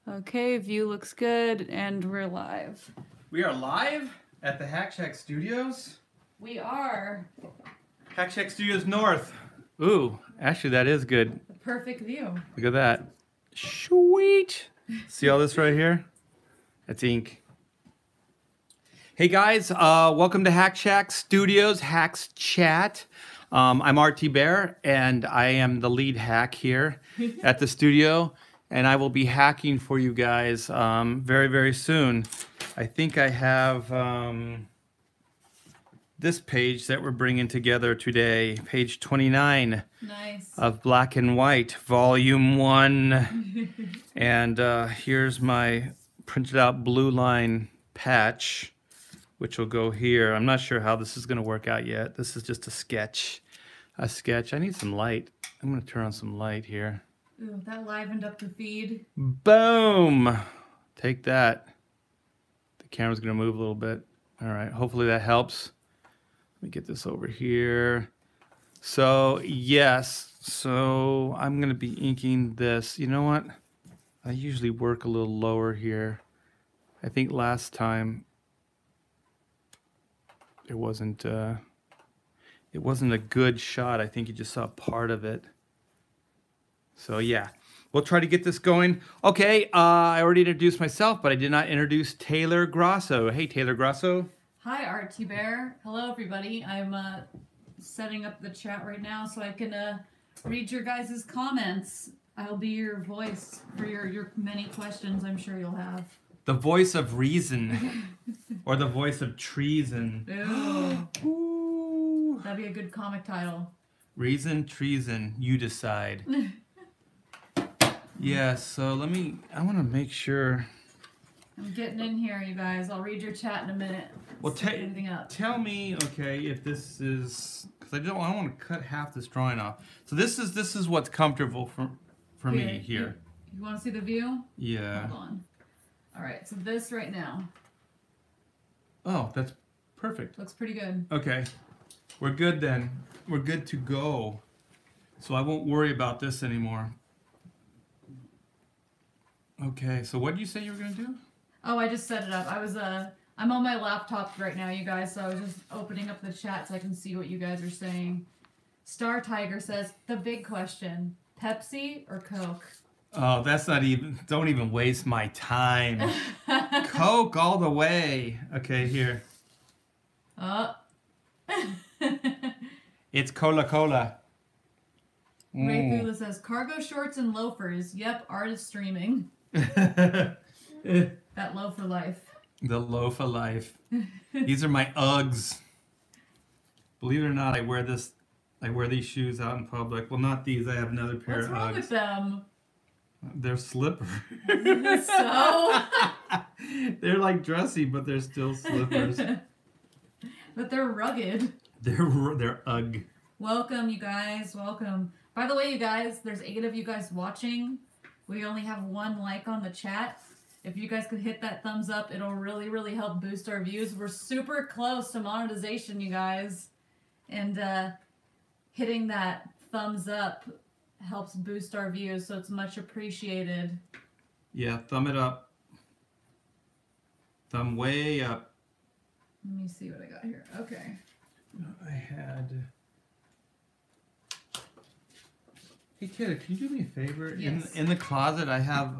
Okay, view looks good, and we're live. We are live at the Hack Shack Studios. We are. Hack Shack Studios North. Ooh, actually that is good. The perfect view. Look at that. Sweet. See all this right here? That's ink. Hey guys, welcome to Hack Shack Studios, Hacks Chat. I'm RT Bear, and I am the lead hack here at the studio, and I will be hacking for you guys very, very soon. I think I have this page that we're bringing together today, page 29 of Black and White, Volume 1. And here's my printed out blue line patch, which will go here. I'm not sure how this is going to work out yet. This is just a sketch. I need some light. I'm going to turn on some light here. Ooh, that livened up the feed. Boom! Take that. The camera's going to move a little bit. All right, hopefully that helps. Let me get this over here. So, yes. So, I'm going to be inking this. You know what? I usually work a little lower here. I think last time it wasn't a good shot. I think you just saw part of it. So yeah, we'll try to get this going. Okay, I already introduced myself, but I did not introduce Taylor Grosso. Hey, Taylor Grosso. Hi, RT Bear. Hello, everybody. I'm setting up the chat right now so I can read your guys' comments. I'll be your voice for your many questions I'm sure you'll have. The voice of reason, or the voice of treason. Ew. Ooh. That'd be a good comic title. Reason, treason, you decide. Yeah, so I want to make sure. I'm getting in here, you guys. I'll read your chat in a minute. Well, tell me, okay, if this is, because I don't want to cut half this drawing off. So this is what's comfortable for me here. You want to see the view? Yeah. Hold on. All right, so this right now. Oh, that's perfect. Looks pretty good. Okay, we're good then. We're good to go. So I won't worry about this anymore. Okay, so what did you say you were gonna do? Oh, I just set it up. I'm on my laptop right now, you guys, so I was just opening up the chat so I can see what you guys are saying. Star Tiger says, the big question, Pepsi or Coke? Oh, that's not even, don't even waste my time. Coke all the way. Okay, here. It's Cola-Cola. Ray Fula says, cargo shorts and loafers. Yep, artist streaming. That loafer life. The loafer life. These are my Uggs. Believe it or not, I wear these shoes out in public. Well, not these. I have another pair of Uggs. What's wrong with them? They're slippers. So? They're like dressy, but they're still slippers. But they're rugged. They're Ugg. Welcome, you guys. Welcome. By the way, you guys, there's 8 of you guys watching. We only have 1 like on the chat. If you guys could hit that thumbs up, it'll really, really help boost our views. We're super close to monetization, you guys. And hitting that thumbs up helps boost our views, so it's much appreciated. Yeah, thumb it up. Thumb way up. Let me see what I got here. Okay. I had... Hey, Taylor, can you do me a favor? Yes. In the closet, I have,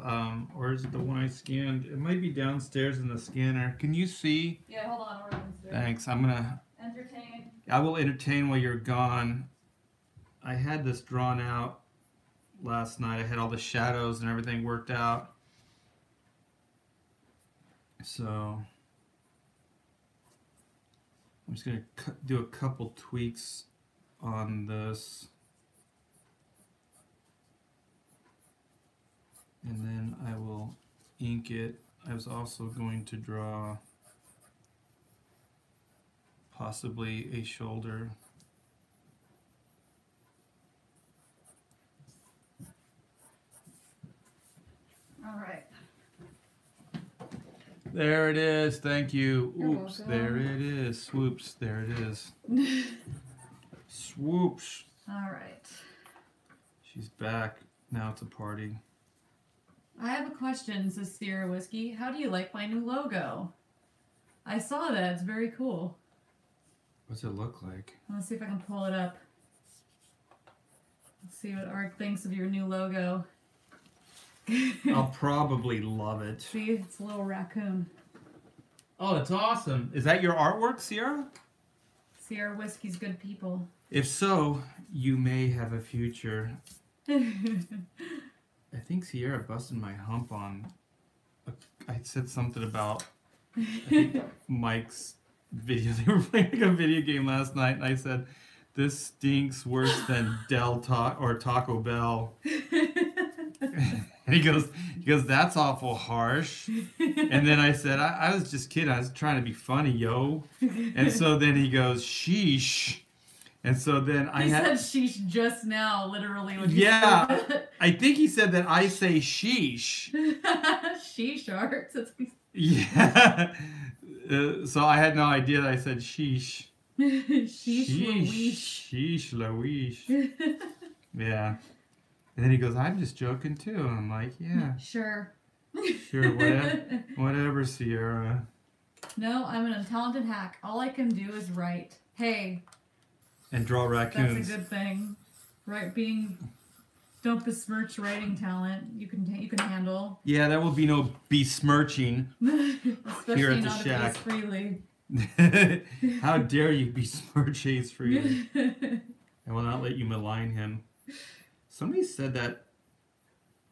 or is it the one I scanned? It might be downstairs in the scanner. Can you see? Yeah, hold on. We're downstairs. Thanks. I'm going to... Entertain. I will entertain while you're gone. I had this drawn out last night. I had all the shadows and everything worked out. So I'm just going to do a couple tweaks on this. And then I will ink it. I was also going to draw possibly a shoulder. All right. There it is. Thank you. You're Oops. welcome. There it is. Swoops. There it is. Swoops. All right. She's back. Now it's a party. I have a question, says Sierra Whiskey. How do you like my new logo? I saw that. It's very cool. What's it look like? Let's see if I can pull it up. Let's see what Art thinks of your new logo. I'll probably love it. See, it's a little raccoon. Oh, it's awesome. Is that your artwork, Sierra? Sierra Whiskey's good people. If so, you may have a future. I think Sierra busted my hump on. I said something about I think Mike's video. They were playing like a video game last night, and I said, "This stinks worse than Taco Bell." And he goes, "That's awful harsh." And then I said, I was just kidding. I was trying to be funny, yo. And so then he goes, "Sheesh." And so then he said sheesh just now, literally. When yeah, I think he said that I say sheesh. Sheesh, Art. Yeah. So I had no idea that I said sheesh. Sheesh Louise. Sheesh Louise. Yeah. And then he goes, "I'm just joking too." And I'm like, "Yeah. Sure. Sure, whatever, Sierra." No, I'm an untalented hack. All I can do is write. Hey. And draw raccoons. That's a good thing. Right, don't besmirch writing talent. You can handle. Yeah, there will be no besmirching Especially here at the not shack. Ace Freely. How dare you besmirch Ace Freely? I will not let you malign him. Somebody said that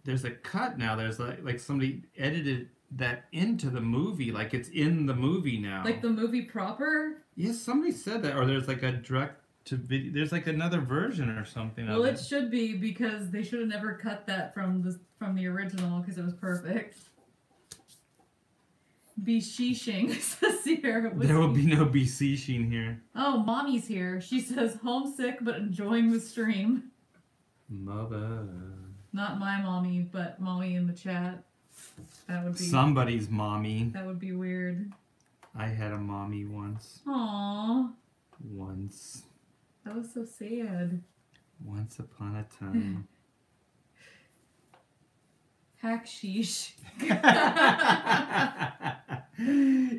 there's a cut now. There's like somebody edited that into the movie. Like it's in the movie now. Like the movie proper? Yes, somebody said that. Or there's like a direct to video. There's like another version or something. Well, it should be, because they should have never cut that from the original, because it was perfect. Be sheeshing, says Sierra Whiskey. There will be no beseeching here. Oh, Mommy's here. She says homesick but enjoying the stream. Mother. Not my mommy, but mommy in the chat. That would be somebody's mommy. That would be weird. I had a mommy once. Aww. Once. That was so sad. Once upon a time. Hack sheesh.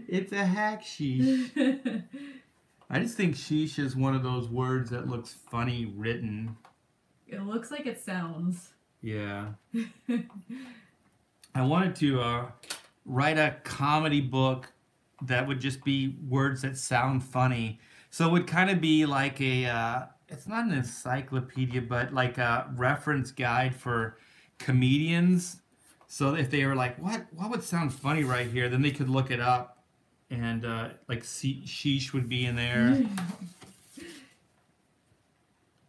It's a hack sheesh. I just think sheesh is one of those words that looks funny written. It looks like it sounds. Yeah. I wanted to write a comedy book that would just be words that sound funny. So it would kind of be like a, it's not an encyclopedia, but like a reference guide for comedians. So if they were like, what would sound funny right here? Then they could look it up, and like sheesh would be in there.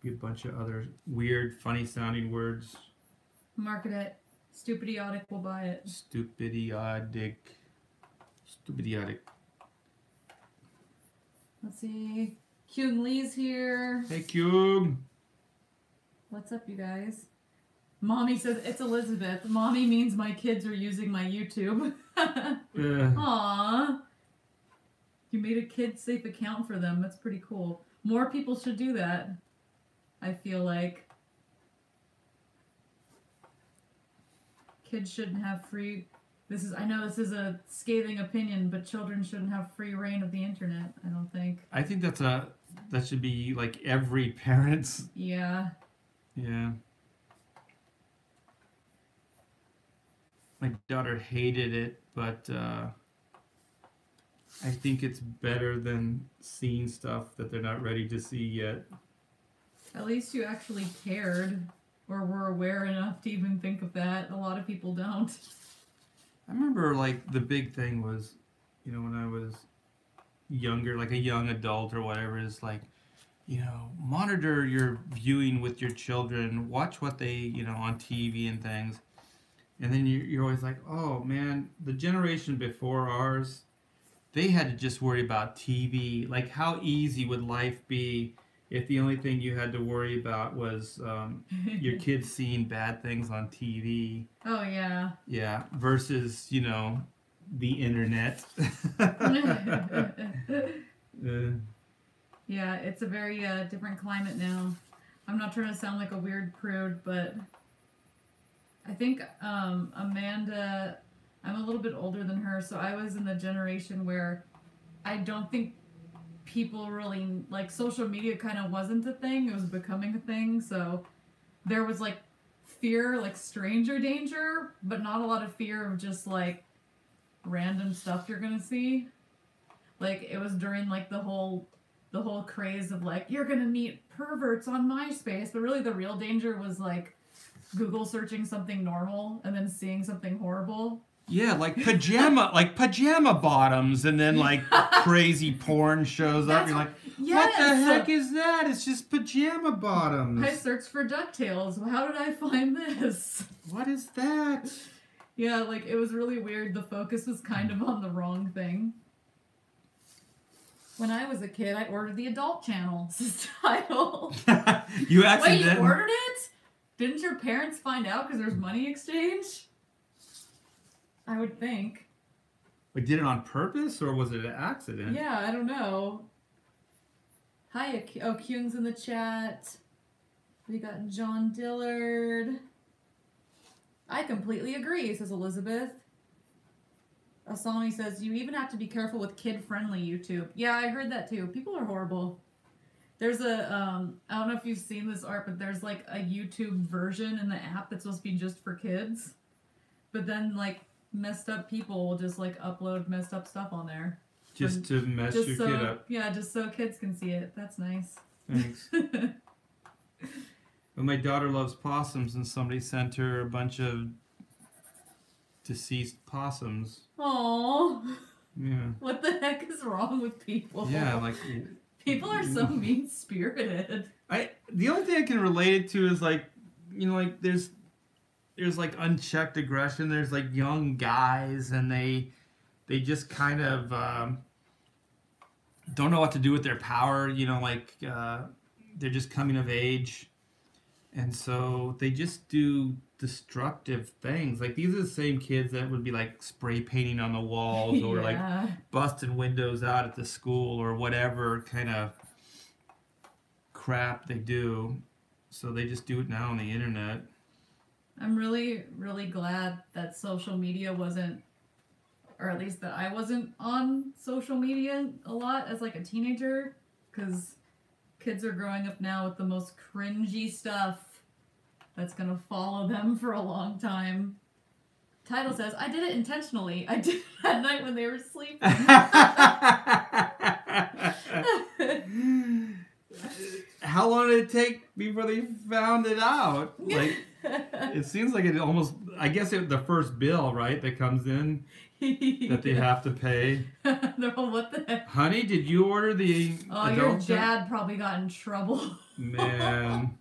Be a bunch of other weird, funny sounding words. Market it. Stupidiotic will buy it. Stupidiotic. Let's see. Kyung Lee's here. Hey, Kyung. What's up, you guys? Mommy says, it's Elizabeth. Mommy means my kids are using my YouTube. Aww. You made a kid-safe account for them. That's pretty cool. More people should do that, I feel like. Kids shouldn't have free... I know this is a scathing opinion, but children shouldn't have free reign of the internet, I don't think. I think that should be like every parent's. Yeah. Yeah. My daughter hated it, but I think it's better than seeing stuff that they're not ready to see yet. At least you actually cared, or were aware enough to even think of that. A lot of people don't. I remember, like, the big thing was, you know, when I was younger, like a young adult or whatever, is like, you know, monitor your viewing with your children, watch what they, you know, on TV and things. And then you're always like, oh, man, the generation before ours, they had to just worry about TV. Like, how easy would life be if the only thing you had to worry about was your kids seeing bad things on TV? Oh, yeah. Yeah, versus, you know, the internet. Yeah, it's a very different climate now. I'm not trying to sound like a weird prude, but I think Amanda, I'm a little bit older than her, so I was in the generation where I don't think people really, like, social media kind of wasn't a thing. It was becoming a thing, so there was, like, fear, like, stranger danger, but not a lot of fear of just, like, random stuff you're gonna see. Like, it was during, like, the whole craze of, like, you're gonna meet perverts on MySpace, but really the real danger was, like, Google searching something normal and then seeing something horrible. Yeah, like pajama bottoms, and then like crazy porn shows up. You're like, what the heck is that? It's just pajama bottoms. I searched for DuckTales. How did I find this? What is that? Yeah, like, it was really weird. The focus was kind of on the wrong thing. When I was a kid, I ordered the adult channel title. You actually Wait, you ordered it? Didn't your parents find out because there's money exchange? I would think. Like, did it on purpose, or was it an accident? Yeah, I don't know. Hi, Kyung's in the chat. We got John Dillard. I completely agree, says Elizabeth. Asami says, you even have to be careful with kid-friendly YouTube. Yeah, I heard that too. People are horrible. There's a, I don't know if you've seen this art, but there's like a YouTube version in the app that's supposed to be just for kids. But then, like, messed up people will just, like, upload messed up stuff on there. Just to mess your kid up. Yeah, just so kids can see it. That's nice. Thanks. But my daughter loves possums, and somebody sent her a bunch of deceased possums. Aww. Yeah. What the heck is wrong with people? Yeah, like... People are so mean-spirited. The only thing I can relate it to is, like, you know, like, there's like unchecked aggression. There's like young guys, and they just kind of don't know what to do with their power. You know, like they're just coming of age, and so they just do destructive things. Like, these are the same kids that would be like spray painting on the walls or like busting windows out at the school or whatever kind of crap they do. So they just do it now on the internet. I'm really, really glad that social media wasn't, or at least that I wasn't on social media a lot as like a teenager, because kids are growing up now with the most cringy stuff that's going to follow them for a long time. Title says, I did it intentionally. I did it at night when they were sleeping. How long did it take before they found it out? Like, it seems like it almost, I guess the first bill, right, that comes in that they have to pay. They're all, what the heck? Honey, did you order the your dad probably got in trouble. Man,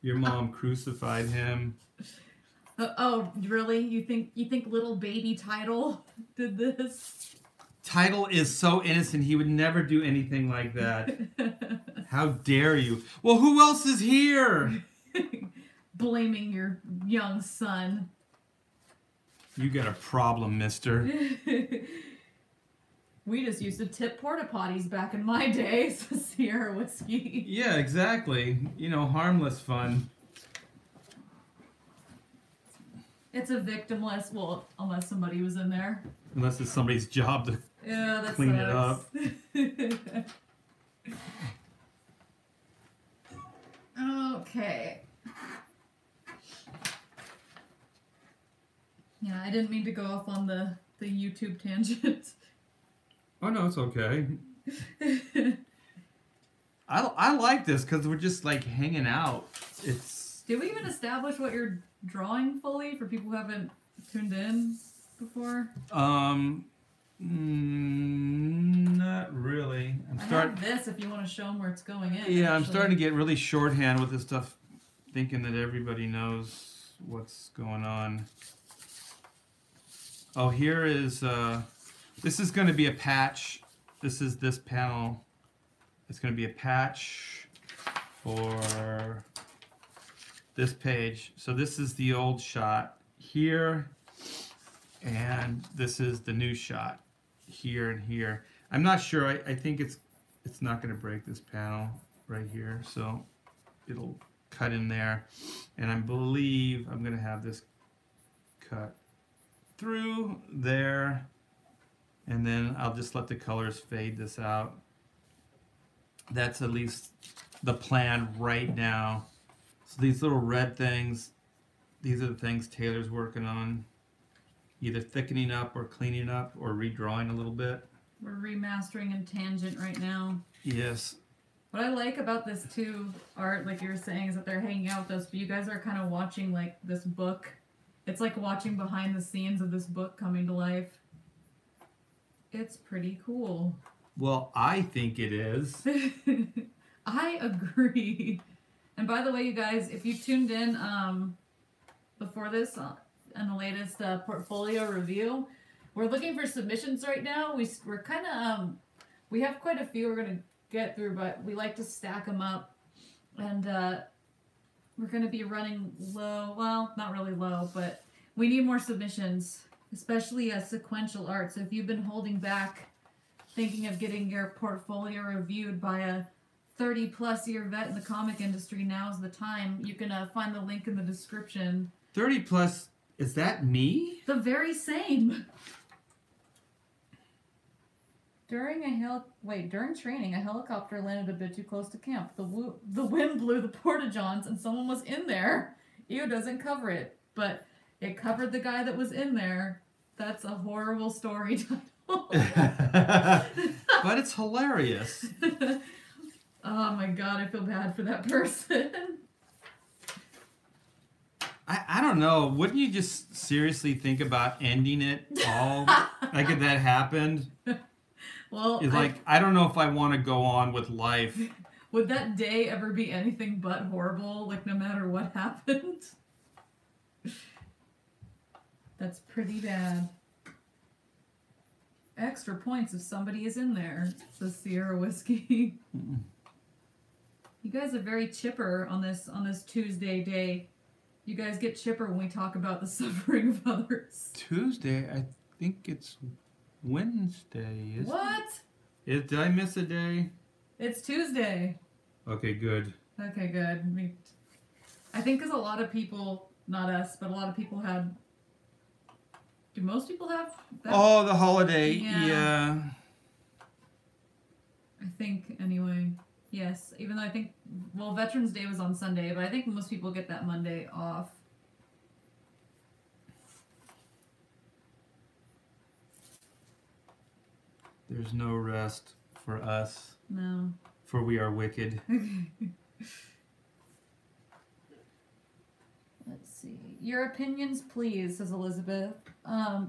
your mom crucified him. Oh, really? You think little baby Title did this? Title is so innocent. He would never do anything like that. How dare you? Well, who else is here? Blaming your young son. You got a problem, mister. We just used to tip porta potties back in my day, so Sierra Whiskey. Yeah, exactly. You know, harmless fun. It's a victimless, well, unless somebody was in there. Unless it's somebody's job to clean it up. Okay. Yeah, I didn't mean to go off on the YouTube tangent. Oh, no, it's okay. I like this because we're just, like, hanging out. Did we even establish what you're drawing fully for people who haven't tuned in before? Not really. I have this if you want to show them where it's going in. Yeah, I'm starting to get really shorthand with this stuff, thinking that everybody knows what's going on. Oh, here is, this is going to be a patch. This is this panel. It's going to be a patch for this page. So this is the old shot here, and this is the new shot here and here. I'm not sure. I think it's not going to break this panel right here, so it'll cut in there. And I believe I'm going to have this cut through there, and then I'll just let the colors fade this out. That's at least the plan right now. So these little red things, these are the things Taylor's working on, either thickening up or cleaning up or redrawing a little bit. We're remastering in Tangent right now. Yes. What I like about this too, Art, like you were saying, is that they're hanging out with us, but you guys are kind of watching like this book. It's like watching behind the scenes of this book coming to life. It's pretty cool. Well, I think it is. I agree. And by the way, you guys, if you tuned in before this and the latest portfolio review, we're looking for submissions right now. We're kind of we have quite a few we're gonna get through, but we like to stack them up, and we're gonna be running low. Well, not really low, but we need more submissions, especially sequential art. So if you've been holding back, thinking of getting your portfolio reviewed by a 30-plus year vet in the comic industry, now's the time. You can find the link in the description. 30 plus, is that me? The very same. During training, a helicopter landed a bit too close to camp. The wind blew the porta-johns and someone was in there. Ew doesn't cover it, but it covered the guy that was in there. That's a horrible story title. But it's hilarious. Oh my god, I feel bad for that person. I don't know. Wouldn't you just seriously think about ending it all? Like if that happened? Well, it's like, I don't know if I want to go on with life. Would that day ever be anything but horrible? Like no matter what happened? That's pretty bad. Extra points if somebody is in there, says Sierra Whiskey. You guys are very chipper on this Tuesday day. You guys get chipper when we talk about the suffering of others. Tuesday? I think it's Wednesday. What? Did I miss a day? It's Tuesday. Okay, good. Okay, good. I think because a lot of people, not us, but a lot of people had... Do most people have that? Oh, the holiday. Yeah. I think, anyway. Yes, even though I think, well, Veterans Day was on Sunday, but I think most people get that Monday off. There's no rest for us. No. For we are wicked. Let's see. Your opinions, please, says Elizabeth.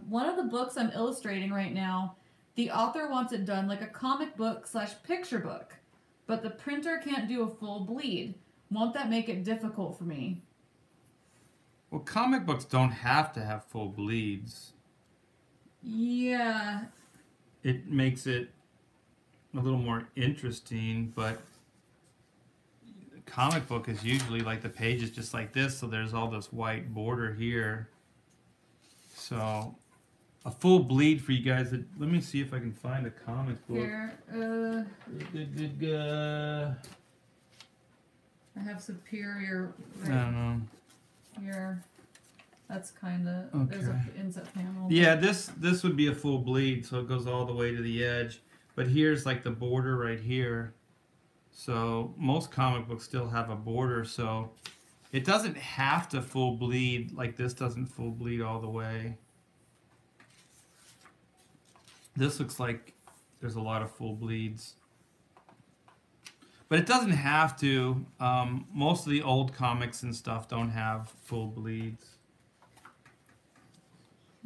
One of the books I'm illustrating right now, the author wants it done like a comic book / picture book, but the printer can't do a full bleed. Won't that make it difficult for me? Well, comic books don't have to have full bleeds. Yeah. It makes it a little more interesting, but the comic book is usually like the page is just like this, so there's all this white border here. So a full bleed for you guys. Let me see if I can find a comic book. Here, I have Superior. I don't know. Here. That's kind of, okay. There's an inset panel. Yeah, this would be a full bleed, so it goes all the way to the edge. But here's like the border right here. So most comic books still have a border, so it doesn't have to full bleed, like this doesn't full bleed all the way. This looks like there's a lot of full bleeds. But it doesn't have to. Most of the old comics and stuff don't have full bleeds.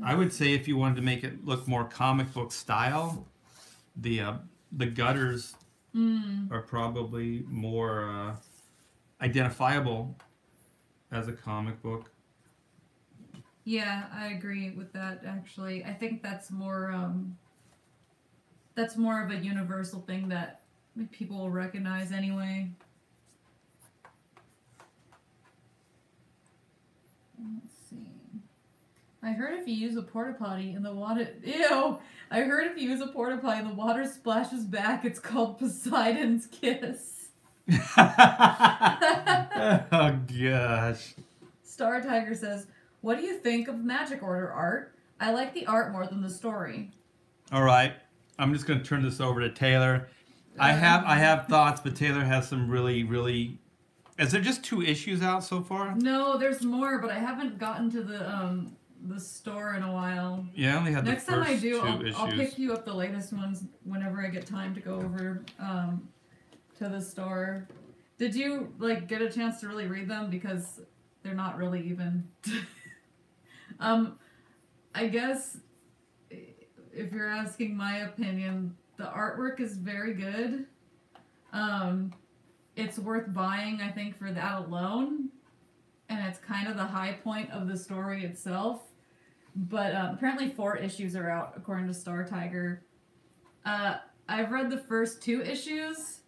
I would say if you wanted to make it look more comic book style, the gutters are probably more identifiable as a comic book. Yeah, I agree with that, actually. I think that's more of a universal thing that people will recognize anyway. Let's see. I heard if you use a porta potty and the water... Ew! I heard if you use a porta potty and the water splashes back, it's called Poseidon's Kiss. Oh, gosh. Star Tiger says, What do you think of Magic Order art? I like the art more than the story. All right. I'm just going to turn this over to Taylor. I have thoughts, but Taylor has some really. Is there just 2 issues out so far? No, there's more, but I haven't gotten to the store in a while. Yeah, I only had Next the first time I do, 2 issues. I'll pick you up the latest ones whenever I get time to go over to the store. Did you like get a chance to really read them, because they're not really even. I guess if you're asking my opinion, the artwork is very good. It's worth buying, I think, for that alone. And it's kind of the high point of the story itself. But apparently 4 issues are out, according to Star Tiger. I've read the first 2 issues,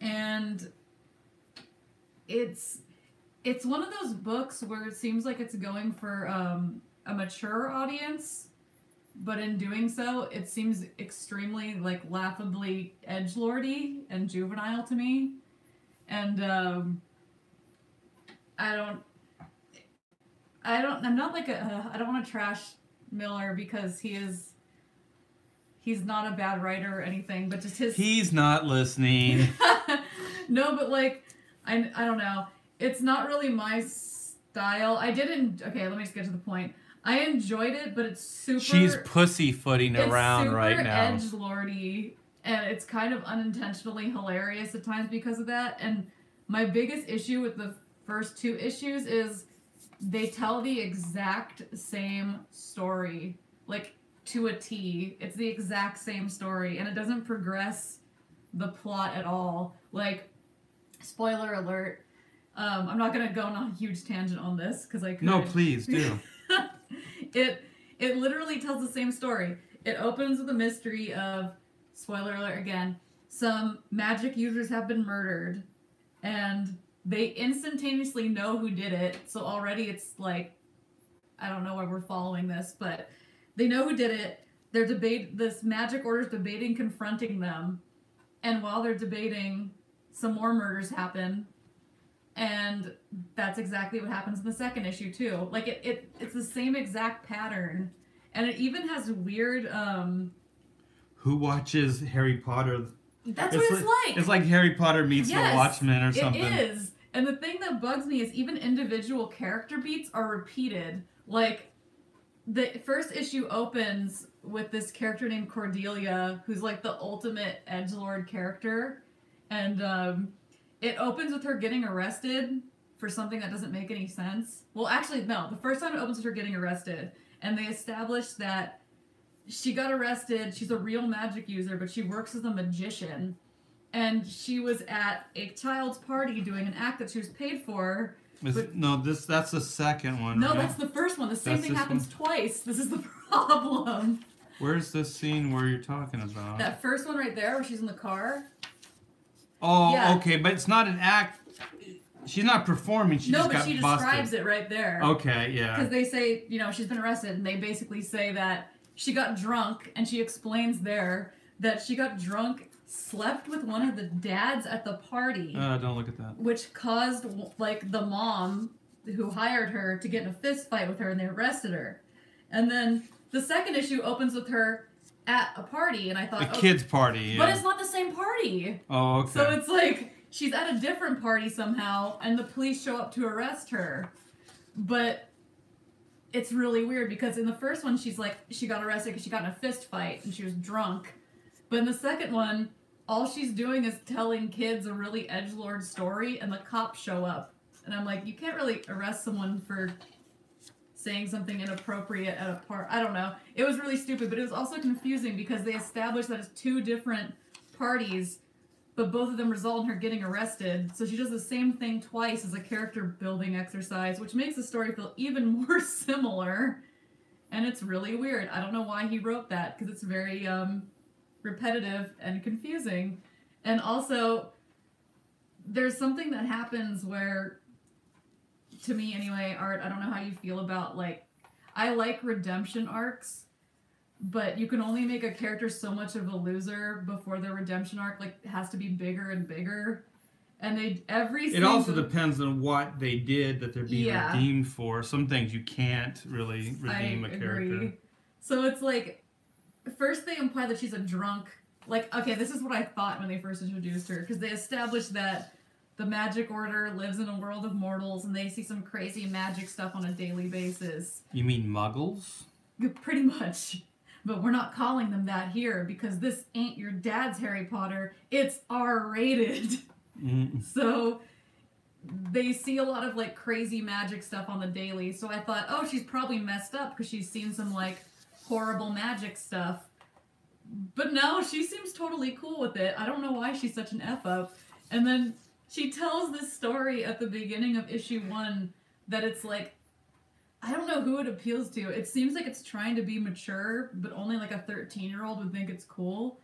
and it's one of those books where it seems like it's going for a mature audience, but in doing so, it seems extremely like laughably edgelordy and juvenile to me. And I'm not like I don't want to trash Miller, because he's not a bad writer or anything, but just He's not listening. No, but like I don't know. It's not really my style. Okay, let me just get to the point. I enjoyed it, but it's super. She's pussyfooting around right now. It's super edgelordy, and it's kind of unintentionally hilarious at times because of that. And my biggest issue with the first 2 issues is they tell the exact same story, like to a T. It's the exact same story, and it doesn't progress the plot at all. Like, spoiler alert. I'm not gonna go on a huge tangent on this because I could. No, please do. It literally tells the same story. It opens with a mystery of, spoiler alert again, some magic users have been murdered, and they instantaneously know who did it. So already it's like, I don't know why we're following this, but they know who did it. This magic order's debating confronting them, and while they're debating, some more murders happen. And that's exactly what happens in the second issue too. Like it's the same exact pattern, and it even has weird. Who watches Harry Potter? That's what it's like. It's like Harry Potter meets Yes, the Watchmen or something. It is, and the thing that bugs me is even individual character beats are repeated. Like the first issue opens with this character named Cordelia, who's like the ultimate edgelord character, and it opens with her getting arrested for something that doesn't make any sense. Well, actually, no. The first time it opens with her getting arrested, and they establish that she got arrested. She's a real magic user, but she works as a magician. And she was at a child's party doing an act that she was paid for. That's the second one. No, right? That's the first one. The same thing happens twice. This is the problem. Where's the scene where you're talking about? That first one right there where she's in the car. Oh, yeah. Okay, but it's not an act. She's not performing. She just got busted. No, but she describes it right there. Okay, yeah. Because they say, she's been arrested, and they basically say that she got drunk, and she explains there that she got drunk, slept with one of the dads at the party. Don't look at that. Which caused, like, the mom who hired her to get in a fist fight with her, and they arrested her. And then the second issue opens with her at a party, and I thought... A kid's party, yeah. But it's not the same party. Oh, okay. So it's like, she's at a different party somehow, and the police show up to arrest her. But it's really weird, because in the first one, she's like, she got arrested because she got in a fist fight, and she was drunk. But in the second one, all she's doing is telling kids a really edgelord story, and the cops show up. And I'm like, you can't really arrest someone for saying something inappropriate at a part. I don't know. It was really stupid, but it was also confusing because they established that it's 2 different parties, but both of them result in her getting arrested. So she does the same thing twice as a character building exercise, which makes the story feel even more similar. And it's really weird. I don't know why he wrote that, because it's very repetitive and confusing. And also, there's something that happens where, to me anyway, Art, I don't know how you feel about, like, I like redemption arcs, but you can only make a character so much of a loser before their redemption arc, like, has to be bigger and bigger. And every It also depends on what they did that they're being Yeah. redeemed for. Some things you can't really redeem a character. So it's like, first they imply that she's a drunk. Like, okay, this is what I thought when they first introduced her, because they established that the Magic Order lives in a world of mortals, and they see some crazy magic stuff on a daily basis. You mean muggles? Pretty much. But we're not calling them that here, because this ain't your dad's Harry Potter. It's R-rated. So they see a lot of like crazy magic stuff on the daily. So I thought, oh, she's probably messed up because she's seen some like horrible magic stuff. But no, she seems totally cool with it. I don't know why she's such an F-up. And then she tells this story at the beginning of issue 1 that it's like, I don't know who it appeals to. It seems like it's trying to be mature, but only like a 13-year-old would think it's cool.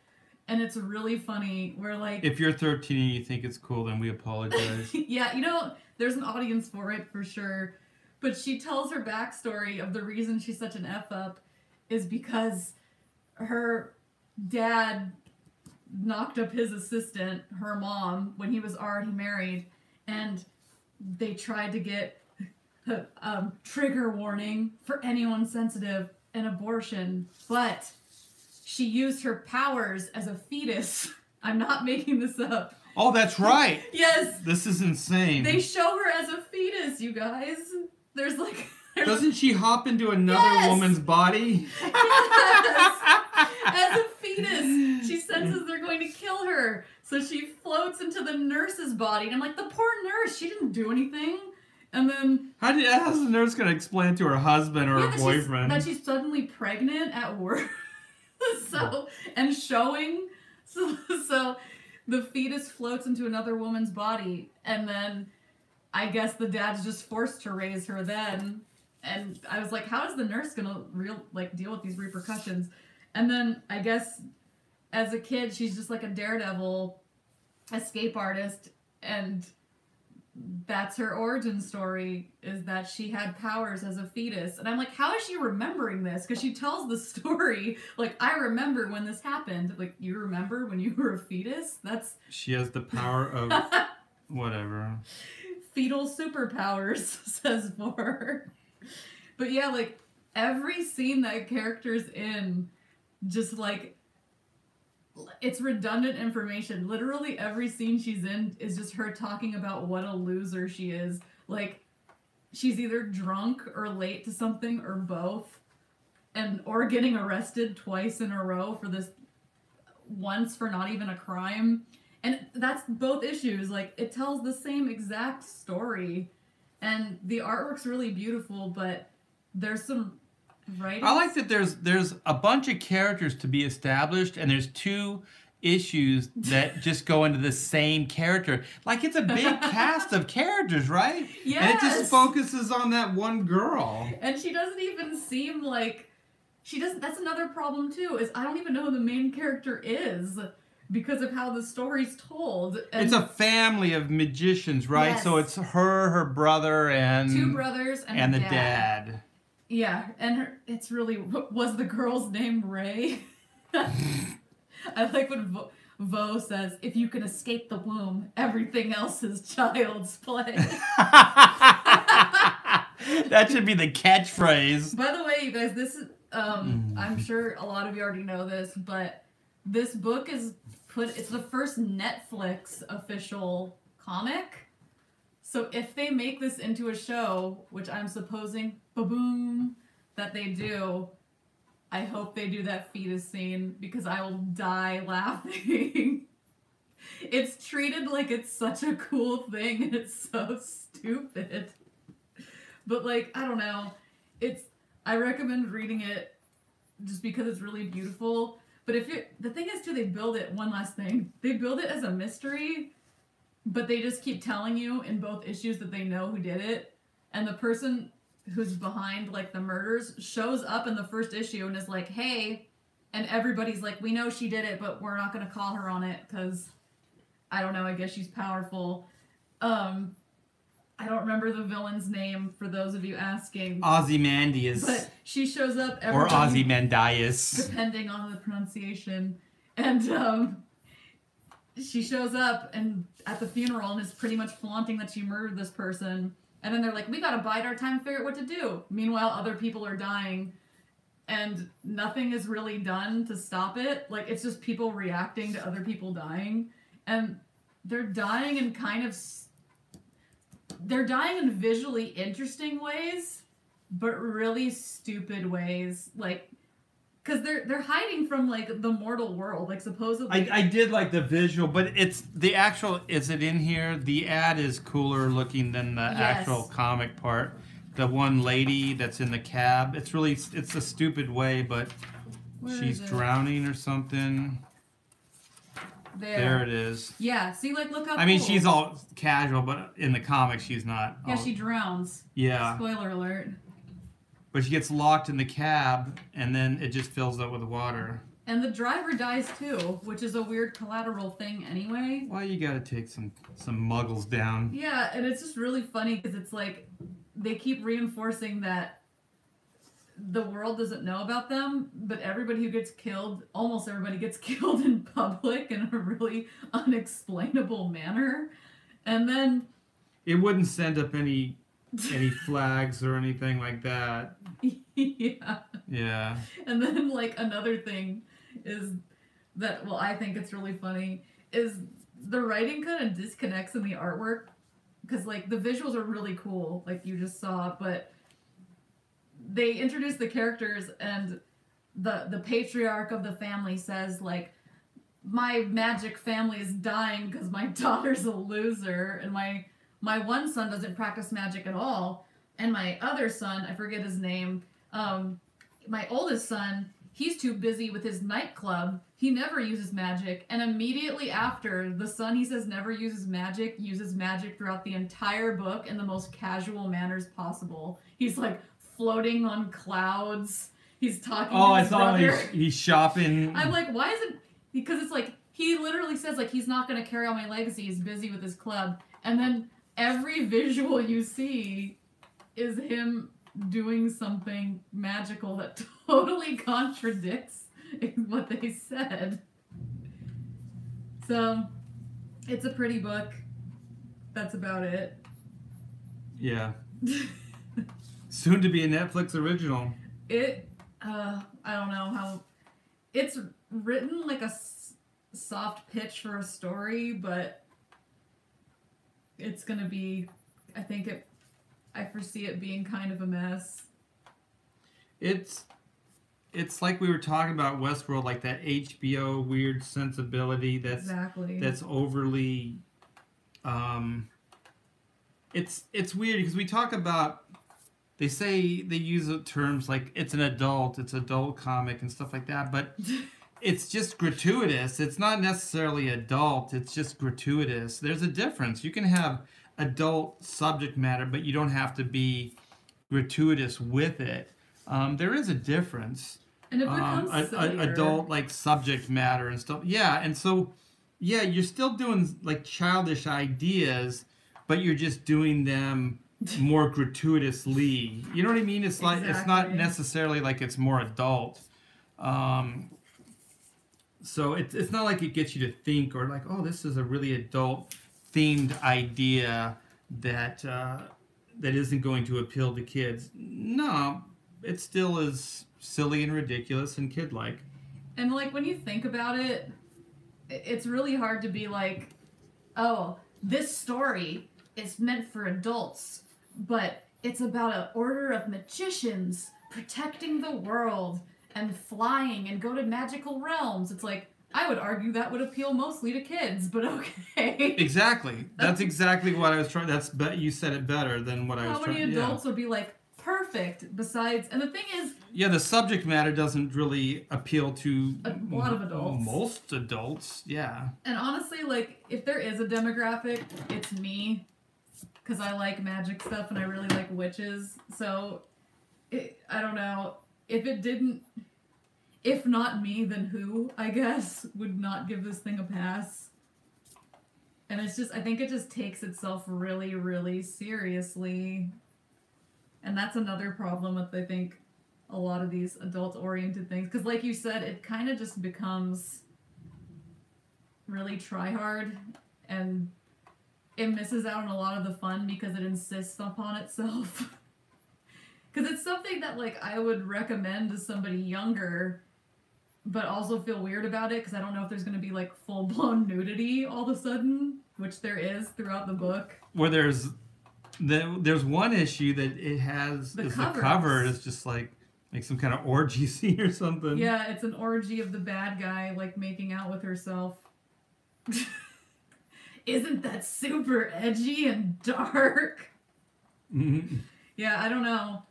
And it's really funny where like... If you're 13 and you think it's cool, then we apologize. Yeah, you know, there's an audience for it for sure. But she tells her backstory of the reason she's such an F-up is because her dad knocked up his assistant, her mom, when he was already married. And they tried to get a trigger warning for anyone sensitive, an abortion. But... she used her powers as a fetus. I'm not making this up. Oh, that's right. Yes. This is insane. They show her as a fetus, you guys. There's like... Doesn't she hop into another woman's body? Yes. As a fetus. She senses they're going to kill her. So she floats into the nurse's body. And I'm like, the poor nurse, she didn't do anything. And then... how's the nurse going to explain it to her husband or her boyfriend? That she's suddenly pregnant at work. And showing, so the fetus floats into another woman's body, and then I guess the dad's just forced to raise her then, and I was like, how is the nurse gonna deal with these repercussions? And then I guess as a kid she's just like a daredevil escape artist, and that's her origin story, is that she had powers as a fetus. And I'm like, how is she remembering this? Because she tells the story, like, I remember when this happened. Like, you remember when you were a fetus? She has the power of... whatever. Fetal superpowers, says for. But yeah, like, every scene that character's in, just like... it's redundant information. Literally every scene she's in is just her talking about what a loser she is. Like, she's either drunk or late to something or both. Or getting arrested twice in a row for this, once for not even a crime. And that's both issues. Like, it tells the same exact story. And the artwork's really beautiful, but there's some... writing. I like that there's a bunch of characters to be established, and there's 2 issues that just go into the same character. Like, it's a big cast of characters, right? Yes. And it just focuses on that one girl. And she doesn't even seem like... that's another problem, too, is I don't even know who the main character is because of how the story's told. And it's a family of magicians, right? Yes. So it's her brother, and... 2 brothers and the dad. dad. Yeah, and it's really... was the girl's name Ray? I like what Vo says, if you can escape the womb, everything else is child's play. That should be the catchphrase. By the way, you guys, this is... I'm sure a lot of you already know this, but this book is it's the first Netflix official comic. So if they make this into a show, which I'm supposing, ba-boom, that they do, I hope they do that fetus scene, because I will die laughing. It's treated like it's such a cool thing, and it's so stupid. But, like, I don't know. I recommend reading it just because it's really beautiful. But the thing is, too, they build it, one last thing, they build it as a mystery, but they just keep telling you in both issues that they know who did it. And the person who's behind, like, the murders shows up in the first issue and is like, hey, and everybody's like, we know she did it, but we're not going to call her on it because, I don't know, I guess she's powerful. I don't remember the villain's name, for those of you asking. Ozymandias. But she shows up or Ozymandias, depending on the pronunciation. And she shows up and at the funeral and is pretty much flaunting that she murdered this person. And then they're like, we gotta bide our time and figure out what to do. Meanwhile, other people are dying and nothing is really done to stop it. Like, it's just people reacting to other people dying. And they're dying in they're dying in visually interesting ways, but really stupid ways. Like, because they're hiding from, like, the mortal world. Like, supposedly... I did like the visual, but it's the actual... Is it in here? The ad is cooler looking than the actual comic part. The one lady that's in the cab. It's really... It's a stupid way, but she's drowning or something. There it is. Yeah, see, like, look how I mean, she's all casual, but in the comics, she's not. Yeah, she drowns. Yeah. Spoiler alert. But she gets locked in the cab, and then it just fills up with water. And the driver dies too, which is a weird collateral thing anyway. Well, you gotta take some muggles down. Yeah, and it's just really funny because it's like they keep reinforcing that the world doesn't know about them, but everybody who gets killed, almost everybody gets killed in public in a really unexplainable manner. And then... It wouldn't send up any flags or anything like that. Yeah. Yeah. And then, like, another thing is that, well, I think it's really funny, is the writing kind of disconnects in the artwork. Because, like, the visuals are really cool, like you just saw, but they introduce the characters and the patriarch of the family says, like, my magic family is dying because my daughter's a loser, and my one son doesn't practice magic at all, and my other son, I forget his name, my oldest son, he's too busy with his nightclub, he never uses magic, and immediately after, the son he says never uses magic throughout the entire book in the most casual manners possible. He's like floating on clouds, he's talking to his brother. He's shopping. I'm like, why isn't, because it's like, he literally says, like, he's not going to carry on my legacy, he's busy with his club, and then every visual you see is him doing something magical that totally contradicts what they said. So, it's a pretty book. That's about it. Yeah. Soon to be a Netflix original. I don't know how... It's written like a soft pitch for a story, but it's gonna be... I foresee it being kind of a mess. It's like we were talking about Westworld, like that HBO weird sensibility that's overly it's weird because we talk about, they say, they use terms like it's adult comic and stuff like that, but it's just gratuitous. It's not necessarily adult, it's just gratuitous. There's a difference. You can have adult subject matter, but you don't have to be gratuitous with it. There is a difference. And it becomes adult like subject matter and stuff. Yeah, and so yeah, you're still doing like childish ideas, but you're just doing them more gratuitously. You know what I mean? It's like it's not necessarily like it's more adult. So it's not like it gets you to think or like, oh, this is a really adult themed idea that that isn't going to appeal to kids. No, it still is silly and ridiculous and kid-like. And like when you think about it, it's really hard to be like, oh, this story is meant for adults, but it's about an order of magicians protecting the world and flying and go to magical realms. It's like, I would argue that would appeal mostly to kids, but okay. Exactly. That's exactly what I was trying. You said it better than what I was trying. How many adults would be like, perfect, besides... And the thing is... Yeah, the subject matter doesn't really appeal to... a lot of adults. Most adults, yeah. And honestly, like, if there is a demographic, it's me. Because I like magic stuff and I really like witches. So, I don't know. If it didn't... If not me, then who, I guess, would not give this thing a pass? And it's just... I think it just takes itself really, really seriously. And that's another problem with, I think, a lot of these adult-oriented things. Because like you said, it kind of just becomes really try hard, and it misses out on a lot of the fun because it insists upon itself. Because it's something that, like, I would recommend to somebody younger, but also feel weird about it because I don't know if there's going to be, like, full-blown nudity all of a sudden, which there is throughout the book. Where there's one issue that it has the cover is just like some kind of orgy scene or something. Yeah, it's an orgy of the bad guy, like, making out with herself. Isn't that super edgy and dark? Mm-hmm. Yeah, I don't know.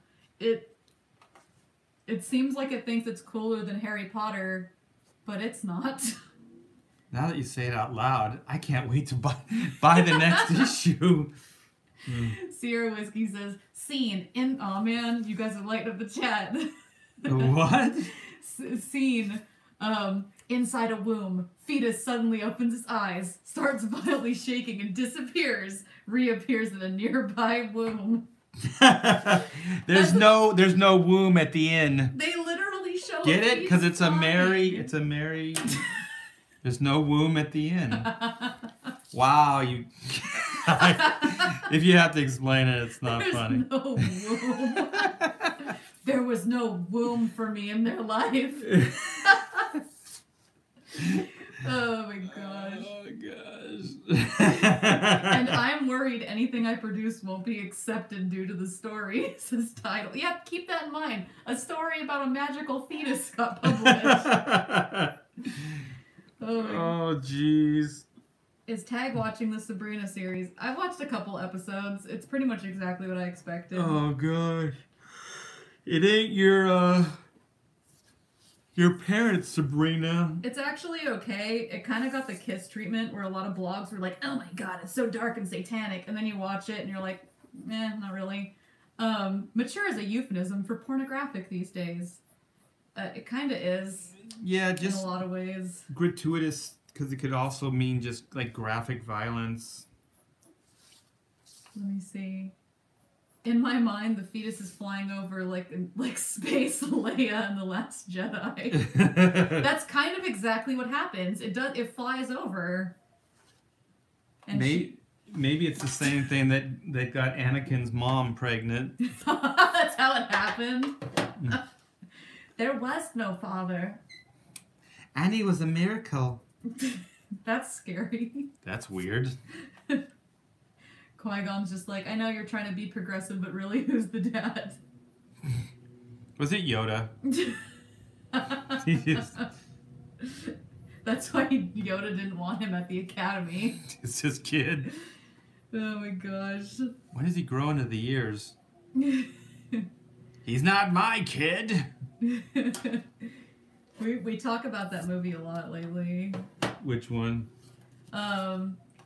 It seems like it thinks it's cooler than Harry Potter, but it's not. Now that you say it out loud, I can't wait to buy the next issue. Sierra Whiskey says, scene in... Oh, man, you guys are lighting up the chat. What? Scene. Inside a womb. Fetus suddenly opens its eyes, starts violently shaking, and disappears. Reappears in a nearby womb. There's no womb at the inn. They literally show. Get it? Because it's a Mary. There's no womb at the inn. Wow, you. If you have to explain it, it's not funny. No womb. There was no womb for me in their life. Oh my gosh. Oh gosh. And I'm worried anything I produce won't be accepted due to the story, says title. Yeah, keep that in mind. A story about a magical fetus got published. Oh jeez. Is Tag watching the Sabrina series? I've watched a couple episodes. It's pretty much exactly what I expected. Oh god. It ain't your parents, Sabrina. It's actually okay. It kind of got the Kiss treatment where a lot of blogs were like, oh my god, it's so dark and satanic. And then you watch it and you're like, not really. Mature is a euphemism for pornographic these days. It kind of is. Yeah, just in a lot of ways. Gratuitous, because it could also mean just like graphic violence. Let me see. In my mind, the fetus is flying over like Space Leia in The Last Jedi. That's kind of exactly what happens. It flies over. And maybe it's the same thing that got Anakin's mom pregnant. That's how it happened. There was no father. Annie was a miracle. That's scary. That's weird. Qui-Gon's just like, I know you're trying to be progressive, but really, who's the dad? Was it Yoda? That's why Yoda didn't want him at the academy. It's his kid. Oh my gosh. When does he grow into the ears? He's not my kid. We talk about that movie a lot lately. Which one?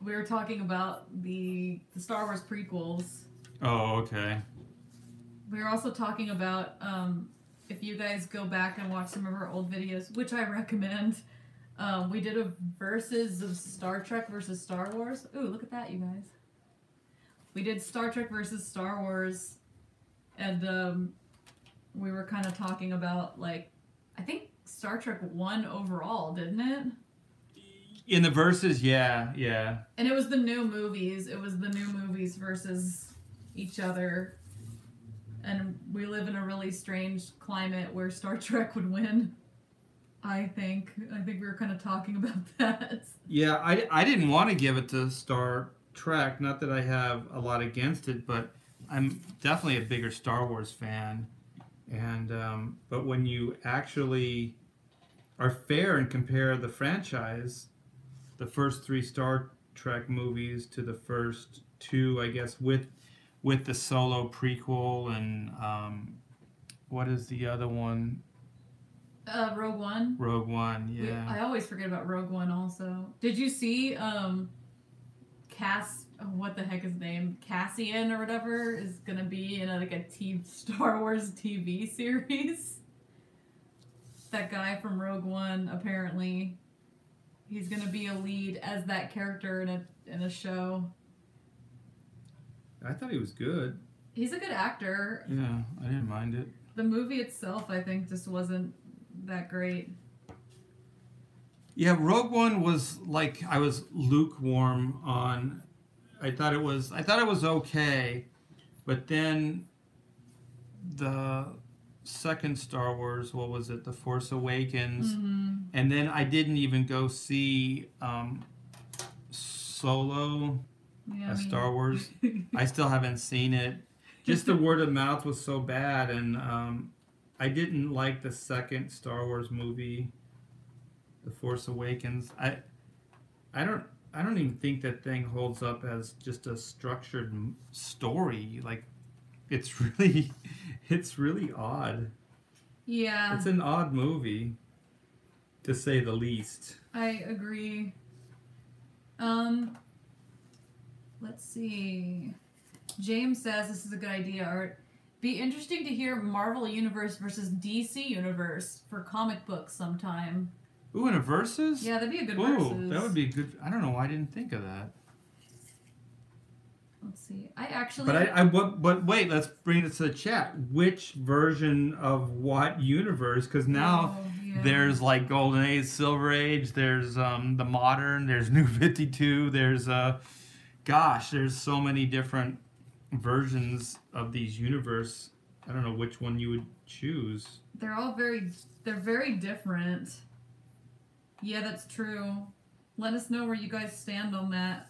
We were talking about the Star Wars prequels. Oh, okay. We were also talking about if you guys go back and watch some of our old videos, which I recommend. We did a versus of Star Trek versus Star Wars. Ooh, look at that, you guys. We did Star Trek versus Star Wars, and we were kind of talking about, like, I think Star Trek won overall, didn't it? In the verses, yeah. And it was the new movies. It was the new movies versus each other. And we live in a really strange climate where Star Trek would win. I think we were kind of talking about that. Yeah, I didn't want to give it to Star Trek. Not that I have a lot against it, but I'm definitely a bigger Star Wars fan. And but when you actually are fair and compare the franchise, the first 3 Star Trek movies to the first 2, I guess, with the Solo prequel and what is the other one? Rogue One. Rogue One, yeah. I always forget about Rogue One also. Did you see what the heck is his name? Cassian or whatever is gonna be in a Star Wars TV series? That guy from Rogue One, apparently. He's gonna be a lead as that character in a show. I thought he was good. He's a good actor. Yeah, I didn't mind it. The movie itself, I think, just wasn't that great. Yeah, Rogue One was like I was lukewarm on. I thought it was okay, but then the second Star Wars, what was it? The Force Awakens, Mm-hmm. and then I didn't even go see Solo, Yeah, a I Star Wars. mean, I still haven't seen it. Just the word of mouth was so bad, and I didn't like the second Star Wars movie, The Force Awakens. I don't I don't even think that thing holds up as just a structured story. Like it's really it's really odd. yeah, It's an odd movie to say the least. I agree. Um, let's see. James says this is a good idea, Art. Be interesting to hear Marvel Universe versus DC Universe for comic books sometime. Ooh, and a versus? Yeah, that'd be a good Ooh, versus. that would be good. I don't know why I didn't think of that. Let's see. I actually. But wait, let's bring it to the chat. Which version of what universe? Because now yeah. there's like Golden Age, Silver Age. There's the modern. There's New 52. There's gosh, there's so many different versions of these universe. I don't know which one you would choose. They're very different. Yeah, that's true. Let us know where you guys stand on that.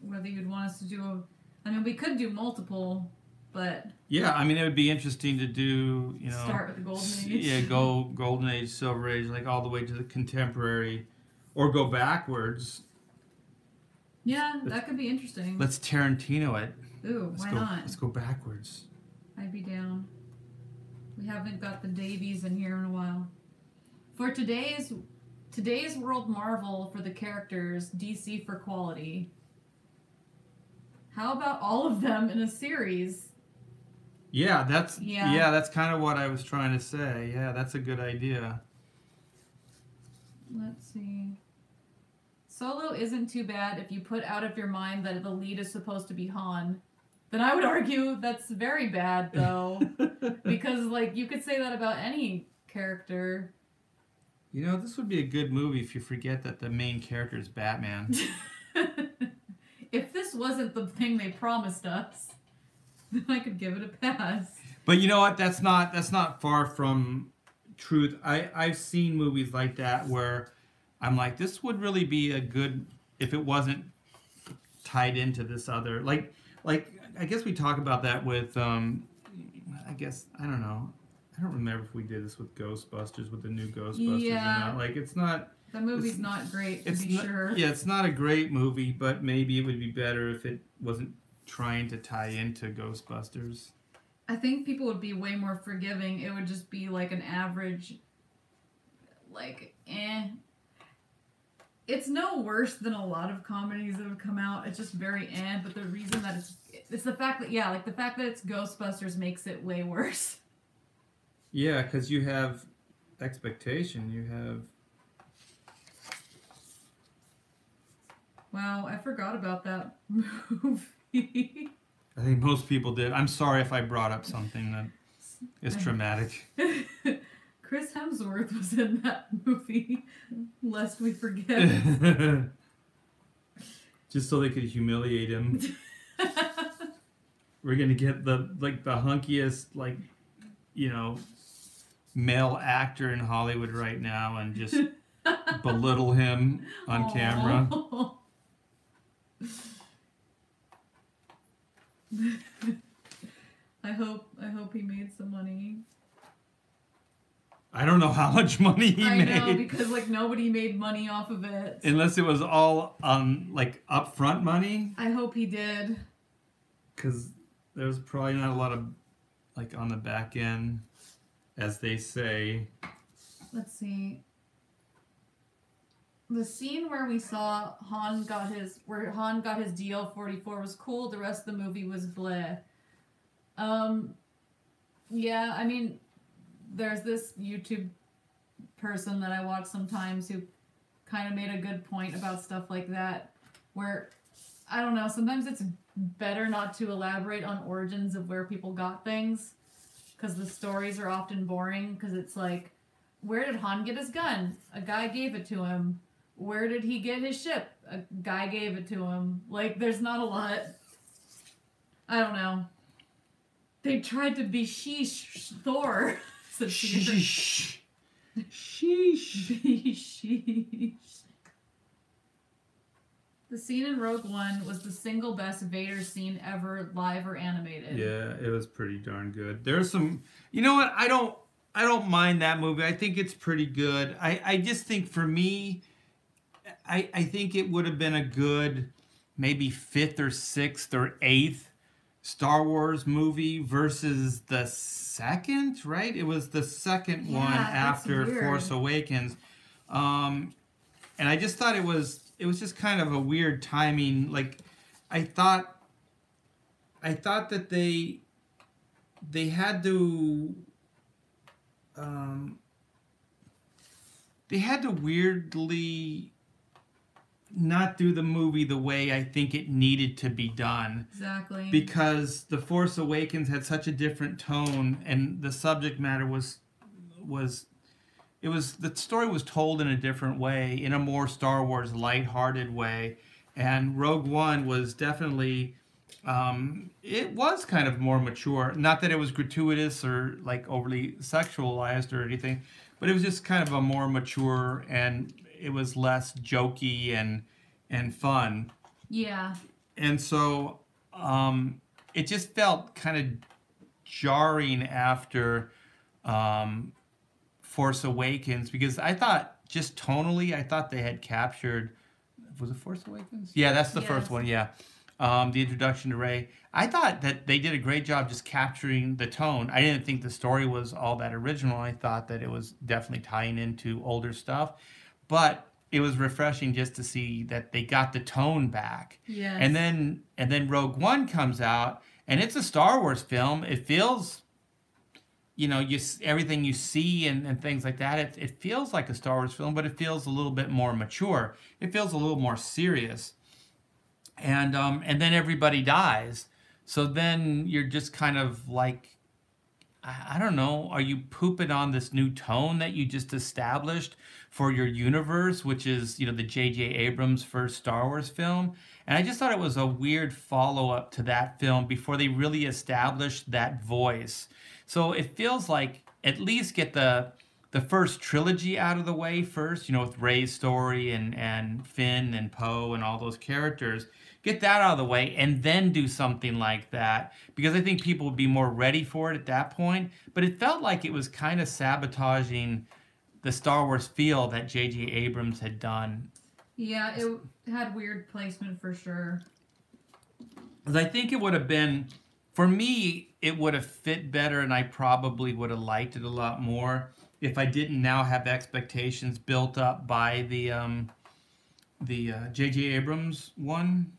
Whether you'd want us to do I mean, we could do multiple, but Yeah, I mean, it would be interesting to do, start with the Golden Age. Yeah, go Golden Age, Silver Age, like all the way to the contemporary, or go backwards. Yeah, that could be interesting. Let's Tarantino it. Ooh, why not? Let's go backwards. I'd be down. We haven't got the Davies in here in a while. For today's World Marvel for the characters, DC for quality. How about all of them in a series? Yeah, that's kind of what I was trying to say. Yeah, that's a good idea. Let's see. Solo isn't too bad if you put out of your mind that the lead is supposed to be Han. Then I would argue that's very bad, though. Because, like, you could say that about any character. This would be a good movie if you forget that the main character is Batman. If this wasn't the thing they promised us, then I could give it a pass. But you know what? That's not far from truth. I've seen movies like that where I'm like, this would really be a good if it wasn't tied into this other like I guess we talk about that with I guess I don't know. I don't remember if we did this with Ghostbusters, with the new Ghostbusters or not. Like it's not. That movie's not great, to be sure. Yeah, it's not a great movie, but maybe it would be better if it wasn't trying to tie into Ghostbusters. I think people would be way more forgiving. It would just be like an average, like, eh. It's no worse than a lot of comedies that have come out. It's just very eh, but the reason that it's the fact that, yeah, like the fact that it's Ghostbusters makes it way worse. Yeah, because you have expectation. You have... Wow, I forgot about that movie. I think most people did. I'm sorry if I brought up something that is traumatic. Chris Hemsworth was in that movie, lest we forget. Just so they could humiliate him. We're gonna get the hunkiest, male actor in Hollywood right now and just belittle him on camera. I hope he made some money. I don't know how much money he made. I know, because nobody made money off of it. Unless it was all upfront money. I hope he did. Because there's probably not a lot of on the back end, as they say. Let's see. The scene where we saw Han got his DL-44 was cool. The rest of the movie was bleh. Yeah, I mean, there's this YouTube person that I watch sometimes who kind of made a good point about stuff like that, where, I don't know, sometimes it's better not to elaborate on origins of where people got things, because the stories are often boring, because it's like, where did Han get his gun? A guy gave it to him. where did he get his ship? A guy gave it to him. Like, there's not a lot. I don't know. They tried to be sheesh Thor. Sheesh. Sheesh. Be sheesh. The scene in Rogue One was the single best Vader scene ever, live or animated. Yeah, it was pretty darn good. There's some, you know what? I don't mind that movie. I think it's pretty good. I just think for me, I think it would have been a good maybe 5th or 6th or 8th Star Wars movie versus the second, right? It was the second one after Force Awakens. And I just thought it was just kind of a weird timing. Like, I thought that they had to weirdly not do the movie the way I think it needed to be done. Exactly. Because The Force Awakens had such a different tone, and the subject matter the story was told in a different way, in a more Star Wars lighthearted way, and Rogue One was definitely it was kind of more mature. Not that it was gratuitous or like overly sexualized or anything, but it was just kind of a more mature, and it was less jokey and fun. Yeah. And so it just felt kind of jarring after Force Awakens, because I thought, just tonally, I thought they had captured... Was it Force Awakens? Yeah, that's the first one, yeah. The introduction to Rey. I thought that they did a great job just capturing the tone. I didn't think the story was all that original. I thought that it was definitely tying into older stuff. But it was refreshing just to see that they got the tone back. Yes. And then Rogue One comes out, and it's a Star Wars film. It feels, everything you see and things like that, it feels like a Star Wars film, but it feels a little bit more mature. It feels a little more serious. And then everybody dies. So then you're just kind of like, I don't know, are you pooping on this new tone that you just established for your universe, which is, the J.J. Abrams' first Star Wars film? And I just thought it was a weird follow-up to that film before they really established that voice. So it feels like at least get the first trilogy out of the way first, with Rey's story and Finn and Poe and all those characters. Get that out of the way and then do something like that, because I think people would be more ready for it at that point. But it felt like it was kind of sabotaging the Star Wars feel that J.J. Abrams had done. Yeah, it had weird placement for sure. Because I think it would have been, for me, it would have fit better, and I probably would have liked it a lot more if I didn't now have expectations built up by the J.J. Abrams one.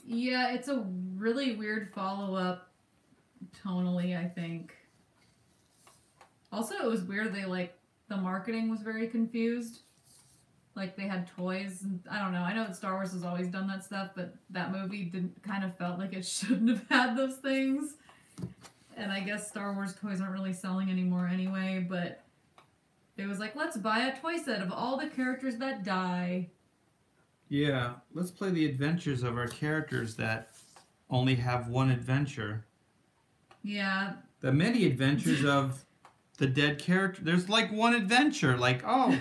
Yeah, it's a really weird follow-up tonally, I think. Also, it was weird the marketing was very confused. Like, they had toys, and I don't know. I know that Star Wars has always done that stuff, but that movie kind of felt like it shouldn't have had those things. And I guess Star Wars toys aren't really selling anymore anyway, but it was like, let's buy a toy set of all the characters that die. Yeah, let's play the adventures of our characters that only have one adventure. Yeah. The many adventures of the dead character. There's like one adventure. Like, oh,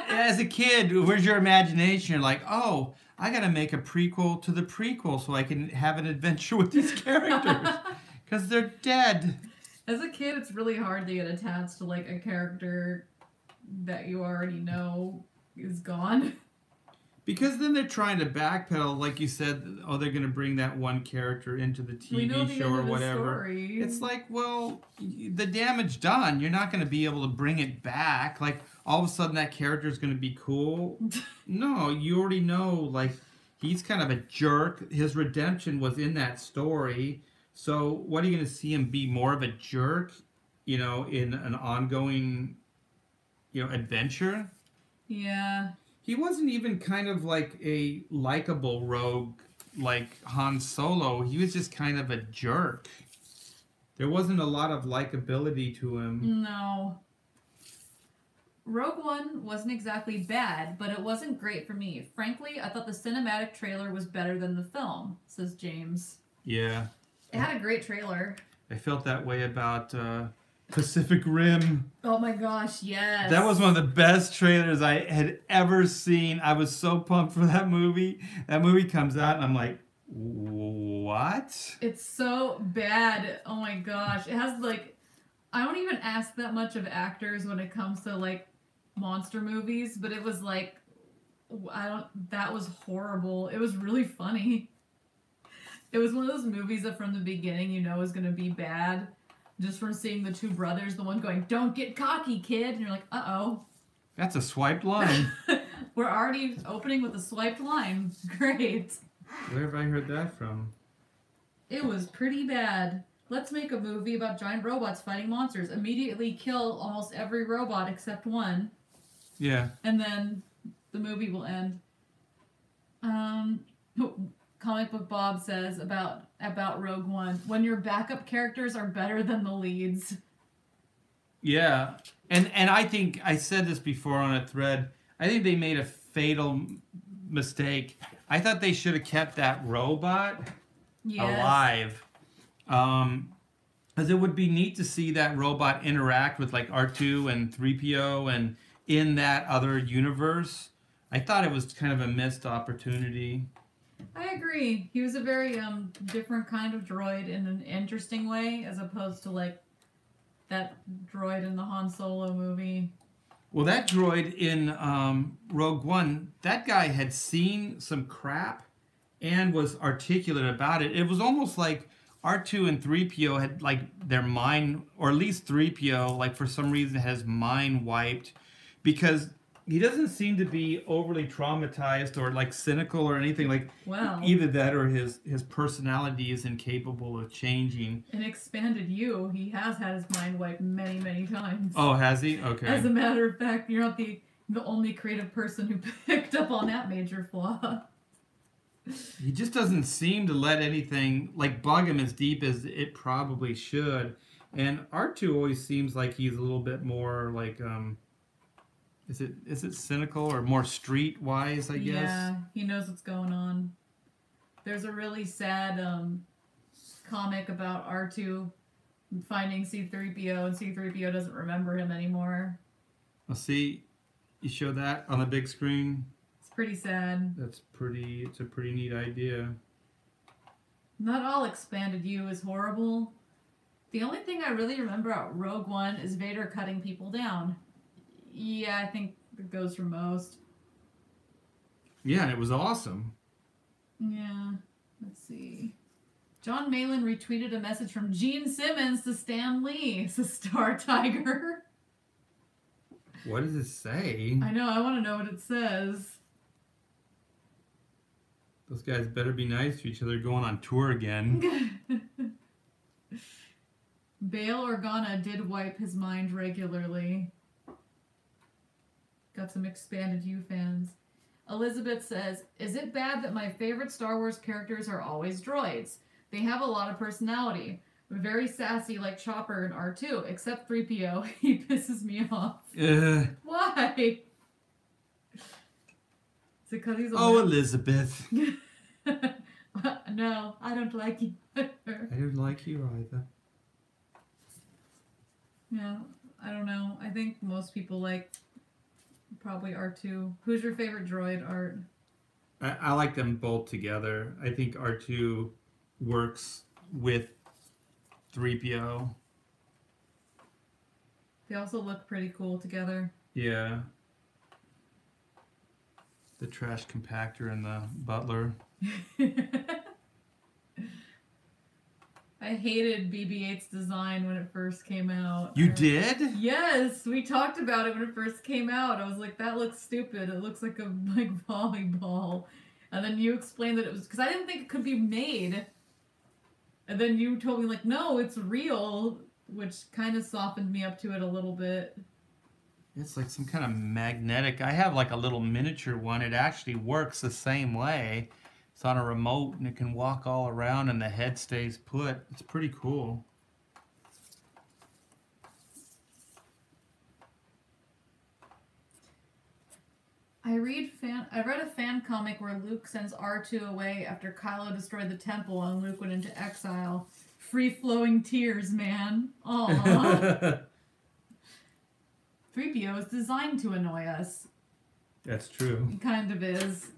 as a kid, where's your imagination? You're like, oh, I got to make a prequel to the prequel so I can have an adventure with these characters. Because they're dead. As a kid, it's really hard to get attached to a character that you already know is gone. Because then they're trying to backpedal, like you said, oh, they're going to bring that one character into the TV show or whatever. It's like, well, the damage done. You're not going to be able to bring it back. Like, all of a sudden that character is going to be cool. No, you already know, he's kind of a jerk. His redemption was in that story. So what are you going to see him be more of a jerk, in an ongoing, adventure? Yeah. He wasn't even kind of like a likable rogue like Han Solo. He was just kind of a jerk. There wasn't a lot of likability to him. No. Rogue One wasn't exactly bad, but it wasn't great for me. Frankly, I thought the cinematic trailer was better than the film, says James. Yeah. It had a great trailer. I felt that way about Pacific Rim. Oh my gosh, yes. That was one of the best trailers I had ever seen. I was so pumped for that movie. That movie comes out and I'm like, what? It's so bad. Oh my gosh. It has like, I don't even ask that much of actors when it comes to like monster movies, but it was like, that was horrible. It was really funny. It was one of those movies that from the beginning you know is going to be bad. Just from seeing the two brothers, the one going, "Don't get cocky, kid." And you're like, uh-oh. That's a swiped line. We're already opening with a swiped line. Great. Where have I heard that from? It was pretty bad. Let's make a movie about giant robots fighting monsters. Immediately kill almost every robot except one. Yeah. And then the movie will end. Comic Book Bob says about Rogue One, when your backup characters are better than the leads. Yeah. And I think, I said this before on a thread, I think they made a fatal mistake. I thought they should have kept that robot alive. Because it would be neat to see that robot interact with like R2 and 3PO and in that other universe. I thought it was kind of a missed opportunity. I agree. He was a very different kind of droid in an interesting way, as opposed to like that droid in the Han Solo movie. Well, that droid in Rogue One, that guy had seen some crap and was articulate about it. It was almost like R2 and 3PO had like their mind, or at least 3PO, like for some reason has mind wiped, because he doesn't seem to be overly traumatized or like cynical or anything. Like either that or his personality is incapable of changing. In Expanded You, he has had his mind wiped many, many times. Oh, has he? Okay. As a matter of fact, you're not the only creative person who picked up on that major flaw. He just doesn't seem to let anything like bug him as deep as it probably should. And R2 always seems like he's a little bit more like is it cynical or more streetwise, I guess? Yeah, he knows what's going on. There's a really sad comic about R2 finding C-3PO, and C-3PO doesn't remember him anymore. Well, see, you show that on the big screen. It's pretty sad. It's a pretty neat idea. Not all Expanded You is horrible. The only thing I really remember about Rogue One is Vader cutting people down. Yeah, I think it goes for most. Yeah, and it was awesome. Yeah, let's see. John Malin retweeted a message from Gene Simmons to Stan Lee, says Star Tiger. What does it say? I know, I want to know what it says. Those guys better be nice to each other going on tour again. Bail Organa did wipe his mind regularly. Got some Expanded You fans. Elizabeth says, is it bad that my favorite Star Wars characters are always droids? They have a lot of personality. Very sassy like Chopper and R2, except 3PO. He pisses me off. Why? Is it because he's a Elizabeth. No, I don't like you. I don't like you either. Yeah, I don't know. I think most people like probably R2. Who's your favorite droid, Art? I like them both together. I think R2 works with 3PO. They also look pretty cool together. Yeah. The trash compactor and the butler. I hated BB-8's design when it first came out. You did? Yes, we talked about it when it first came out. I was like, that looks stupid. It looks like a volleyball. And then you explained that it was because I didn't think it could be made. And then you told me like, no, it's real, which kind of softened me up to it a little bit. It's like some kind of magnetic. I have like a little miniature one. It actually works the same way. It's on a remote and it can walk all around and the head stays put. It's pretty cool. I read a fan comic where Luke sends R2 away after Kylo destroyed the temple and Luke went into exile. Free-flowing tears, man. Aww. 3PO is designed to annoy us. That's true. It kind of is.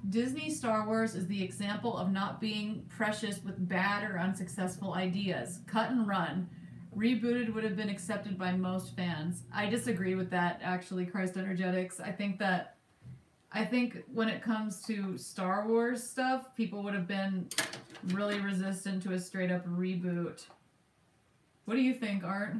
Disney Star Wars is the example of not being precious with bad or unsuccessful ideas. Cut and run. Rebooted would have been accepted by most fans. I disagree with that, actually, Christ Energetics. I think when it comes to Star Wars stuff, people would have been really resistant to a straight-up reboot. What do you think, Art?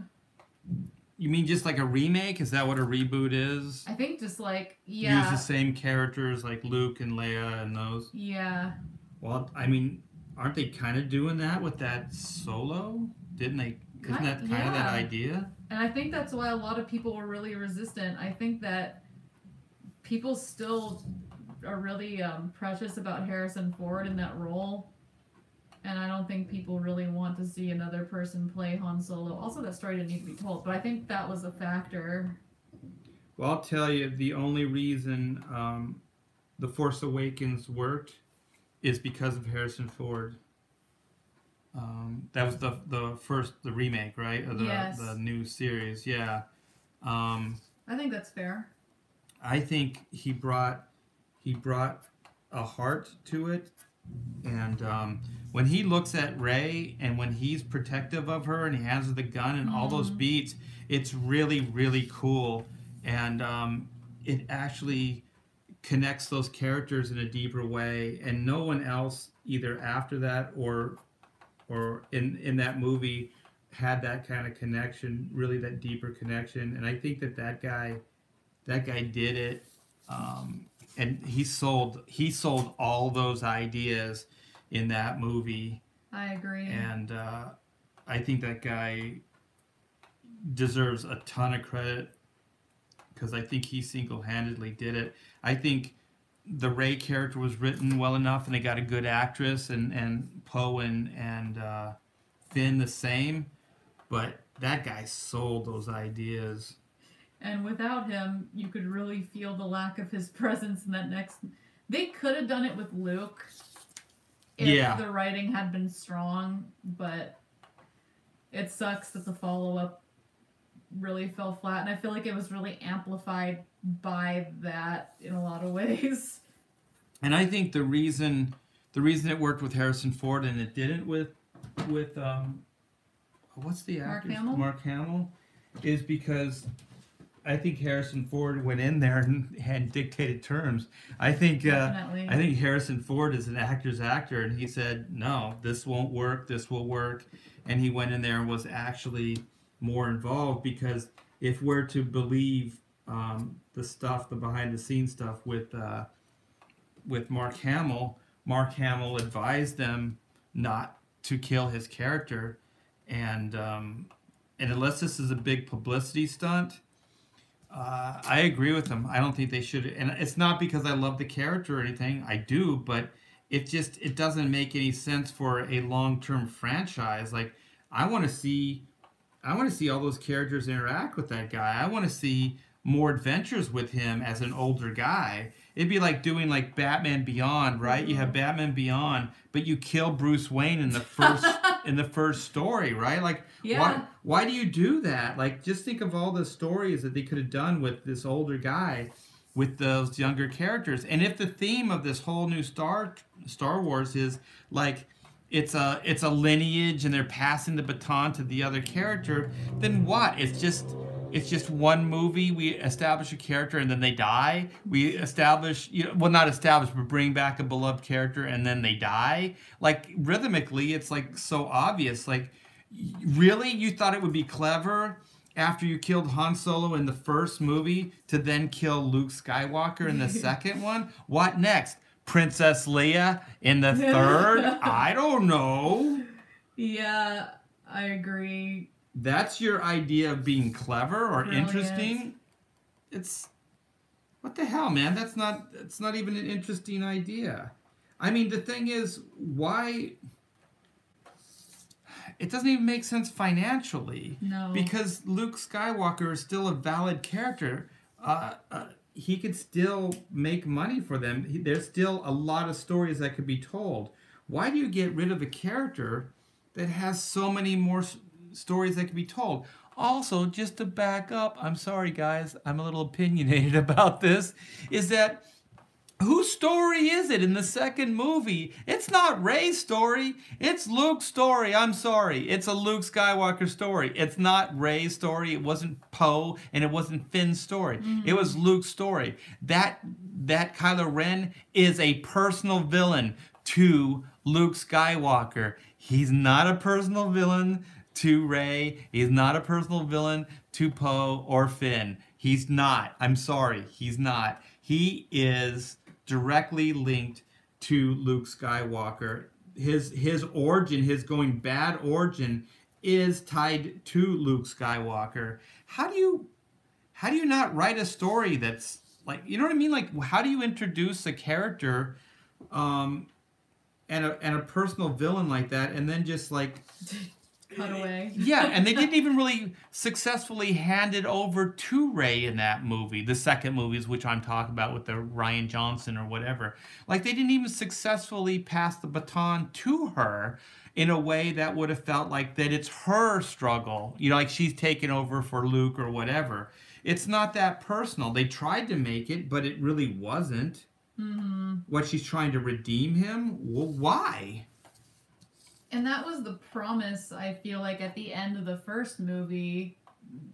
You mean just like a remake? Is that what a reboot is? I think just like, yeah. Use the same characters like Luke and Leia and those? Yeah. Well, I mean, aren't they kind of doing that with that Solo? Didn't they? Isn't that kind of that idea? And I think that's why a lot of people were really resistant. I think that people still are really precious about Harrison Ford in that role. And I don't think people really want to see another person play Han Solo. Also, that story didn't need to be told, but I think that was a factor. Well, I'll tell you, the only reason The Force Awakens worked is because of Harrison Ford. That was the remake, right? Of the new series, yeah. I think that's fair. I think he brought a heart to it, and when he looks at Rey and when he's protective of her and he hands her the gun and all those beats, it's really, really cool, and it actually connects those characters in a deeper way, and no one else either after that or in that movie had that kind of connection, really that deeper connection. And I think that guy did it, and he sold all those ideas in that movie. I agree. And I think that guy deserves a ton of credit because I think he single-handedly did it. I think the Rey character was written well enough, and they got a good actress, and Poe and Finn the same, but that guy sold those ideas. And without him, you could really feel the lack of his presence in that next... They could have done it with Luke if the writing had been strong, but it sucks that the follow-up really fell flat, and I feel like it was really amplified by that in a lot of ways. And I think the reason it worked with Harrison Ford and it didn't with what's the actor? Mark Hamill, is because I think Harrison Ford went in there and dictated terms. I think Harrison Ford is an actor's actor, and he said, no, this won't work, this will work, and he went in there and was actually more involved, because if we're to believe the behind-the-scenes stuff with Mark Hamill advised them not to kill his character, and unless this is a big publicity stunt, I agree with him. I don't think they should, and it's not because I love the character or anything. I do, but it doesn't make any sense for a long-term franchise. Like, I want to see all those characters interact with that guy. I want to see more adventures with him as an older guy. It'd be like doing like Batman Beyond, right? Mm-hmm. You have Batman Beyond, but you kill Bruce Wayne in the first story, right? Like, why do you do that? Like, just think of all the stories that they could have done with this older guy, with those younger characters. And if the theme of this whole new Star Wars is like, it's a lineage and they're passing the baton to the other character, then what? It's just one movie. We establish a character and then they die. We establish, not establish, but bring back a beloved character and then they die. Like, rhythmically, it's like so obvious. Like, really? You thought it would be clever after you killed Han Solo in the first movie to then kill Luke Skywalker in the second one? What next? Princess Leia in the third? I don't know. Yeah, I agree. That's your idea of being clever or interesting? It's, what the hell, man? It's not even an interesting idea. I mean, the thing is, why? It doesn't even make sense financially. No. Because Luke Skywalker is still a valid character. he could still make money for them. There's still a lot of stories that could be told. Why do you get rid of a character that has so many more stories that can be told? Also, just to back up, I'm sorry guys, I'm a little opinionated about this, is that whose story is it in the second movie? It's not Rey's story. It's Luke's story. I'm sorry. It's a Luke Skywalker story. It's not Rey's story. It wasn't Poe and it wasn't Finn's story. It was Luke's story. That Kylo Ren is a personal villain to Luke Skywalker. He's not a personal villain to Rey. He's not a personal villain to Poe or Finn. He's not. I'm sorry. He's not. He is directly linked to Luke Skywalker. His origin, his going bad origin, is tied to Luke Skywalker. How do you not write a story that's like, you know what I mean? Like, how do you introduce a character and a personal villain like that, and then just like cut away? Yeah, and they didn't even really successfully hand it over to Rey in that movie, the second movie, which I'm talking about with the Rian Johnson or whatever. Like, they didn't even successfully pass the baton to her in a way that would have felt like that it's her struggle. You know, like she's taken over for Luke or whatever. It's not that personal. They tried to make it, but it really wasn't. What, she's trying to redeem him? Well, why? And that was the promise, I feel like, at the end of the first movie.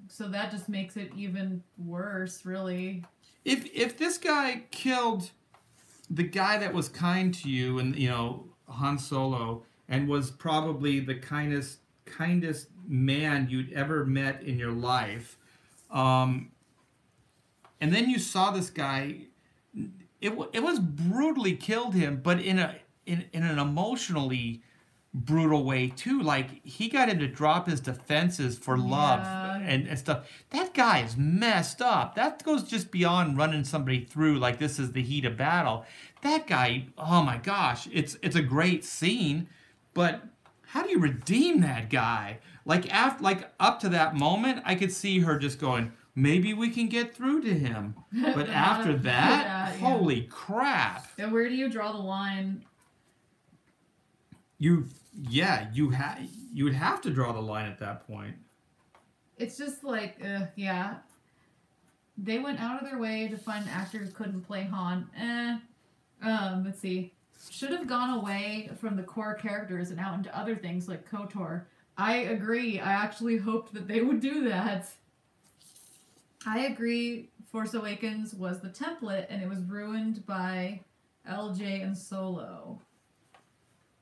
So that just makes it even worse, really. If this guy killed the guy that was kind to you, and you know, Han Solo, and was probably the kindest man you'd ever met in your life, and then you saw this guy, it was brutally killed him, but in an emotionally brutal way too. Like, he got him to drop his defenses for love and stuff. That guy is messed up. That goes just beyond running somebody through like this is the heat of battle. That guy, oh my gosh, it's a great scene, but how do you redeem that guy? Like, up to that moment, I could see her just going, maybe we can get through to him. But after that, holy crap. And where do you draw the line? You would have to draw the line at that point. It's just like, yeah. They went out of their way to find an actor who couldn't play Han. Let's see. Should have gone away from the core characters and out into other things like KOTOR. I agree. I actually hoped that they would do that. I agree. Force Awakens was the template, and it was ruined by LJ and Solo.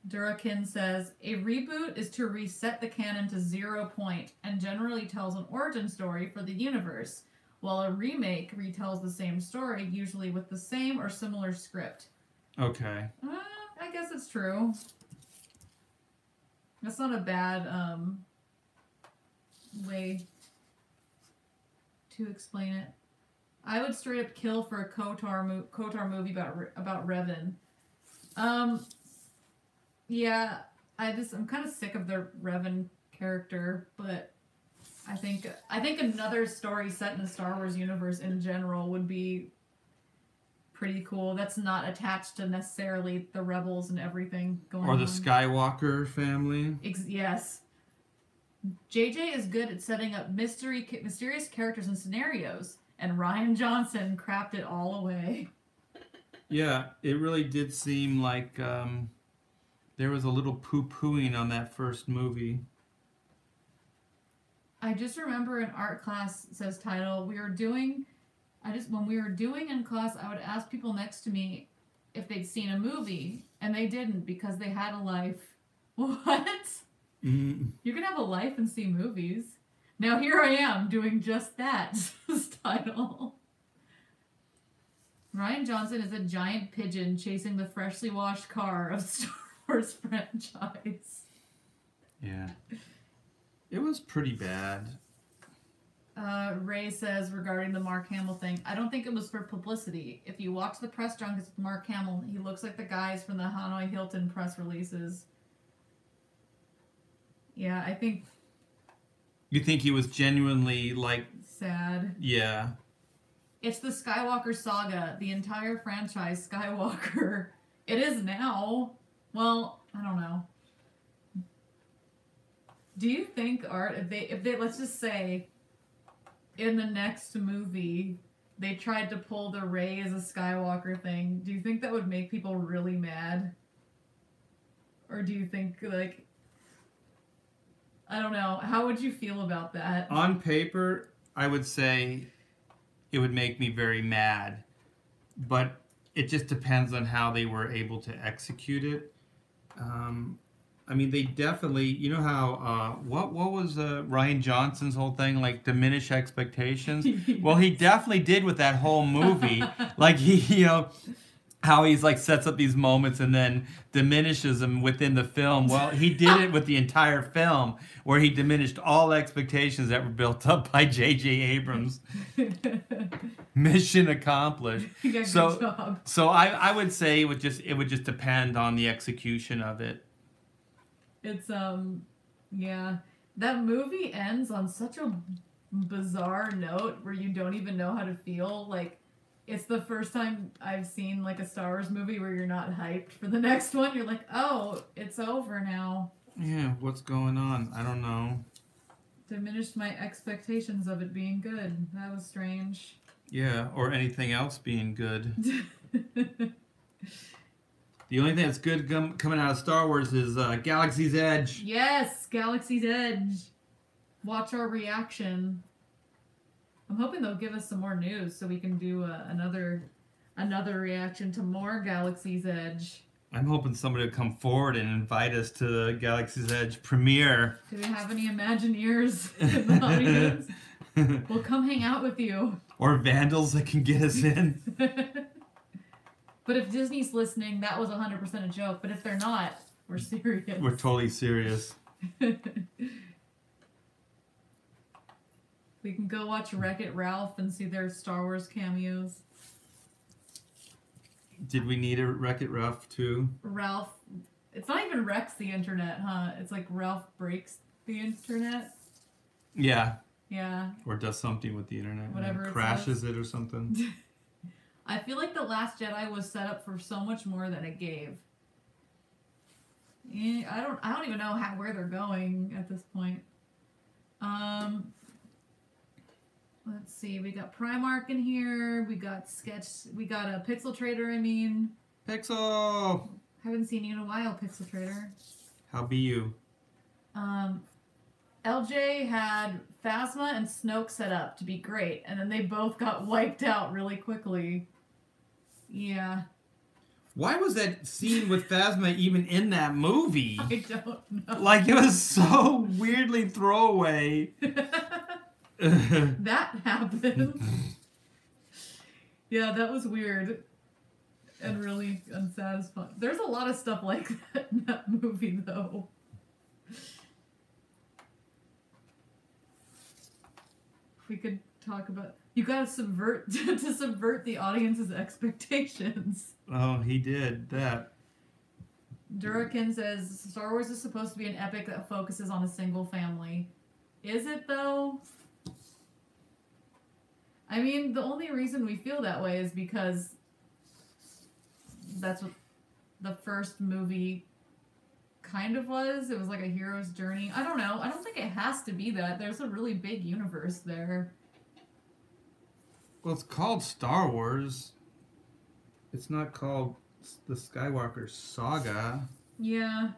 Durakin says, a reboot is to reset the canon to 0 point and generally tells an origin story for the universe, while a remake retells the same story, usually with the same or similar script. Okay. I guess it's true. That's not a bad way to explain it. I would straight up kill for a KOTOR movie about Revan. Yeah, I'm kind of sick of the Revan character, but I think another story set in the Star Wars universe in general would be pretty cool. That's not attached to necessarily the Rebels and everything going on. Or the Skywalker family. Yes. JJ is good at setting up mysterious characters and scenarios, and Rian Johnson crapped it all away. Yeah, it really did seem like there was a little poo-pooing on that first movie. I just remember in art class, says title, when we were doing in class, I would ask people next to me if they'd seen a movie, and they didn't because they had a life. What? You can have a life and see movies. Now here I am doing just that, says title. Rian Johnson is a giant pigeon chasing the freshly washed car of Star Wars franchise. Yeah. It was pretty bad. Ray says regarding the Mark Hamill thing, I don't think it was for publicity. If you watch the press junkets with Mark Hamill, he looks like the guys from the Hanoi Hilton press releases. Yeah, I think... You think he was genuinely, like... sad. Yeah. It's the Skywalker saga, the entire franchise Skywalker. It is now. Well, I don't know. Do you think, Art, if they let's just say in the next movie they tried to pull the Rey as a Skywalker thing, do you think that would make people really mad? Or do you think, like, I don't know, how would you feel about that? On paper, I would say it would make me very mad, but it just depends on how they were able to execute it. I mean, they definitely, you know how, what was Ryan Johnson's whole thing, like diminish expectations? Well, he definitely did with that whole movie. Like he, how he's like sets up these moments and then diminishes them within the film. Well, he did it with the entire film where he diminished all expectations that were built up by J.J. Abrams. Mission accomplished. Yeah, good job. So I would say it would just depend on the execution of it. It's yeah, that movie ends on such a bizarre note where you don't even know how to feel. Like, it's the first time I've seen like a Star Wars movie where you're not hyped for the next one. You're like, oh, it's over now. Yeah, what's going on? I don't know. Diminished my expectations of it being good. That was strange. Yeah, or anything else being good. The only thing that's good coming out of Star Wars is Galaxy's Edge. Yes, Galaxy's Edge. Watch our reaction. I'm hoping they'll give us some more news so we can do another reaction to more Galaxy's Edge. I'm hoping somebody will come forward and invite us to the Galaxy's Edge premiere. Do we have any Imagineers in the audience? We'll come hang out with you. Or vandals that can get us in. But if Disney's listening, that was 100% a joke. But if they're not, we're serious. We're totally serious. We can go watch Wreck-It Ralph and see their Star Wars cameos. Did we need a Wreck-It Ralph too? Ralph, it's not even wrecks the internet, huh? It's like Ralph breaks the internet. Yeah. Yeah. Or does something with the internet. Whatever. Crashes it or something. I feel like The Last Jedi was set up for so much more than it gave. I don't even know where they're going at this point. Let's see. We got Primark in here. We got We got a Pixel Trader. Pixel. Haven't seen you in a while, Pixel Trader. How be you? LJ had Phasma and Snoke set up to be great, and then they both got wiped out really quickly. Yeah. Why was that scene with Phasma even in that movie? I don't know. Like, it was so weirdly throwaway. That happened. Yeah, that was weird. And really unsatisfying. There's a lot of stuff like that in that movie, though. We could talk about... You gotta subvert the audience's expectations. Oh, he did that. Durakin says, Star Wars is supposed to be an epic that focuses on a single family. Is it, though? I mean, the only reason we feel that way is because that's what the first movie kind of was. It was like a hero's journey. I don't know. I don't think it has to be that. There's a really big universe there. Well, it's called Star Wars. It's not called the Skywalker Saga. Yeah.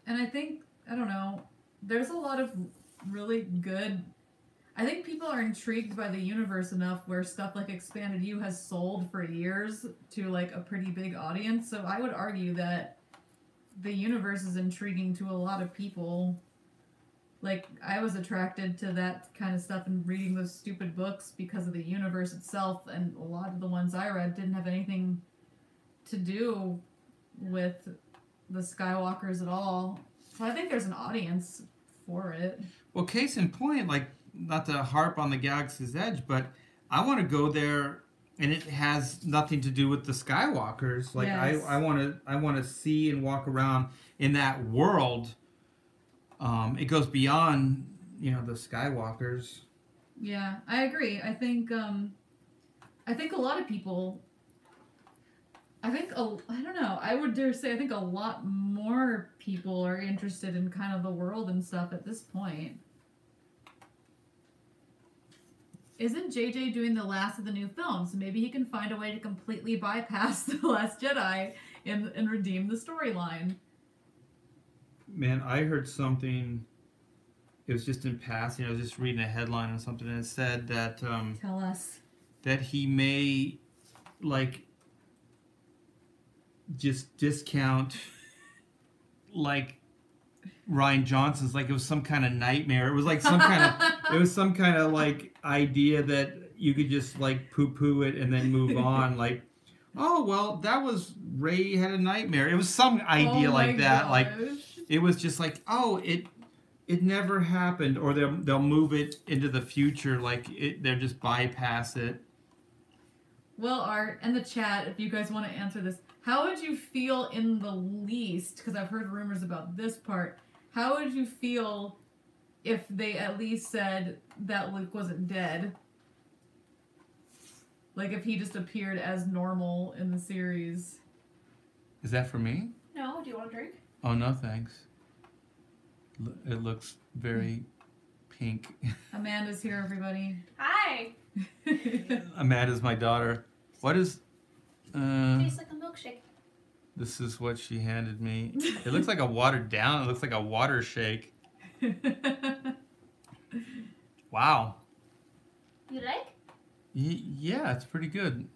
And I think, I don't know, there's a lot of really good... I think people are intrigued by the universe enough where stuff like Expanded U has sold for years to like a pretty big audience. So I would argue that the universe is intriguing to a lot of people. Like, I was attracted to that kind of stuff and reading those stupid books because of the universe itself, and a lot of the ones I read didn't have anything to do with the Skywalkers at all. So I think there's an audience for it. Well, case in point, like, not to harp on the Galaxy's Edge, but I want to go there, and it has nothing to do with the Skywalkers. Like, yes. I want to see and walk around in that world. It goes beyond, the Skywalkers. Yeah, I agree. I think a lot of people. I don't know. I would dare say I think a lot more people are interested in kind of the world and stuff at this point. Isn't JJ doing the last of the new films? Maybe he can find a way to completely bypass The Last Jedi and redeem the storyline. Man, I heard something. It was just in passing. I was just reading a headline or something, and it said that Tell us. that he may like just discount like Ryan Johnson's, like it was some kind of nightmare. It was like some kind of like idea that you could just like poo-poo it and then move on. Like, oh well, that was Ray had a nightmare. It was some idea like that. Gosh. Like it was just like, oh, it never happened, or they'll move it into the future. Like they'll just bypass it. Well, Art, and the chat, if you guys want to answer this, how would you feel in the least, because I've heard rumors about this part, how would you feel if they at least said that Luke wasn't dead? Like if he just appeared as normal in the series. Is that for me? No, do you want a drink? Oh, no, thanks. It looks very pink. Amanda's here, everybody. Hi! Amanda's my daughter. What is... Tastes like a milkshake. This is what she handed me. It looks like a watered down. It looks like a water shake. Wow. You like? Yeah, it's pretty good.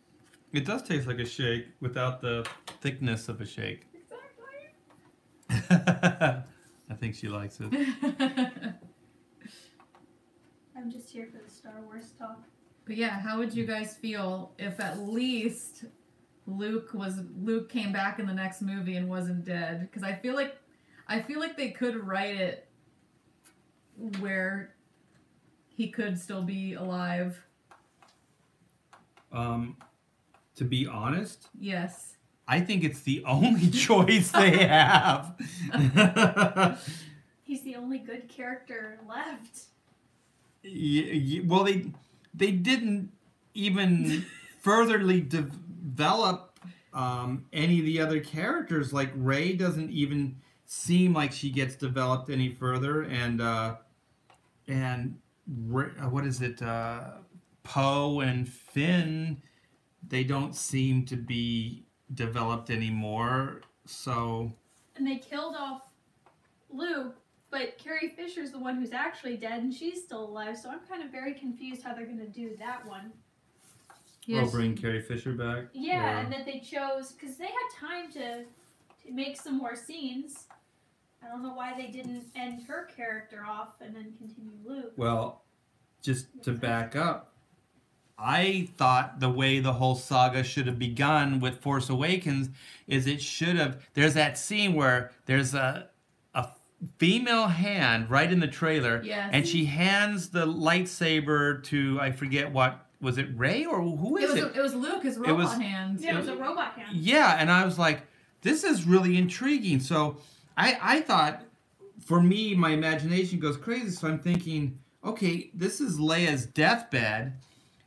It does taste like a shake without the thickness of a shake. Exactly. I think she likes it. I'm just here for the Star Wars talk. But yeah, how would you guys feel if at least Luke came back in the next movie and wasn't dead? Because I feel like they could write it where he could still be alive. To be honest, Yes. I think it's the only choice they have. He's the only good character left. Well, they didn't even furtherly develop any of the other characters. Like Rey doesn't even seem like she gets developed any further, and what is it? Poe and Finn, they don't seem to be developed anymore. So. And they killed off Luke, but Carrie Fisher's the one who's actually dead, and she's still alive. So I'm kind of very confused how they're going to do that one. Yes. We'll bring Carrie Fisher back. Yeah, and that they chose because they had time to make some more scenes. I don't know why they didn't end her character off and then continue Luke. Well, just to back up, I thought the way the whole saga should have begun with Force Awakens is it should have. There's that scene where there's a female hand right in the trailer, yes. And she hands the lightsaber to, I forget what, was it Rey or who is it? It was Luke, his robot hand. Yeah, it was a robot hand. Yeah, and I was like, this is really intriguing. So I thought, for me, my imagination goes crazy. So I'm thinking, okay, this is Leia's deathbed.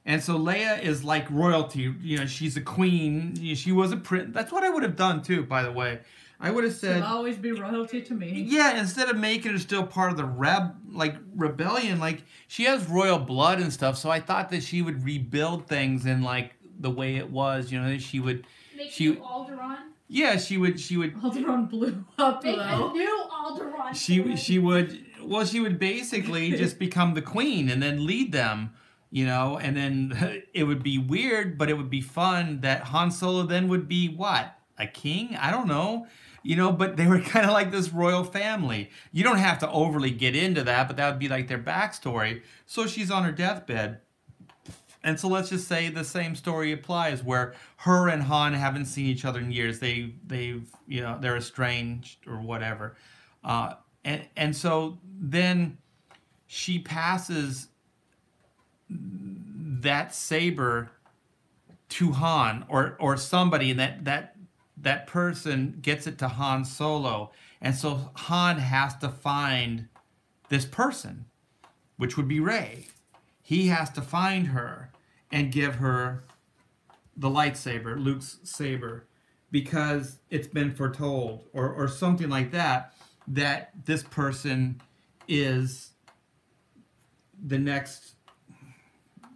And so Leia is like royalty. You know, she's a queen. She was a prince. That's what I would have done too, by the way. I would have said, she'll always be royalty to me. Yeah, instead of making her still part of the rebellion, like she has royal blood and stuff. So I thought that she would rebuild things in like the way it was. You know, she would make new Alderaan. Yeah, she would. Alderaan blew up. Make a new Alderaan. She would. Well, she would basically just become the queen and then lead them. You know, and then it would be weird, but it would be fun that Han Solo then would be what? A king? I don't know. You know, but they were kind of like this royal family. You don't have to overly get into that, but that would be like their backstory. So she's on her deathbed. And so let's just say the same story applies where her and Han haven't seen each other in years. They've you know, they're estranged or whatever. And so then she passes that saber to Han or somebody, and that person gets it to Han Solo, and so Han has to find this person, which would be Rey. he has to find her and give her the lightsaber, Luke's saber, because it's been foretold, or something like that, that this person is the next...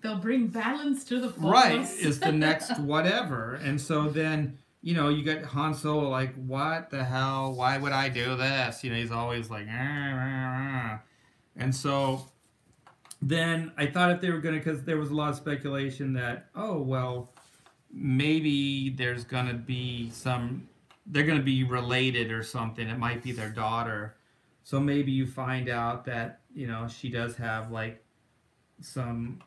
They'll bring balance to the force. Right, is the next whatever. And so then, you know, you get Han Solo like, what the hell? Why would I do this? You know, he's always like, and so then I thought if they were going to, because there was a lot of speculation that, oh, well, maybe there's going to be they're going to be related or something. It might be their daughter. So maybe you find out that, you know, she does have like some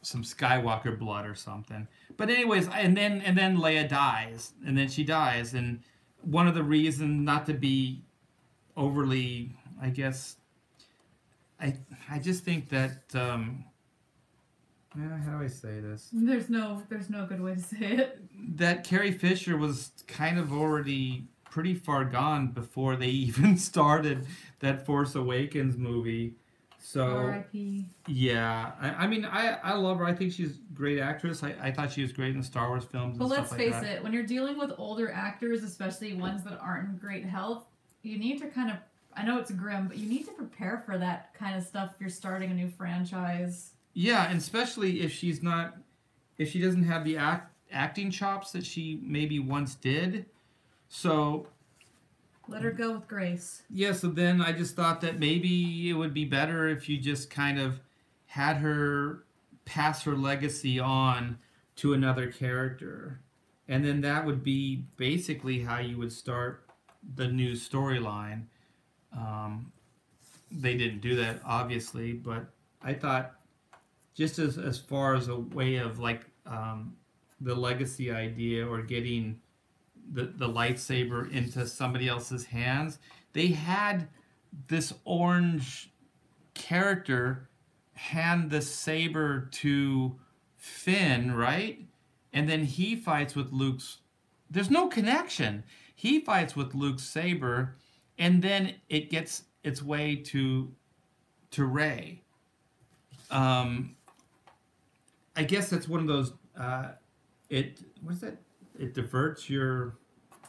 Skywalker blood or something. But anyways, and then Leia dies, and then she dies, and one of the reasons, not to be overly, I guess, I just think that how do I say this? There's no good way to say it. That Carrie Fisher was kind of already pretty far gone before they even started that Force Awakens movie. So, R.I.P. Yeah, I mean, I love her. I think she's a great actress. I thought she was great in the Star Wars films. But and let's stuff like face that. it, when you're dealing with older actors, especially ones that aren't in great health, you need to kind of, I know it's grim, but you need to prepare for that kind of stuff if you're starting a new franchise. Yeah, and especially if she doesn't have the acting chops that she maybe once did. So... Let her go with grace. Yeah, so then I just thought that maybe it would be better if you just kind of had her pass her legacy on to another character. And then that would be basically how you would start the new storyline. They didn't do that, obviously, but I thought just as far as a way of like the legacy idea or getting the lightsaber into somebody else's hands, they had this orange character hand the saber to Finn, right? And then he fights with Luke's... There's no connection. He fights with Luke's saber, and then it gets its way to Rey. I guess that's one of those... what is that? It diverts your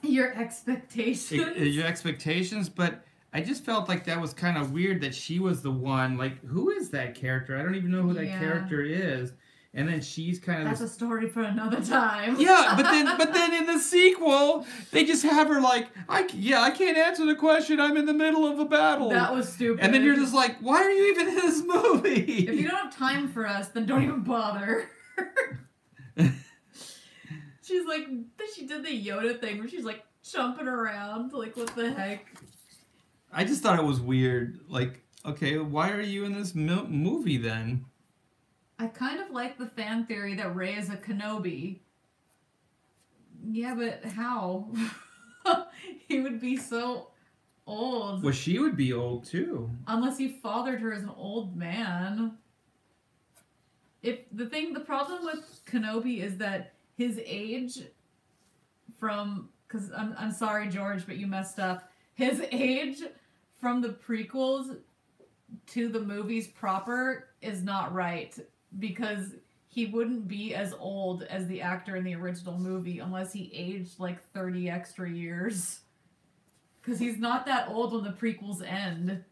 expectations. Your expectations, but I just felt like that was kind of weird that she was the one. Like, who is that character? I don't even know who that character is. And then she's kind of... That's a story for another time. Yeah, but then in the sequel, they just have her like, I can't answer the question. I'm in the middle of a battle. That was stupid. And then you're just like, why are you even in this movie? If you don't have time for us, then don't even bother. She's like, she did the Yoda thing where she's like jumping around. Like, what the heck? I just thought it was weird. Like, okay, why are you in this movie then? I kind of like the fan theory that Rey is a Kenobi. Yeah, but how? He would be so old. Well, she would be old too. Unless he fathered her as an old man. The problem with Kenobi is that his age because I'm sorry, George, but you messed up. His age from the prequels to the movies proper is not right, because he wouldn't be as old as the actor in the original movie unless he aged like 30 extra years. Because he's not that old when the prequels end.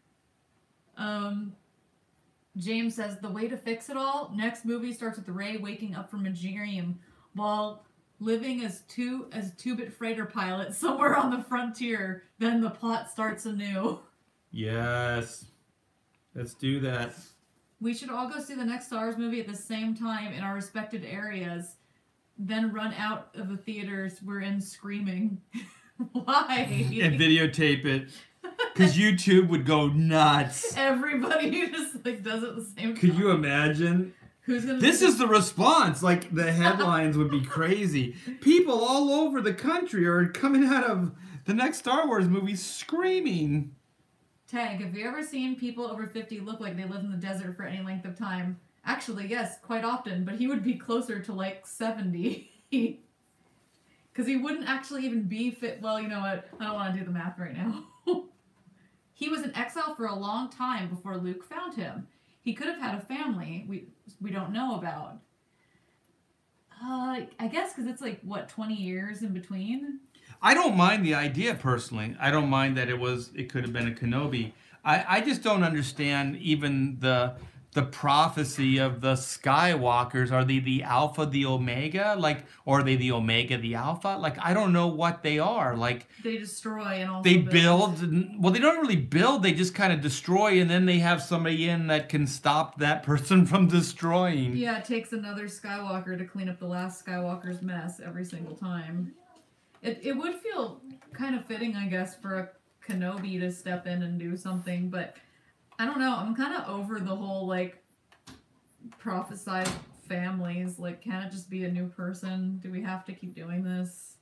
James says, the way to fix it all, next movie starts with Rey waking up from a dream while living as two-bit freighter pilot somewhere on the frontier. Then the plot starts anew. Yes. Let's do that. We should all go see the next Star Wars movie at the same time in our respected areas, then run out of the theaters we're in screaming. Why? And videotape it. Because YouTube would go nuts. Everybody just like does it at the same time. Could you imagine? This is the response. Like, the headlines would be crazy. People all over the country are coming out of the next Star Wars movie screaming. Tag, have you ever seen people over 50 look like they live in the desert for any length of time? Actually, yes, quite often, but he would be closer to like 70. Because he wouldn't actually even be fit. Well, you know what? I don't want to do the math right now. He was in exile for a long time before Luke found him. he could have had a family we don't know about. I guess because it's like, what, 20 years in between? I don't mind the idea personally. I don't mind that it could have been a Kenobi. I just don't understand even the prophecy of the Skywalkers. Are they the Alpha, the Omega? Like, or are they the Omega, the Alpha? Like, I don't know what they are. Like, They destroy and also they build. Well, they don't really build. They just kind of destroy, and then they have somebody in that can stop that person from destroying. Yeah, it takes another Skywalker to clean up the last Skywalker's mess every single time. It would feel kind of fitting, I guess, for a Kenobi to step in and do something, but I don't know. I'm kind of over the whole, like, prophesied families. Like, can it just be a new person? Do we have to keep doing this?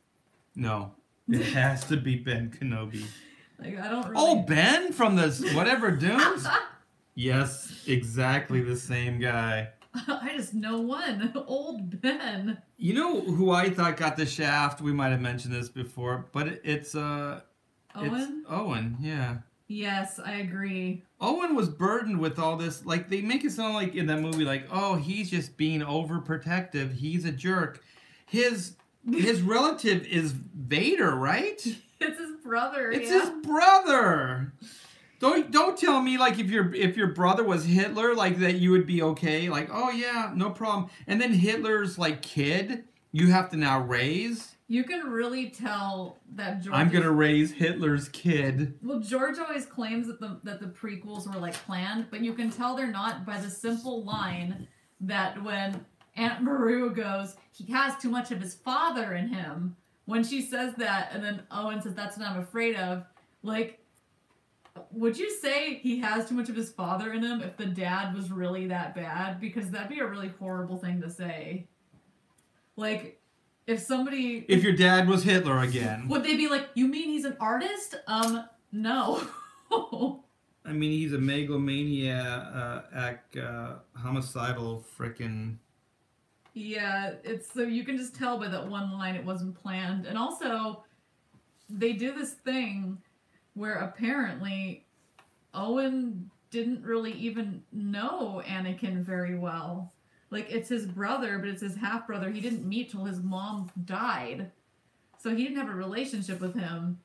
No. It has to be Ben Kenobi. Like, I don't really... Oh, Ben from the whatever Dunes? Yes, exactly the same guy. I just know one. Old Ben. You know who I thought got the shaft? We might have mentioned this before, but it's Owen? It's Owen, yeah. Yes, I agree. Owen was burdened with all this. Like, they make it sound like in that movie, like, oh, he's just being overprotective. He's a jerk. His relative is Vader, right? It's his brother. It's his brother. Don't tell me, like, if your brother was Hitler, like, that you would be okay. Like, oh yeah, no problem. And then Hitler's like kid, you have to now raise. You can really tell that George. I'm gonna raise Hitler's kid. Well, George always claims that the prequels were like planned, but you can tell they're not by the simple line that when Aunt Maru goes, he has too much of his father in him. When she says that, and then Owen says, that's what I'm afraid of. Like, would you say he has too much of his father in him if the dad was really that bad? Because that'd be a really horrible thing to say. Like, if your dad was Hitler again. Would they be like, you mean he's an artist? No. I mean, he's a megalomaniac, homicidal frickin'... Yeah, so you can just tell by that one line it wasn't planned. And also, they do this thing where apparently Owen didn't really even know Anakin very well. Like, it's his brother, but it's his half-brother. He didn't meet till his mom died. So he didn't have a relationship with him.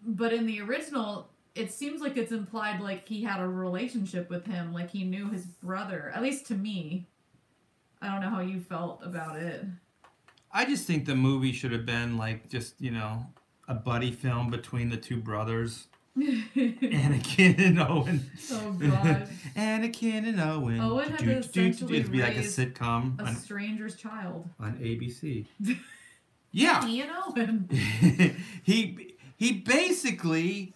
But in the original, it seems like it's implied like he had a relationship with him, like he knew his brother. At least to me. I don't know how you felt about it. I just think the movie should have been like just, you know, a buddy film between the two brothers. Anakin and Owen. Oh god. Anakin and Owen. Owen had to essentially it'd be like a raise sitcom a stranger's child. On ABC. Yeah. He and Owen. he basically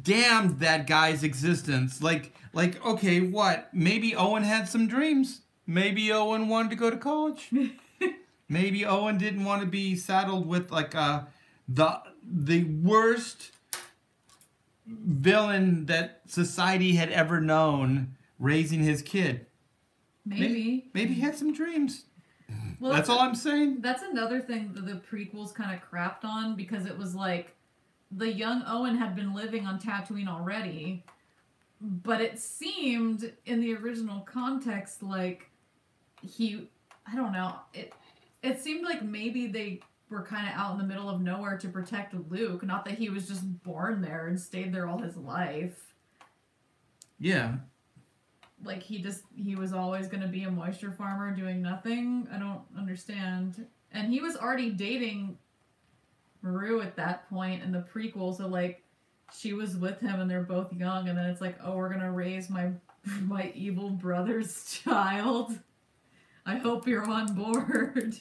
damned that guy's existence. Like okay, what? Maybe Owen had some dreams. Maybe Owen wanted to go to college. Maybe Owen didn't want to be saddled with like the worst villain that society had ever known raising his kid. Maybe he had some dreams. Well, that's all I'm saying. That's another thing that the prequels kind of crapped on, because it was like the young Owen had been living on Tatooine already, but it seemed in the original context like I don't know, it seemed like maybe they were kind of out in the middle of nowhere to protect Luke, not that he was just born there and stayed there all his life. Yeah. Like he was always going to be a moisture farmer doing nothing. I don't understand. And he was already dating Maru at that point in the prequel, so like she was with him and they're both young, and then it's like, oh, we're going to raise my evil brother's child. I hope you're on board.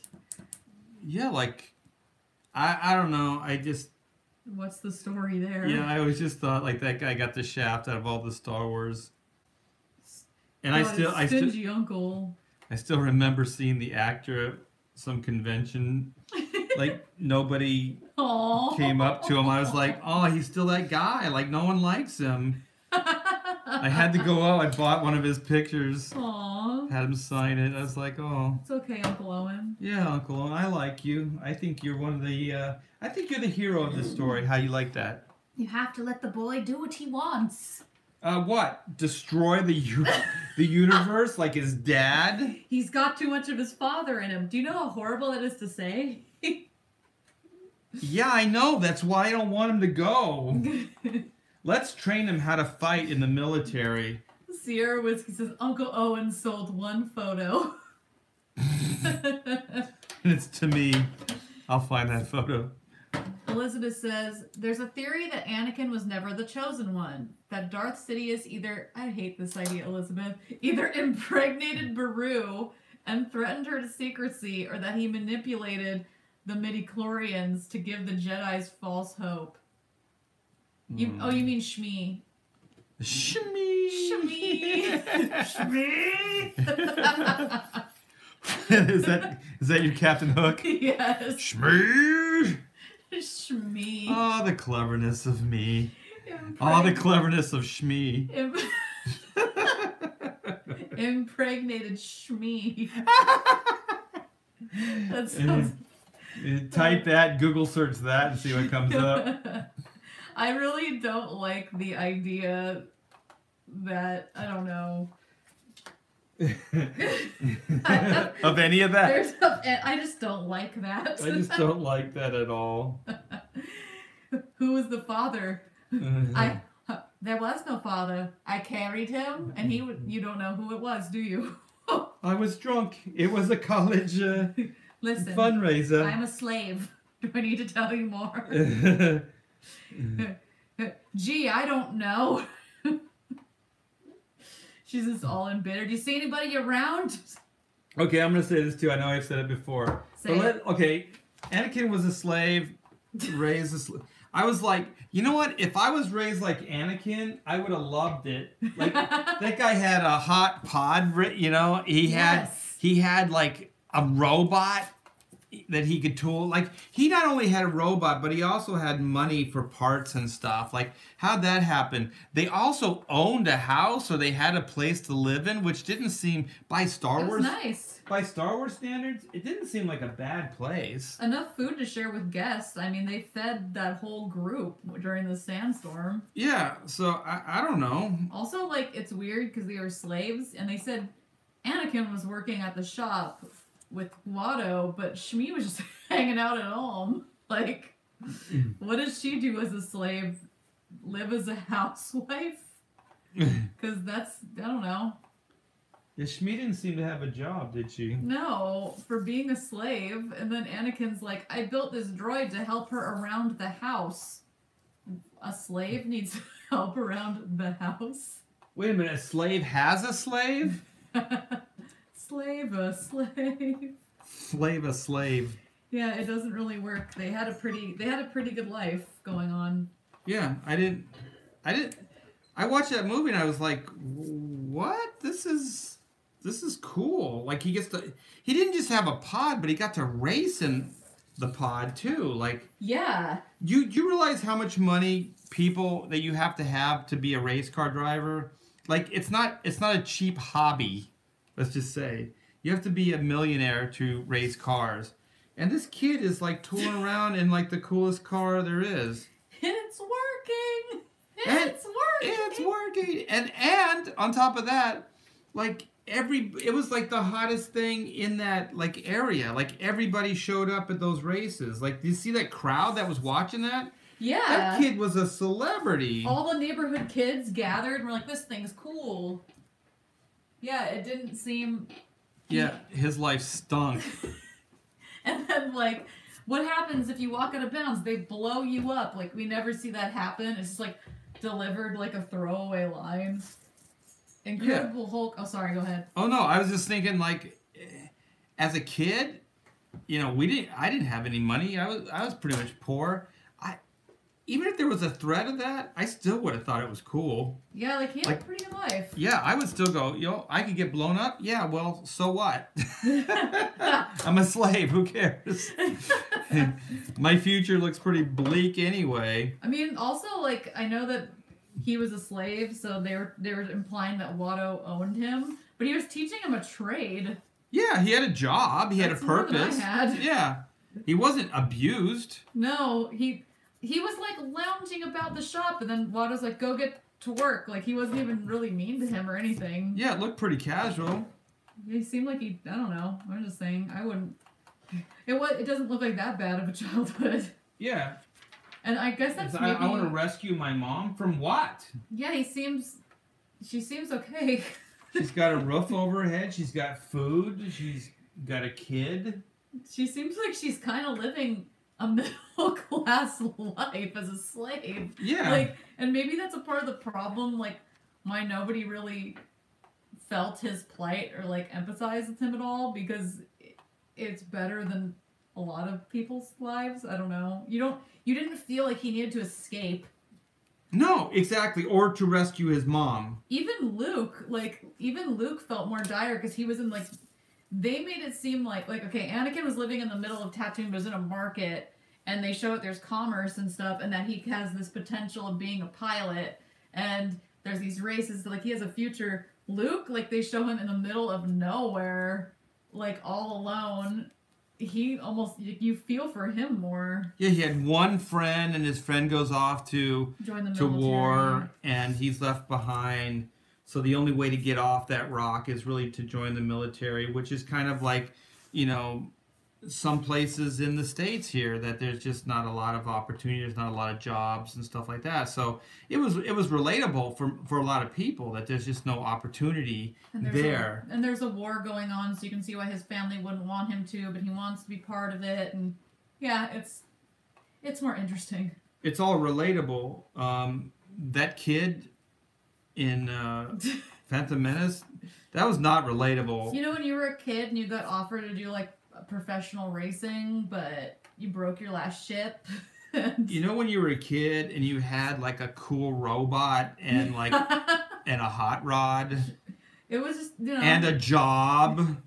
Yeah, like, I don't know. I just... What's the story there? Yeah, I always just thought, like, that guy got the shaft out of all the Star Wars. And stingy uncle. I still remember seeing the actor at some convention. Like, nobody came up to him. I was like, oh, he's still that guy. Like, no one likes him. I had to go out. I bought one of his pictures. Aww. Had him sign it. I was like, oh. It's okay, Uncle Owen. Yeah, Uncle Owen. I like you. I think you're one of the, I think you're the hero of this story. How you like that? You have to let the boy do what he wants. What? Destroy the universe like his dad? He's got too much of his father in him. Do you know how horrible that is to say? Yeah, I know. That's why I don't want him to go. Let's train him how to fight in the military. Sierra Whiskey says Uncle Owen sold one photo. And it's to me. I'll find that photo. Elizabeth says, there's a theory that Anakin was never the chosen one. That Darth Sidious either, I hate this idea, Elizabeth, either impregnated Beru and threatened her to secrecy, or that he manipulated the midichlorians to give the Jedi's false hope. Oh, you mean Shmi. Shmi. Shmi. Shmi. Is that your Captain Hook? Yes. Shmi. Shmi. Oh, the cleverness of me. Oh, the cleverness of Shmi. Impregnated Shmi. That sounds... Type that, Google search that, and see what comes up. I really don't like the idea that, I don't know. Of any of that? I just don't like that. I just don't like that at all. Who was the father? There was no father. I carried him, and you don't know who it was, do you? I was drunk. It was a college Listen, fundraiser. I'm a slave. Do I need to tell you more? Gee, I don't know. She's just all embittered. Do you see anybody around? Okay, I'm going to say this too. I know I've said it before. Okay, Anakin was a slave, raised a slave. I was like, you know what? If I was raised like Anakin, I would have loved it. Like, that guy had a hot pod, you know? He had like a robot that he could tool. Like, he not only had a robot, but he also had money for parts and stuff. Like, how'd that happen? They also owned a house, or they had a place to live in, which didn't seem, by Star Wars, nice. By Star Wars standards, it didn't seem like a bad place. Enough food to share with guests. I mean, they fed that whole group during the sandstorm. Yeah, so I don't know. Also, like, it's weird because they were slaves, and they said Anakin was working at the shop with Watto, but Shmi was just hanging out at home. Like, what does she do as a slave? Live as a housewife? Because that's, I don't know. Yeah, Shmi didn't seem to have a job, did she? No, for being a slave. And then Anakin's like, I built this droid to help her around the house. A slave needs help around the house? Wait a minute, a slave has a slave? Slave a slave. Slave a slave. Yeah, it doesn't really work. They had a pretty good life going on. Yeah, I watched that movie and I was like, what? This is cool. Like, he didn't just have a pod, but he got to race in the pod too. Like, yeah. You realize how much money people that you have to be a race car driver? Like, it's not a cheap hobby. Let's just say you have to be a millionaire to race cars. And this kid is like tooling around in like the coolest car there is. It's working. It's working. And on top of that, like it was like the hottest thing in that like area. Like, everybody showed up at those races. Like, do you see that crowd that was watching that? Yeah. That kid was a celebrity. All the neighborhood kids gathered and were like, this thing's cool. Yeah, it didn't seem... Yeah, his life stunk. And then, like, what happens if you walk out of bounds? They blow you up. Like, we never see that happen. It's just, like, delivered like a throwaway line. Incredible Hulk... Oh, sorry, go ahead. Oh, no, I was just thinking, like, as a kid, you know, I didn't have any money. I was pretty much poor. Even if there was a threat of that, I still would have thought it was cool. Yeah, like, he had a pretty good life. Yeah, I would still go, I could get blown up? Yeah, well, so what? I'm a slave, who cares? My future looks pretty bleak anyway. I mean, also, like, I know that he was a slave, so they were implying that Watto owned him, but he was teaching him a trade. Yeah, he had a job, he had a purpose. More than I had. Yeah, he wasn't abused. No, he was like lounging about the shop, and then Watto's like, go get to work. Like, he wasn't even really mean to him or anything. Yeah, it looked pretty casual. He seemed like I don't know. I'm just saying, I wouldn't. It doesn't look like that bad of a childhood. Yeah. And I guess that's maybe... I want to rescue my mom from what? Yeah, she seems okay. She's got a roof over her head. She's got food. She's got a kid. She seems like she's kind of living a middle class life as a slave. Yeah. Like, and maybe that's a part of the problem. Like, why nobody really felt his plight or like empathized with him at all, because it's better than a lot of people's lives. I don't know. You didn't feel like he needed to escape. No, exactly. Or to rescue his mom. Even Luke felt more dire because he was in like, they made it seem like okay, Anakin was living in the middle of Tatooine, but was in a market, and they show that there's commerce and stuff, and that he has this potential of being a pilot, and there's these races that like he has a future. Luke, like they show him in the middle of nowhere, like all alone. He almost, you feel for him more. Yeah, he had one friend, and his friend goes off to war, and he's left behind. So the only way to get off that rock is really to join the military, which is kind of like, some places in the States here that there's just not a lot of opportunity, there's not a lot of jobs and stuff like that. So it was relatable for a lot of people that there's just no opportunity there. And there's a war going on, so you can see why his family wouldn't want him to, but he wants to be part of it. And yeah, it's more interesting. It's all relatable. That kid in Phantom Menace, that was not relatable. You know, when you were a kid and you got offered to do like professional racing, but you broke your last ship. You know, when you were a kid and you had like a cool robot and like and a hot rod. It was just, and a job.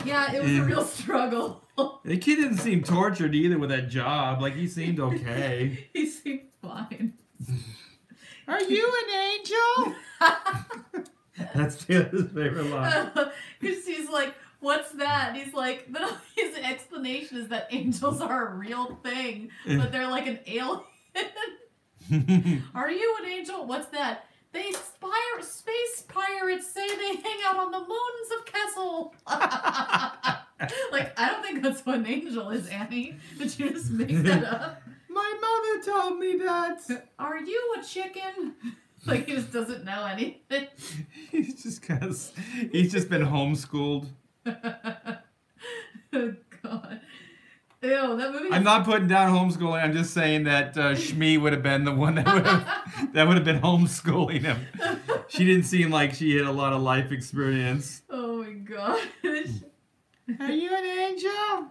Yeah, it was a real struggle. The kid didn't seem tortured either with that job. Like, he seemed okay. He seemed fine. Are you an angel? That's Taylor's favorite line. Because she's like, what's that? And he's like, his explanation is that angels are a real thing, but they're like an alien. Are you an angel? What's that? Space pirates say they hang out on the moons of Kessel. Like, I don't think that's what an angel is, Annie. Did you just make that up? My mother told me that. Are you a chicken? Like, he just doesn't know anything. He's just been homeschooled. Oh, God. Ew, that movie. I'm not putting down homeschooling. I'm just saying that Shmi would have been the one that would have been homeschooling him. She didn't seem like she had a lot of life experience. Oh my gosh. Are you an angel?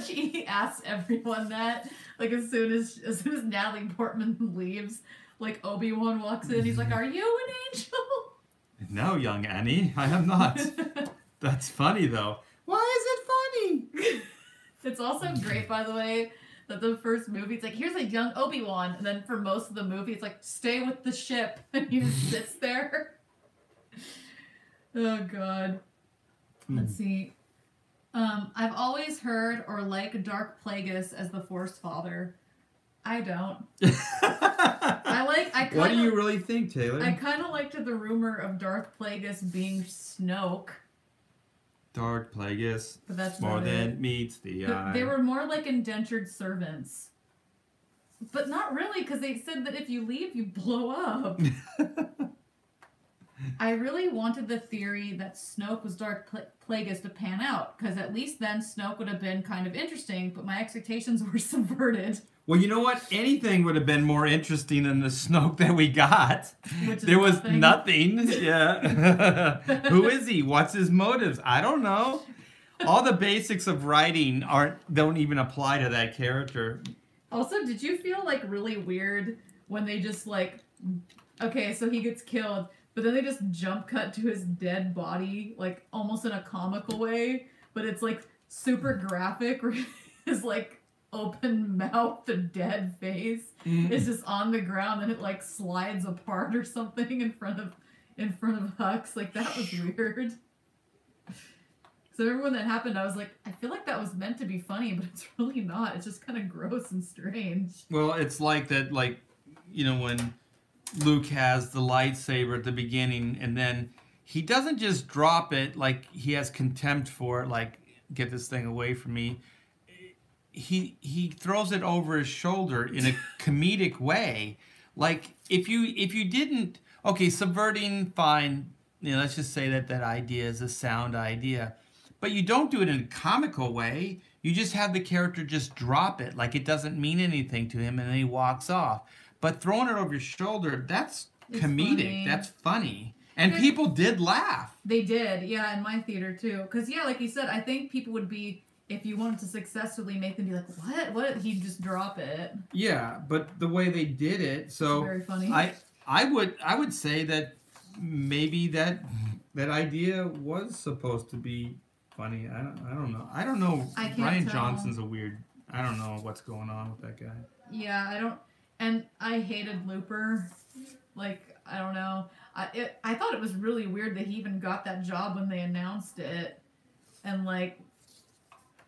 She asks everyone that. Like, as soon as Natalie Portman leaves, like, Obi-Wan walks in. He's like, "Are you an angel?" No, young Annie, I am not. That's funny though. Why is it funny? It's also great, by the way, that the first movie, it's like, here's a young Obi-Wan, and then for most of the movie, it's like, stay with the ship, and he just sits there. Oh, God. Let's see. I've always heard or like Darth Plagueis as the Force Father. I don't. What do you really think, Taylor? I kind of liked the rumor of Darth Plagueis being Snoke. Darth Plagueis, but that's more than meets the eye. They were more like indentured servants. But not really, because they said that if you leave, you blow up. I really wanted the theory that Snoke was Darth Plagueis to pan out, because at least then Snoke would have been kind of interesting, but my expectations were subverted. Well, you know what? Anything would have been more interesting than the Snoke that we got. There was nothing. Yeah. Who is he? What's his motives? I don't know. All the basics of writing don't even apply to that character. Also, did you feel like really weird when they just like, okay, so he gets killed, but then they just jump cut to his dead body, like almost in a comical way, but it's like super graphic, where it's like open mouth, the dead face is just on the ground, and it like slides apart or something in front of Hux. Like, that was weird. So every when that happened, I was like, I feel like that was meant to be funny, but it's really not. It's just kind of gross and strange. Well, it's like that, like you know, when Luke has the lightsaber at the beginning, and then he doesn't just drop it like he has contempt for it, like, get this thing away from me. He throws it over his shoulder in a comedic way. Like, if you didn't, okay, subverting, fine. You know, let's just say that idea is a sound idea. But you don't do it in a comical way. You just have the character just drop it like it doesn't mean anything to him, and then he walks off. But throwing it over your shoulder, that's comedic. Funny. That's funny. And people did laugh. They did, yeah, in my theater too. Because, yeah, like you said, I think people would be, if you wanted to successfully make them be like, what? He'd just drop it. Yeah, but the way they did it, so It's very funny. I would say that maybe that idea was supposed to be funny. I don't know. I don't know. I can't Ryan tell. Johnson's a weird. I don't know what's going on with that guy. Yeah, I don't. And I hated Looper. Like, I don't know. I thought it was really weird that he even got that job when they announced it. And, like,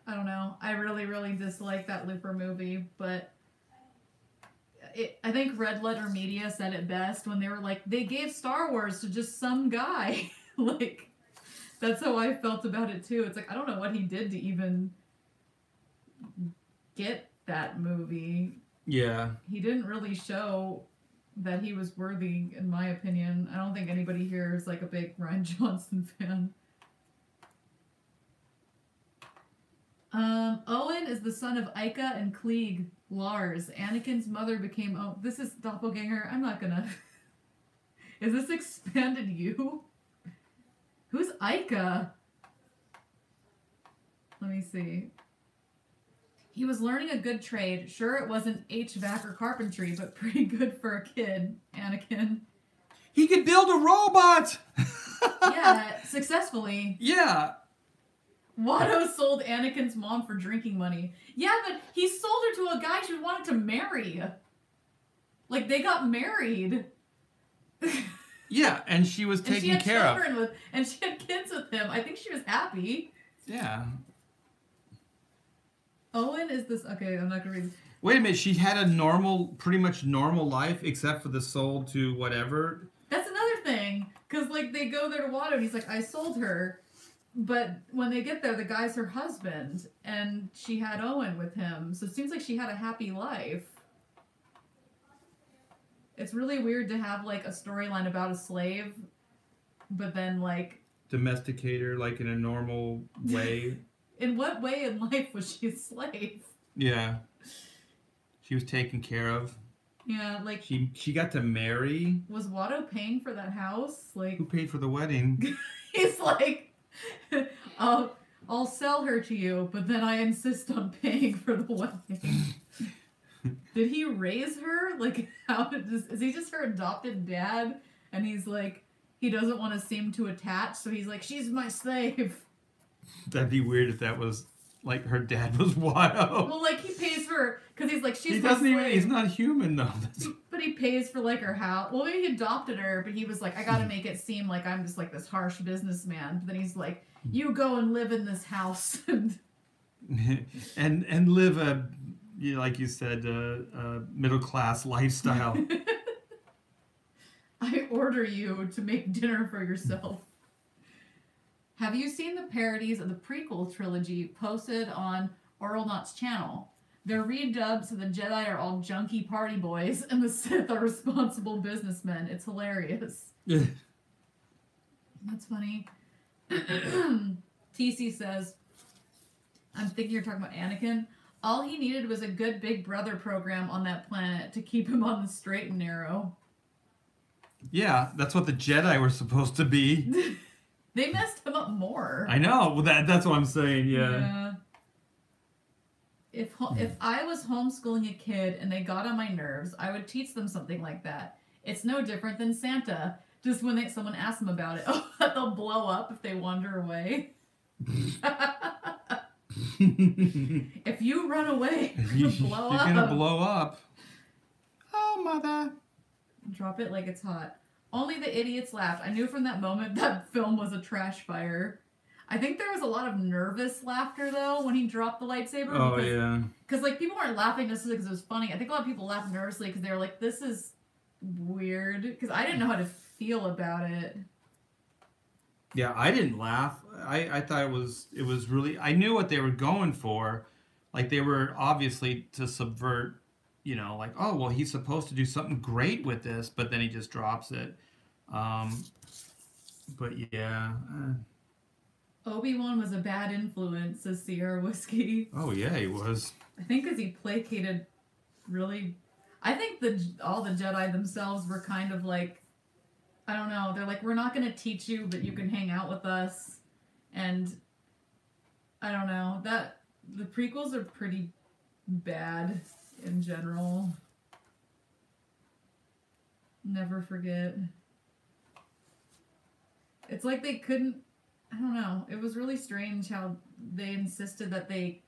I don't know. I really, really dislike that Looper movie. But I think Red Letter Media said it best when they were like, they gave Star Wars to just some guy. Like, that's how I felt about it, too. It's like, I don't know what he did to even get that movie. Yeah. He didn't really show that he was worthy, in my opinion. I don't think anybody here is like a big Ryan Johnson fan. Owen is the son of Ica and Klieg Lars. Anakin's mother became... Oh, this is Doppelganger. I'm not gonna... Is this expanded you? Who's Ica? Let me see. He was learning a good trade. Sure, it wasn't HVAC or carpentry, but pretty good for a kid, Anakin. He could build a robot! Yeah, successfully. Yeah. Watto sold Anakin's mom for drinking money. Yeah, but he sold her to a guy she wanted to marry. Like, they got married. Yeah, and she was taken care of. And she had kids with him. I think she was happy. Yeah. Owen is this... Okay, I'm not going to read... Wait a minute, she had a normal, pretty much normal life, except for the sold to whatever. That's another thing. Because, like, they go there to Watto, and he's like, I sold her. But when they get there, the guy's her husband. And she had Owen with him. So it seems like she had a happy life. It's really weird to have, like, a storyline about a slave, but then, like... Domesticate her, like, in a normal way. In what way in life was she a slave? Yeah. She was taken care of. Yeah, like... She got to marry. Was Watto paying for that house? Like... Who paid for the wedding? He's like, I'll sell her to you, but then I insist on paying for the wedding. Did he raise her? Like, is he just her adopted dad? And he's like, he doesn't want to seem too attached, so he's like, she's my slave. That'd be weird if that was, like, her dad was Watto. Well, like, he pays for, because he's like, she's He my doesn't slave. even, he's not human, though. But he pays for, like, her house. Well, maybe he adopted her, but he was like, I gotta make it seem like I'm just, like, this harsh businessman. But then he's like, you go and live in this house. and live a, you know, like you said, middle-class lifestyle. I order you to make dinner for yourself. Have you seen the parodies of the prequel trilogy posted on Oralnaut's channel? They're redubs, so the Jedi are all junky party boys, and the Sith are responsible businessmen. It's hilarious. That's funny. TC says, I'm thinking you're talking about Anakin. All he needed was a good Big Brother program on that planet to keep him on the straight and narrow. Yeah, that's what the Jedi were supposed to be. They messed him up more. I know. Well, that's what I'm saying. Yeah. If I was homeschooling a kid and they got on my nerves, I would teach them something like that. It's no different than Santa. Just when someone asks them about it, they'll blow up if they wander away. If you run away, you're gonna blow up. Oh, mother. Drop it like it's hot. Only the idiots laughed. I knew from that moment that film was a trash fire. I think there was a lot of nervous laughter, though, when he dropped the lightsaber. Oh, yeah. Because, like, people weren't laughing necessarily because it was funny. I think a lot of people laughed nervously because they were like, this is weird because I didn't know how to feel about it. Yeah, I didn't laugh. I thought it was really. I knew what they were going for. Like they were obviously to subvert. Like, oh well, he's supposed to do something great with this, but then he just drops it. But yeah. Obi-Wan was a bad influence, says Sierra Whiskey. Oh yeah, he was. I think because he placated really. I think all the Jedi themselves were kind of like, I don't know. They're like, we're not going to teach you, but you can hang out with us. And I don't know. The prequels are pretty bad in general. Never forget. It's like they couldn't. I don't know. It was really strange how they insisted that they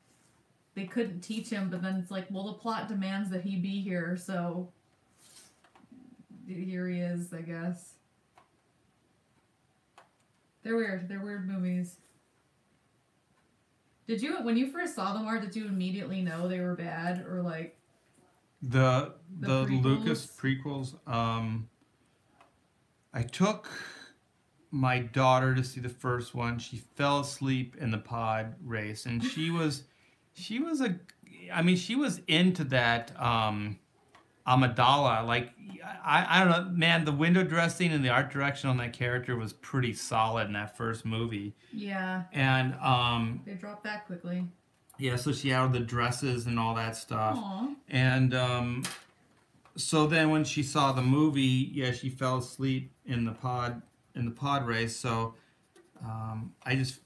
couldn't teach him, but then it's like, well, the plot demands that he be here, so here he is, I guess. They're weird. They're weird movies. Did you, when you first saw them, Art, did you immediately know they were bad, or like the prequels? Lucas prequels? I took my daughter to see the first one. She fell asleep in the pod race, and she was into that Amidala. Like I don't know, man, the window dressing and the art direction on that character was pretty solid in that first movie. Yeah. And they dropped that quickly. Yeah, so she had all the dresses and all that stuff. Aww. And so then when she saw the movie, yeah, she fell asleep in the pod race. So I just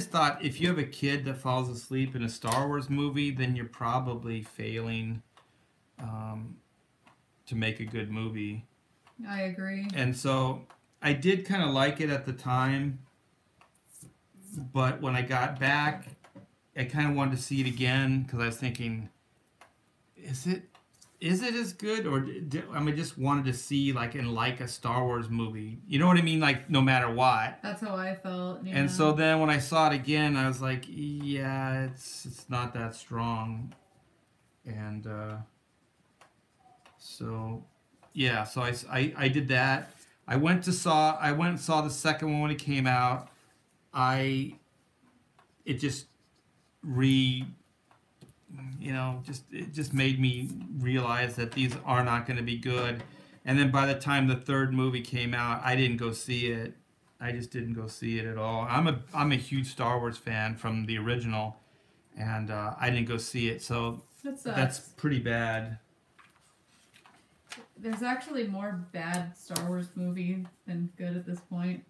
thought if you have a kid that falls asleep in a Star Wars movie, then you're probably failing to make a good movie. I agree. And so I did kind of like it at the time, but when I got back, I kind of wanted to see it again because I was thinking, is it as good, or I just wanted to see like a Star Wars movie. You know what I mean? Like no matter what. That's how I felt. Yeah. And so then when I saw it again, I was like, yeah, it's not that strong. And so yeah, so I did that. I went and saw the second one when it came out. It just made me realize that these are not going to be good. And then by the time the third movie came out, I didn't go see it. I just didn't go see it at all. I'm a huge Star Wars fan from the original, and I didn't go see it. So that's pretty bad. There's actually more bad Star Wars movie than good at this point,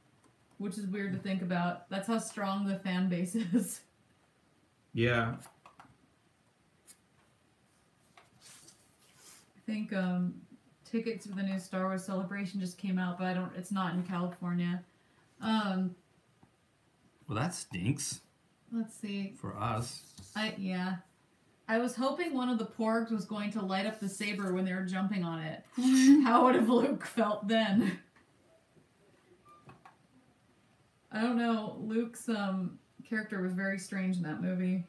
which is weird to think about. That's how strong the fan base is. Yeah. I think tickets for the new Star Wars Celebration just came out, but it's not in California. Well, that stinks. Let's see. For us. I was hoping one of the porgs was going to light up the saber when they were jumping on it. How would have Luke felt then? I don't know. Luke's character was very strange in that movie.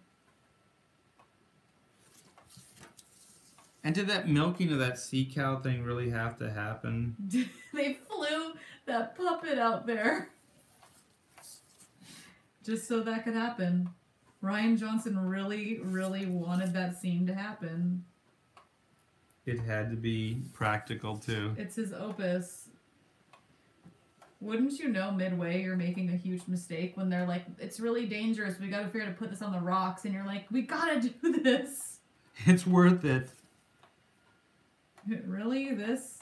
And did that milking of that sea cow thing really have to happen? They flew that puppet out there just so that could happen. Rian Johnson really, really wanted that scene to happen. It had to be practical too. It's his opus. Wouldn't you know midway you're making a huge mistake when they're like, it's really dangerous, we gotta figure out to put this on the rocks, and you're like, we gotta do this. It's worth it. Really? This?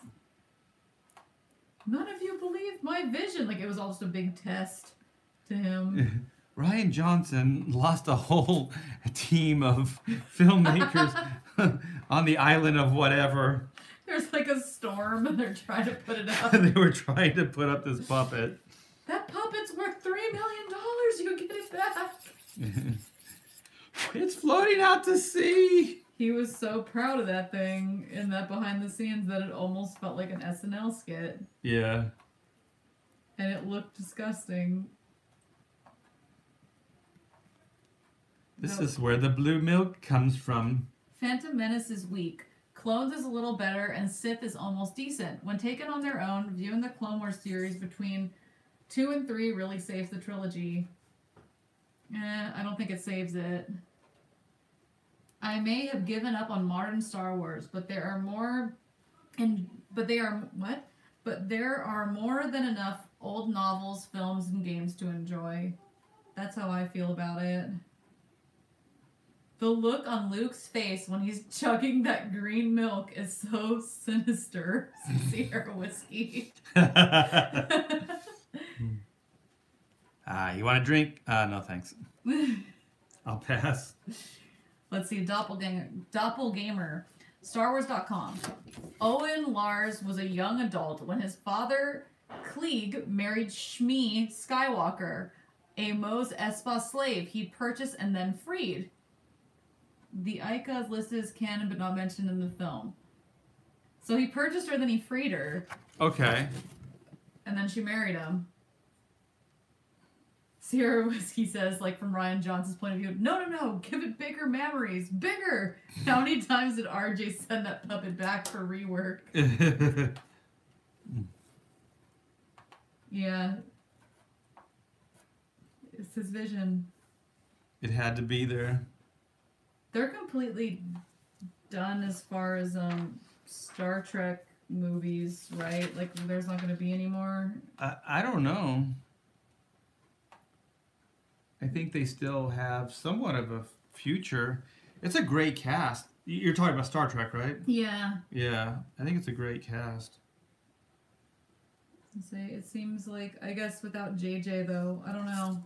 None of you believed my vision. Like, it was all just a big test to him. Rian Johnson lost a whole team of filmmakers on the island of whatever. There's like a storm and they're trying to put it up. They were trying to put up this puppet. That puppet's worth $3 million. You get it back. It's floating out to sea. He was so proud of that thing in that behind the scenes that it almost felt like an SNL skit. Yeah. And it looked disgusting. This is where the blue milk comes from. Phantom Menace is weak. Clones is a little better, and Sith is almost decent. When taken on their own, viewing the Clone Wars series between 2 and 3 really saves the trilogy. I don't think it saves it. I may have given up on modern Star Wars, but there are more than enough old novels, films, and games to enjoy. That's how I feel about it. The look on Luke's face when he's chugging that green milk is so sinister. Sierra Whiskey. You want a drink? No, thanks. I'll pass. Let's see, Doppelgamer. StarWars.com. Owen Lars was a young adult when his father, Klieg, married Shmi Skywalker, a Mos Espa slave he purchased and then freed. The Ica is listed as canon but not mentioned in the film. So he purchased her, then he freed her. Okay. And then she married him. Sierra Whiskey says, like from Ryan Johnson's point of view, no, give it bigger memories. Bigger! How many times did RJ send that puppet back for rework? Yeah. It's his vision. It had to be there. They're completely done as far as Star Trek movies, right? Like, there's not going to be any more? I don't know. I think they still have somewhat of a future. It's a great cast. You're talking about Star Trek, right? Yeah. Yeah, I think it's a great cast. It seems like, I guess without JJ though, I don't know.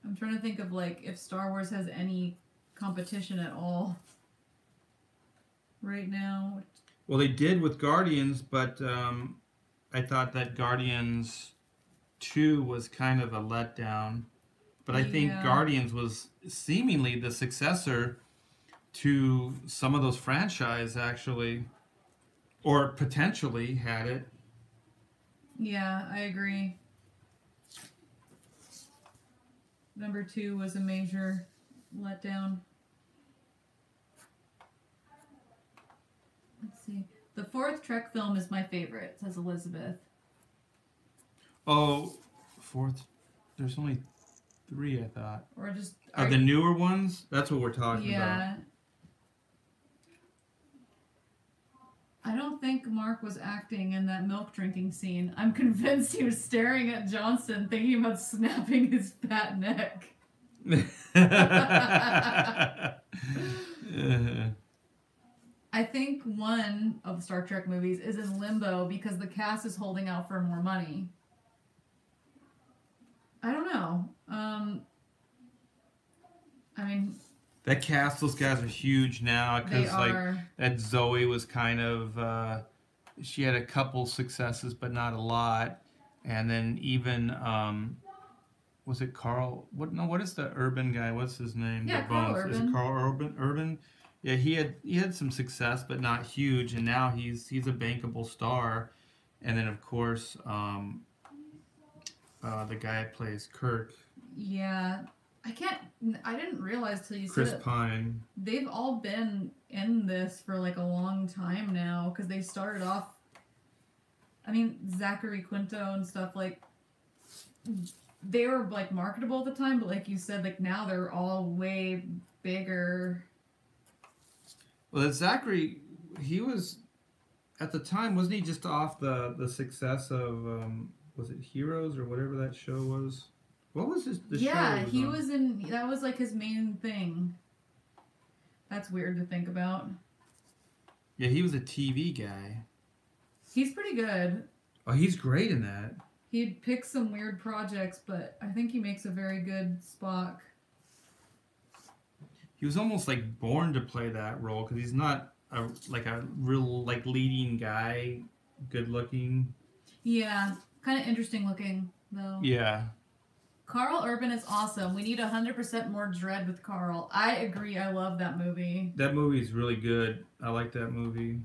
I'm trying to think of like if Star Wars has any competition at all right now. Well, they did with Guardians, but I thought that Guardians 2 was kind of a letdown. But I think Guardians was seemingly the successor to some of those franchise, actually. Or potentially had it. Yeah, I agree. Number 2 was a major letdown. Let's see. The 4th Trek film is my favorite, says Elizabeth. Oh, 4th. There's only 3, I thought. Or just... Are the newer ones? That's what we're talking about. Yeah. I don't think Mark was acting in that milk drinking scene. I'm convinced he was staring at Johnson, thinking about snapping his fat neck. I think one of the Star Trek movies is in limbo because the cast is holding out for more money. I don't know. I mean... That cast, those guys are huge now because like that Zoe was kind of she had a couple successes but not a lot, and then even was it Carl? What is the Urban guy? What's his name? Yeah, Carl Urban. Is it Carl Urban? Yeah, he had some success but not huge, and now he's a bankable star, and then of course the guy that plays Kirk. Yeah. I didn't realize till you Chris said it. Pine. They've all been in this for like a long time now because they started off. I mean, Zachary Quinto and stuff, like they were like marketable at the time, but like you said, like now they're all way bigger. Well, Zachary, he was at the time, wasn't he just off the success of was it Heroes or whatever that show was? What was the show? Yeah, he was in... That was, like, his main thing. That's weird to think about. Yeah, he was a TV guy. He's pretty good. Oh, he's great in that. He'd pick some weird projects, but I think he makes a very good Spock. He was almost, like, born to play that role, because he's not, a real, like, leading guy, good-looking. Yeah, kind of interesting looking, though. Yeah. Carl Urban is awesome. We need 100% more Dread with Carl. I agree. I love that movie. That movie is really good. I like that movie.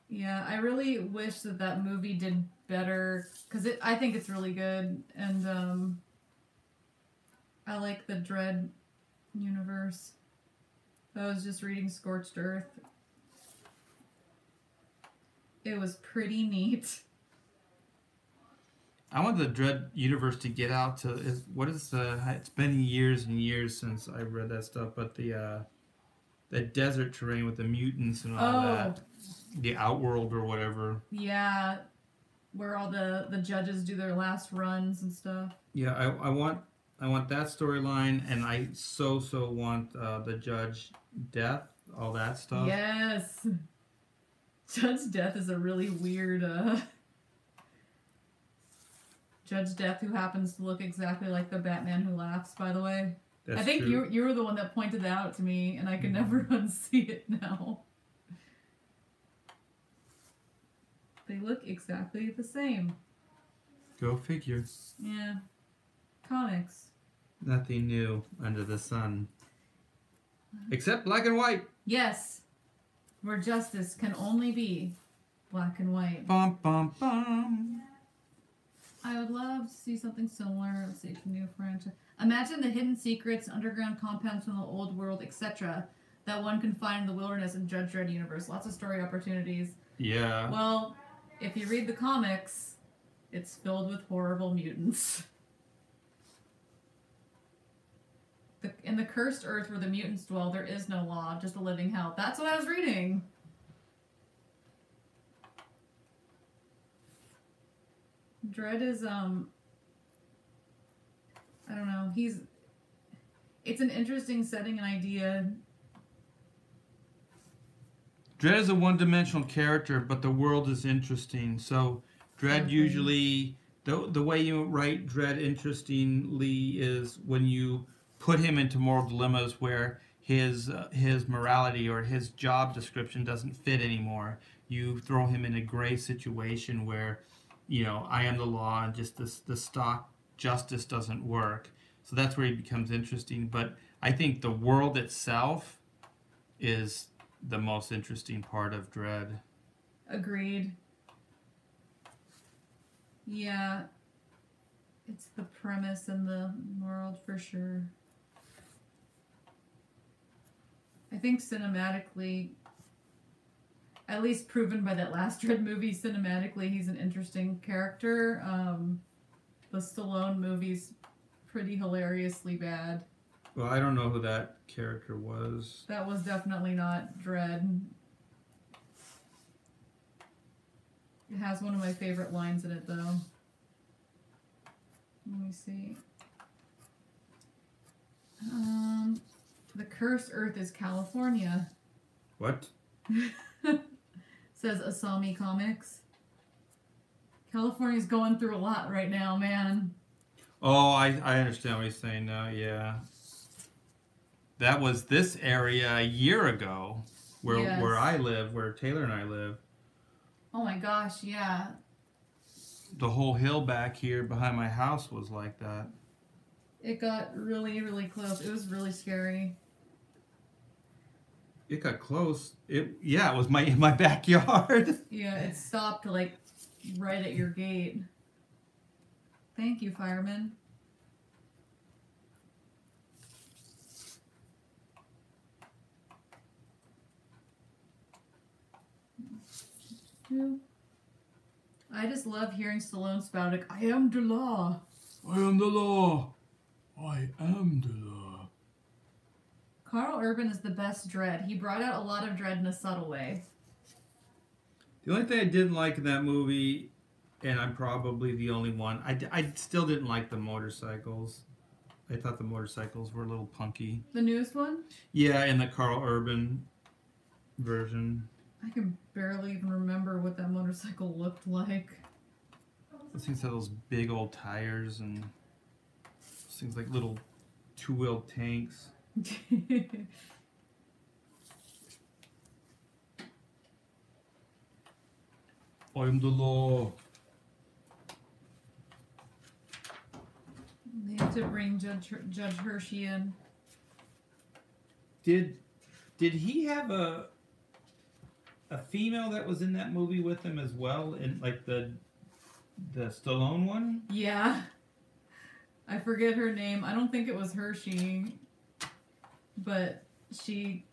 Yeah, I really wish that movie did better because I think it's really good, and I like the Dread universe. I was just reading Scorched Earth. It was pretty neat. I want the Dread universe to get out to it's been years and years since I read that stuff, but the desert terrain with the mutants and all that. The Outworld or whatever. Yeah. Where all the judges do their last runs and stuff. Yeah, I want that storyline, and I so want the Judge Death, all that stuff. Yes. Judge Death is a really weird Judge Death who happens to look exactly like the Batman Who Laughs, by the way. That's I think true. you were the one that pointed that out to me, and I can never unsee it now. They look exactly the same. Go figure. Yeah. Comics. Nothing new under the sun. Except black and white. Yes. Where justice can only be black and white. Bum, bum, bum. I would love to see something similar. Let's see, from new franchise. Imagine the hidden secrets, underground compounds from the old world, etc. that one can find in the wilderness and Judge Dredd universe. Lots of story opportunities. Yeah. Well, if you read the comics, it's filled with horrible mutants. In the cursed earth where the mutants dwell, there is no law, just a living hell. That's what I was reading. Dredd is, I don't know, it's an interesting setting and idea. Dredd is a one-dimensional character, but the world is interesting. So Dredd usually, the way you write Dredd interestingly is when you put him into moral dilemmas where his morality or his job description doesn't fit anymore. You throw him in a gray situation where, I am the law and just the stock justice doesn't work. So that's where he becomes interesting. But I think the world itself is the most interesting part of Dredd. Agreed. Yeah. It's the premise and the world for sure. I think cinematically, at least proven by that last Dredd movie, cinematically he's an interesting character. The Stallone movie's pretty hilariously bad. Well, I don't know who that character was. That was definitely not Dredd. It has one of my favorite lines in it, though. Let me see. The cursed earth is California. What? Says Asami Comics. California's going through a lot right now, man. Oh, I understand what you're saying now, yeah. That was this area a year ago, where I live, where Taylor and I live. Oh my gosh, yeah. The whole hill back here behind my house was like that. It got really, really close. It was really scary. It got close. It was in my backyard. Yeah, it stopped like right at your gate. Thank you, fireman. I just love hearing Stallone spout like, I am the law. I am the law. I am the law. Carl Urban is the best Dredd. He brought out a lot of Dredd in a subtle way. The only thing I didn't like in that movie, and I'm probably the only one, I still didn't like the motorcycles. I thought the motorcycles were a little punky. The newest one? Yeah, in the Carl Urban version. I can barely even remember what that motorcycle looked like. Those things have those big old tires and those things like little two-wheeled tanks. I am the law. They have to bring Judge Hershey in. Did he have a female that was in that movie with him as well, in like the Stallone one? Yeah. I forget her name. I don't think it was Hershey. but she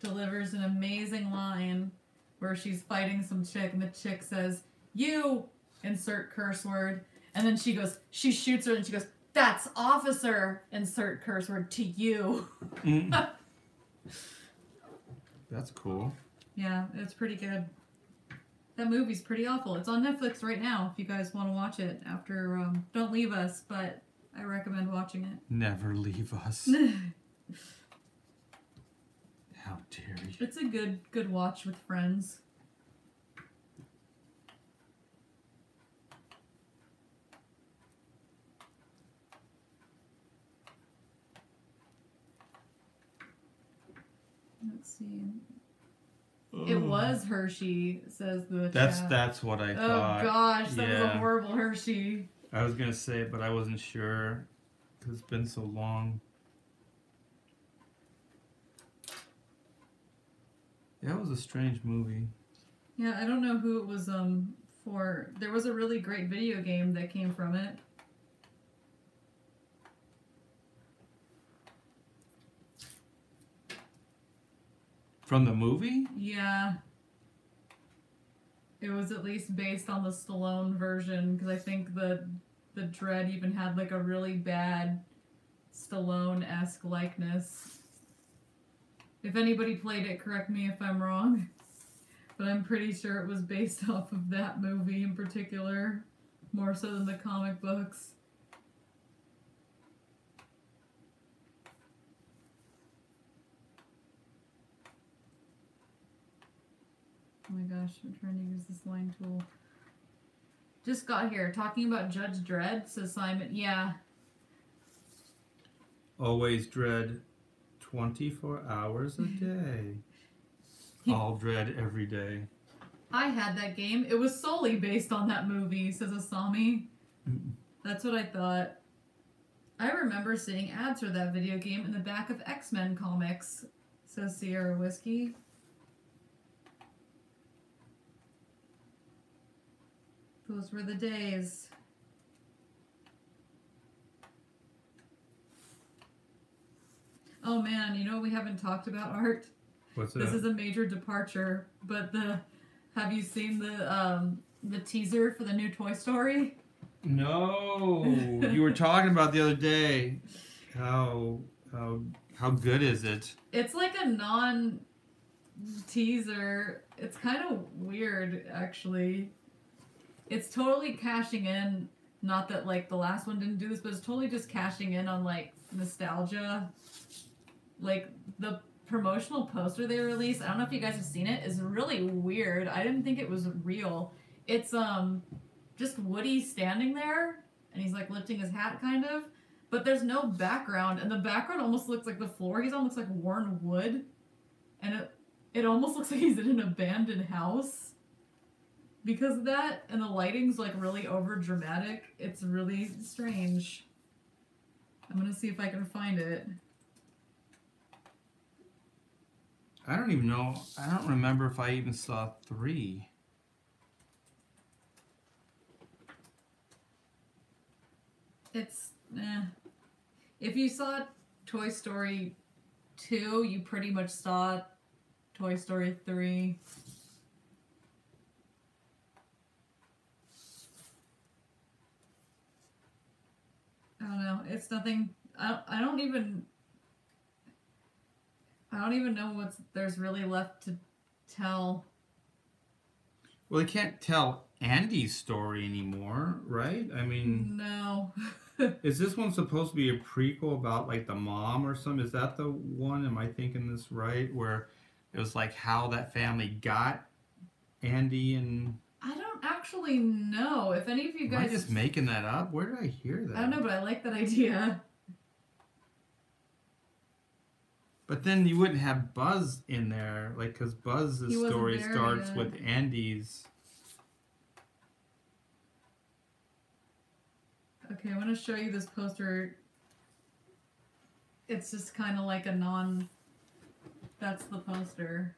delivers an amazing line where she's fighting some chick and the chick says, "You," insert curse word, and then she shoots her and she goes, "That's officer," insert curse word, "to you." That's cool. Yeah, it's pretty good. That movie's pretty awful. It's on Netflix right now if you guys want to watch it after Don't Leave Us, but I recommend watching it. Never leave us. How dare you. It's a good watch with friends. Let's see. It was Hershey, says the chat. That's what I thought. Oh gosh, that was a horrible Hershey. I was gonna say it, but I wasn't sure because it's been so long. That was a strange movie. Yeah, I don't know who it was for. There was a really great video game that came from it. From the movie? Yeah. It was at least based on the Stallone version, because I think the Dread even had like a really bad Stallone-esque likeness. If anybody played it, correct me if I'm wrong. But I'm pretty sure it was based off of that movie in particular, more so than the comic books. Oh my gosh, I'm trying to use this line tool. Just got here. Talking about Judge Dredd, says Simon. Yeah. Always dread 24 hours a day. All dread every day. I had that game. It was solely based on that movie, says Asami. That's what I thought. I remember seeing ads for that video game in the back of X-Men comics, says Sierra Whiskey. Those were the days. Oh man, you know what we haven't talked about, Art? What's that? This is a major departure, but have you seen the teaser for the new Toy Story? No, you were talking about the other day. How good is it? It's like a non-teaser. It's kind of weird, actually. It's totally cashing in. Not that like the last one didn't do this, but it's totally just cashing in on like nostalgia. Like the promotional poster they released, I don't know if you guys have seen it, is really weird. I didn't think it was real. It's just Woody standing there and he's like lifting his hat kind of, but there's no background, and the background almost looks like the floor he's on looks like worn wood, and it almost looks like he's in an abandoned house because of that, and the lighting's like really over dramatic. It's really strange. I'm gonna see if I can find it. I don't even know. I don't remember if I even saw 3. It's, if you saw Toy Story 2, you pretty much saw Toy Story 3. I don't know. It's nothing. I don't even know what's there's really left to tell. Well, they can't tell Andy's story anymore, right? I mean, no. Is this one supposed to be a prequel about like the mom or something? Is that the one? Am I thinking this right? Where it was like how that family got Andy and... I don't actually know. If any of you guys... Am I just making that up? Where did I hear that? I don't know, but I like that idea. But then you wouldn't have Buzz in there, like, because Buzz's story starts with Andy's... Okay, I want to show you this poster. It's just kind of like a that's the poster.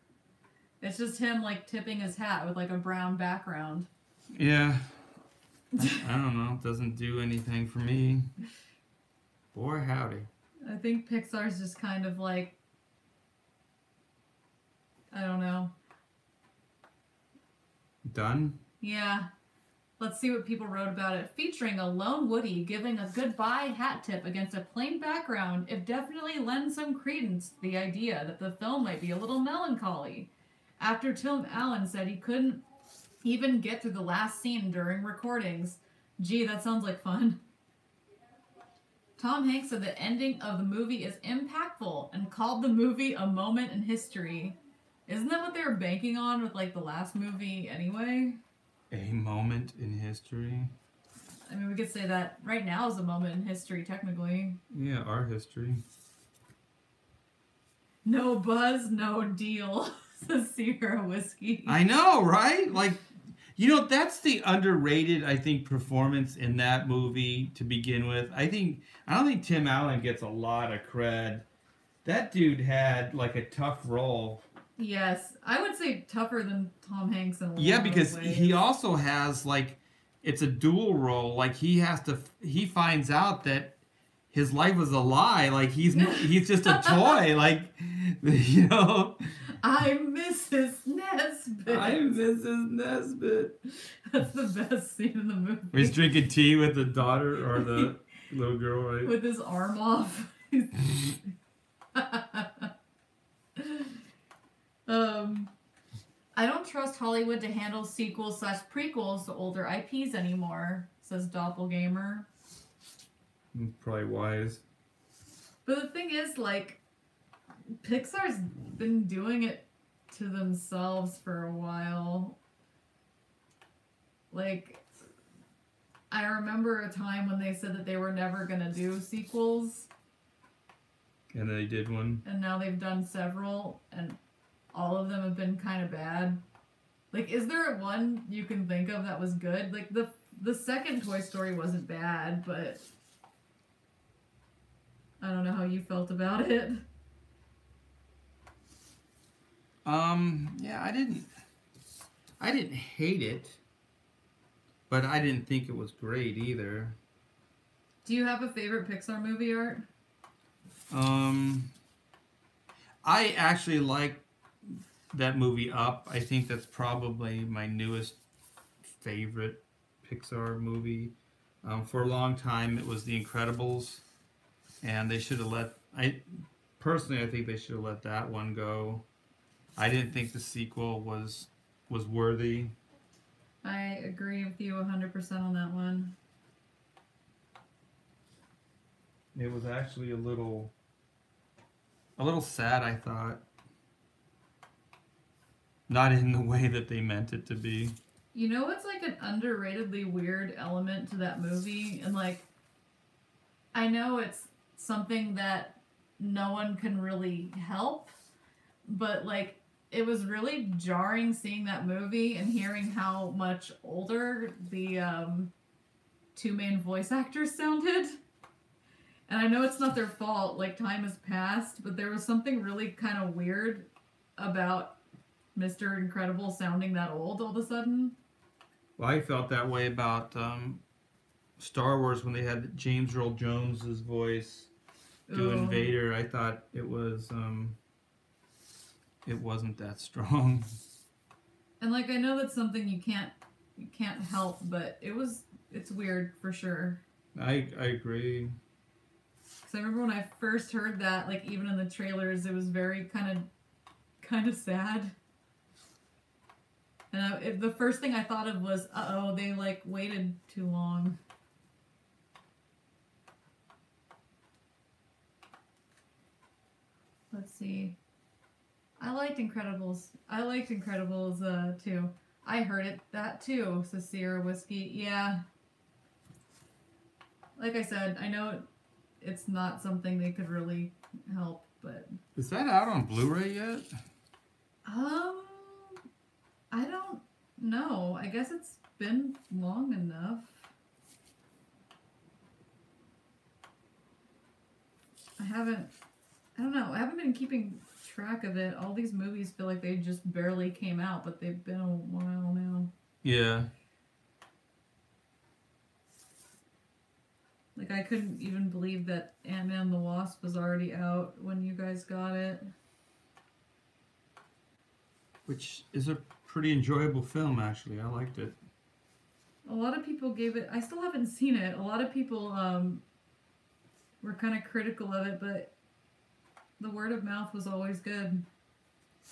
It's just him, like, tipping his hat with, like, a brown background. Yeah. I don't know. It doesn't do anything for me. Boy, howdy. I think Pixar's just kind of, like, I don't know. Done? Yeah. Let's see what people wrote about it. Featuring a lone Woody giving a goodbye hat tip against a plain background, it definitely lends some credence to the idea that the film might be a little melancholy. After Tim Allen said he couldn't even get through the last scene during recordings. Gee, that sounds like fun. Tom Hanks said the ending of the movie is impactful and called the movie a moment in history. Isn't that what they were banking on with like the last movie anyway? A moment in history? I mean, we could say that right now is a moment in history, technically. Yeah, our history. No buzz, no deal, says Sierra Whiskey. I know, right? Like, you know, that's the underrated, I think, performance in that movie to begin with. I don't think Tim Allen gets a lot of cred. That dude had like a tough role. Yes, I would say tougher than Tom Hanks in a lot Yeah, of because ways. he also has like, it's a dual role. Like he finds out that his life was a lie. Like he's just a toy. Like, you know. I'm Mrs. Nesbit. I'm Mrs. Nesbit. That's the best scene in the movie. He's drinking tea with the daughter or the little girl, right? With his arm off. I don't trust Hollywood to handle sequels / prequels to older IPs anymore, says Doppelgamer. Probably wise. But the thing is, like, Pixar's been doing it to themselves for a while. Like, I remember a time when they said that they were never gonna do sequels. And they did one. And now they've done several, and all of them have been kind of bad. Like, is there one you can think of that was good? Like, the second Toy Story wasn't bad, but I don't know how you felt about it. Yeah, I didn't hate it, but I didn't think it was great either. Do you have a favorite Pixar movie, Art? I actually like that movie Up. I think that's probably my newest favorite Pixar movie. For a long time, it was The Incredibles, and they should have I think they should have let that one go. I didn't think the sequel was worthy. I agree with you 100% on that one. It was actually a little sad, I thought. Not in the way that they meant it to be. You know what's like an underratedly weird element to that movie? And like, I know it's something that no one can really help, but like, it was really jarring seeing that movie and hearing how much older the two main voice actors sounded. And I know it's not their fault, like time has passed, but there was something really kind of weird about Mr. Incredible sounding that old all of a sudden. Well, I felt that way about Star Wars when they had James Earl Jones's voice doing Vader. I thought it wasn't that strong. And like, I know that's something you can't help, but it's weird for sure. I agree. Because I remember when I first heard that, like even in the trailers, it was very kind of sad. And the first thing I thought of was, uh-oh, they like waited too long. Let's see. I liked Incredibles too. I heard that too, says Sierra Whiskey. Yeah. Like I said, I know it's not something they could really help, but... Is that out on Blu-ray yet? I don't know. I guess it's been long enough. I don't know. I haven't been keeping track of it. All these movies feel like they just barely came out, but they've been a while now. Yeah. Like, I couldn't even believe that Ant-Man and the Wasp was already out when you guys got it. which is a pretty enjoyable film, actually. I liked it. A lot of people gave it. I still haven't seen it. A lot of people were kind of critical of it, but the word of mouth was always good.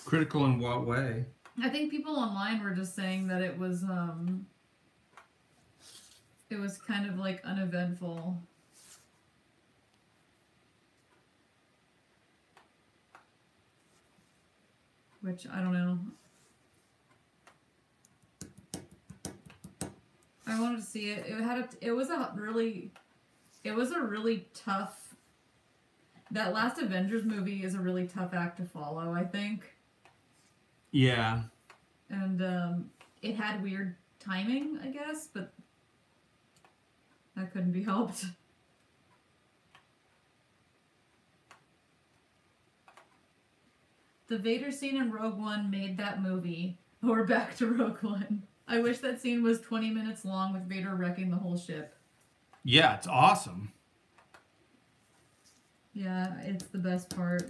Critical in what way? I think people online were just saying that it was kind of like uneventful. Which I don't know. I wanted to see it. It was a really tough. That last Avengers movie is a really tough act to follow, I think. Yeah. And it had weird timing, I guess, but that couldn't be helped. The Vader scene in Rogue One made that movie. We're back to Rogue One. I wish that scene was 20 minutes long with Vader wrecking the whole ship. Yeah, it's awesome. Yeah, it's the best part.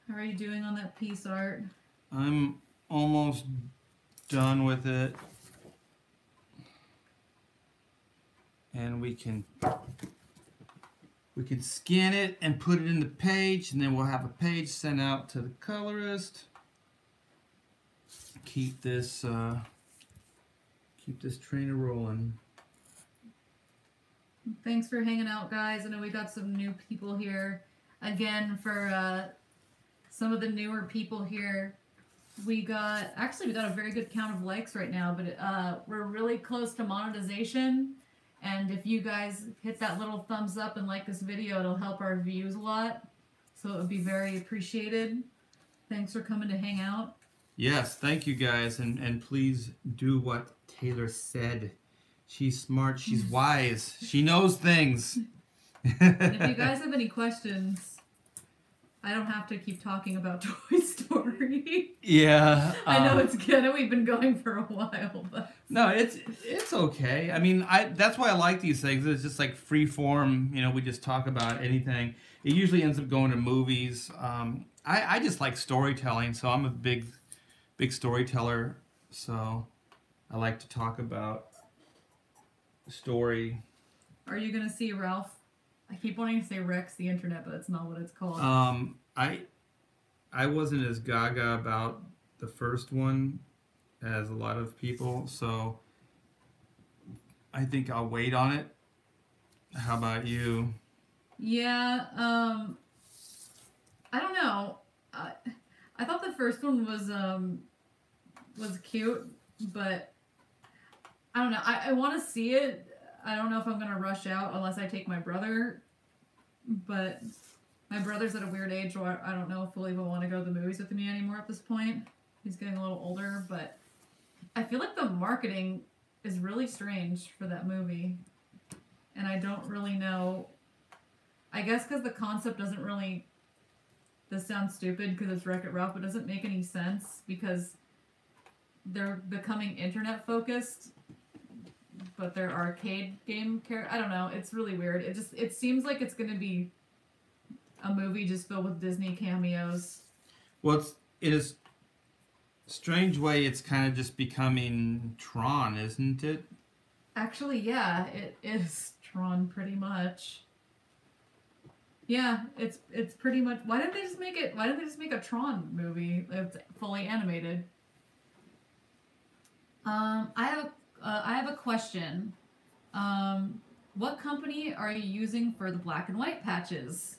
How are you doing on that piece, Art? I'm almost done with it. And we can scan it and put it in the page, and then we'll have a page sent out to the colorist. Keep this train rolling. Thanks for hanging out, guys. I know we got some new people here. Again, for some of the newer people here, we got a very good count of likes right now, but we're really close to monetization. And if you guys hit that little thumbs up and like this video, it'll help our views a lot. So it would be very appreciated. Thanks for coming to hang out. Yes, thank you guys. And please do what Taylor said. She's smart. She's wise. She knows things. And if you guys have any questions, I don't have to keep talking about Toy Story. Yeah. I know it's good. We've been going for a while, but no, it's okay. I mean, that's why I like these things. It's just like free form. You know, we just talk about anything. It usually ends up going to movies. I just like storytelling, so I'm a big storyteller. So I like to talk about story. Are you gonna see Ralph? I keep wanting to say Rex the Internet, but it's not what it's called. I wasn't as gaga about the first one as a lot of people, so I think I'll wait on it. How about you? Yeah, I don't know. I thought the first one was cute, but I don't know. I want to see it. I don't know if I'm gonna rush out unless I take my brother, but my brother's at a weird age where I don't know if he'll even want to go to the movies with me anymore at this point. He's getting a little older, but I feel like the marketing is really strange for that movie, and I don't really know. I guess because the concept doesn't really. This sounds stupid because it's Wreck-It Ralph, but it doesn't make any sense because they're becoming internet focused. But they're arcade game characters. I don't know. It's really weird. It seems like it's going to be a movie just filled with Disney cameos. Well, it is a strange way. It's kind of just becoming Tron, isn't it? Actually, yeah, it is Tron pretty much. Yeah, it's pretty much. Why didn't they just make a Tron movie that's fully animated? I have a question. What company are you using for the black and white patches?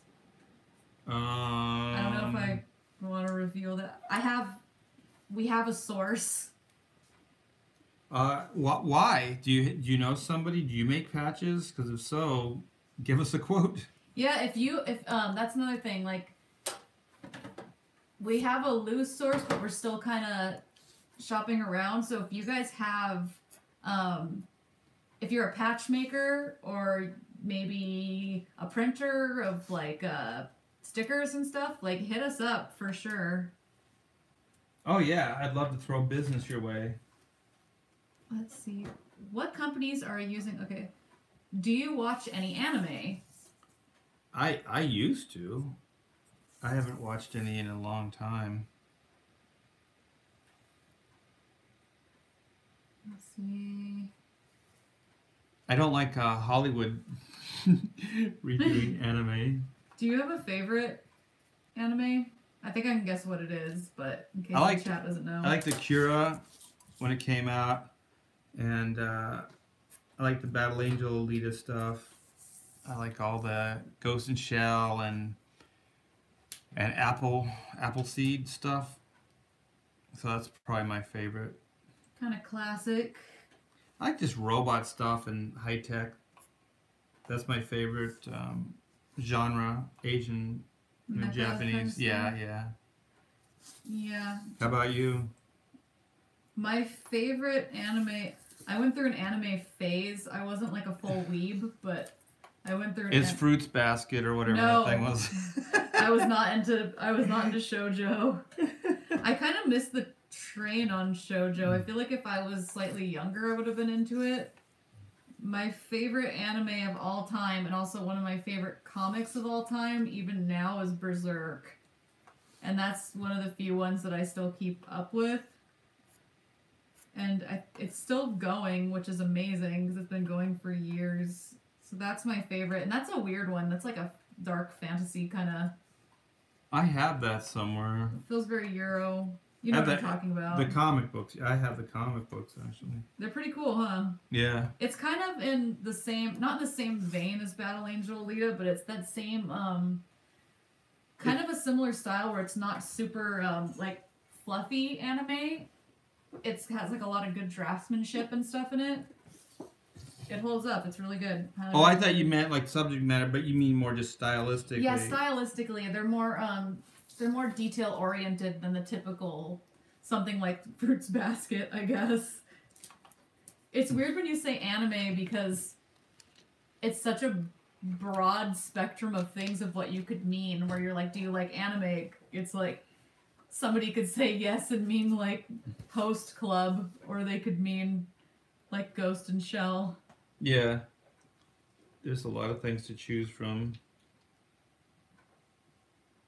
I don't know if I want to reveal that. We have a source. Why? Do you know somebody? Do you make patches? Because if so, give us a quote. Yeah, if that's another thing. Like, we have a loose source, but we're still kind of shopping around. So if you guys have, if you're a patch maker or maybe a printer of like stickers and stuff, like hit us up for sure. Oh yeah, I'd love to throw business your way. Let's see. What companies are you using? Okay. Do you watch any anime? I used to. I haven't watched any in a long time. Let's see. I don't like Hollywood redoing anime. Do you have a favorite anime? I think I can guess what it is, but in case the chat doesn't know. I liked Akira when it came out, and I like the Battle Angel Alita stuff. I like all the Ghost and Shell and Appleseed stuff. So that's probably my favorite. Kind of classic. I like just robot stuff and high tech. That's my favorite genre. Asian, Japanese. Yeah. How about you? My favorite anime. I went through an anime phase. I wasn't like a full weeb, but I went through. It's Fruits Basket or whatever that thing was. I was not into shoujo. I kind of missed the train on shoujo. I feel like if I was slightly younger, I would have been into it. My favorite anime of all time, and also one of my favorite comics of all time, even now, is Berserk. And that's one of the few ones that I still keep up with. And it's still going, which is amazing, because it's been going for years. So that's my favorite. And that's a weird one. That's like a dark fantasy kind of... I have that somewhere. It feels very Euro. You know what I'm talking about. The comic books. I have the comic books, actually. They're pretty cool, huh? Yeah. It's kind of in the same... Not in the same vein as Battle Angel Alita, but it's that same... kind of a similar style where it's not super, like, fluffy anime. It has, like, a lot of good draftsmanship and stuff in it. It holds up. It's really good. I thought you meant, like, subject matter, but you mean more just stylistically. Yeah, stylistically. They're more detail-oriented than the typical something like Fruits Basket, I guess. It's weird when you say anime because it's such a broad spectrum of things of what you could mean, where you're like, do you like anime? It's like somebody could say yes and mean like host club, or they could mean like Ghost and Shell. Yeah. There's a lot of things to choose from.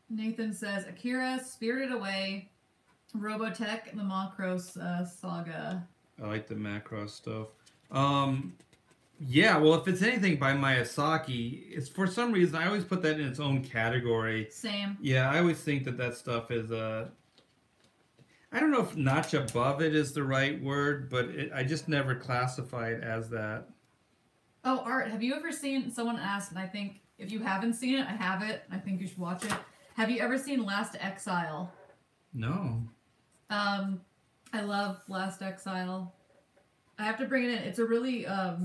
Nathan says Akira, Spirited Away, Robotech, and the Macross saga. I like the Macross stuff. Yeah, well, if it's anything by Miyazaki, it's for some reason I always put that in its own category. Same. Yeah, I always think that stuff is I don't know if notch above it is the right word, but I just never classify it as that. Oh, Art, have you ever seen, someone asked, and I think if you haven't seen it, I have it. I think you should watch it. Have you ever seen Last Exile? No. I love Last Exile. I have to bring it in. It's a really, I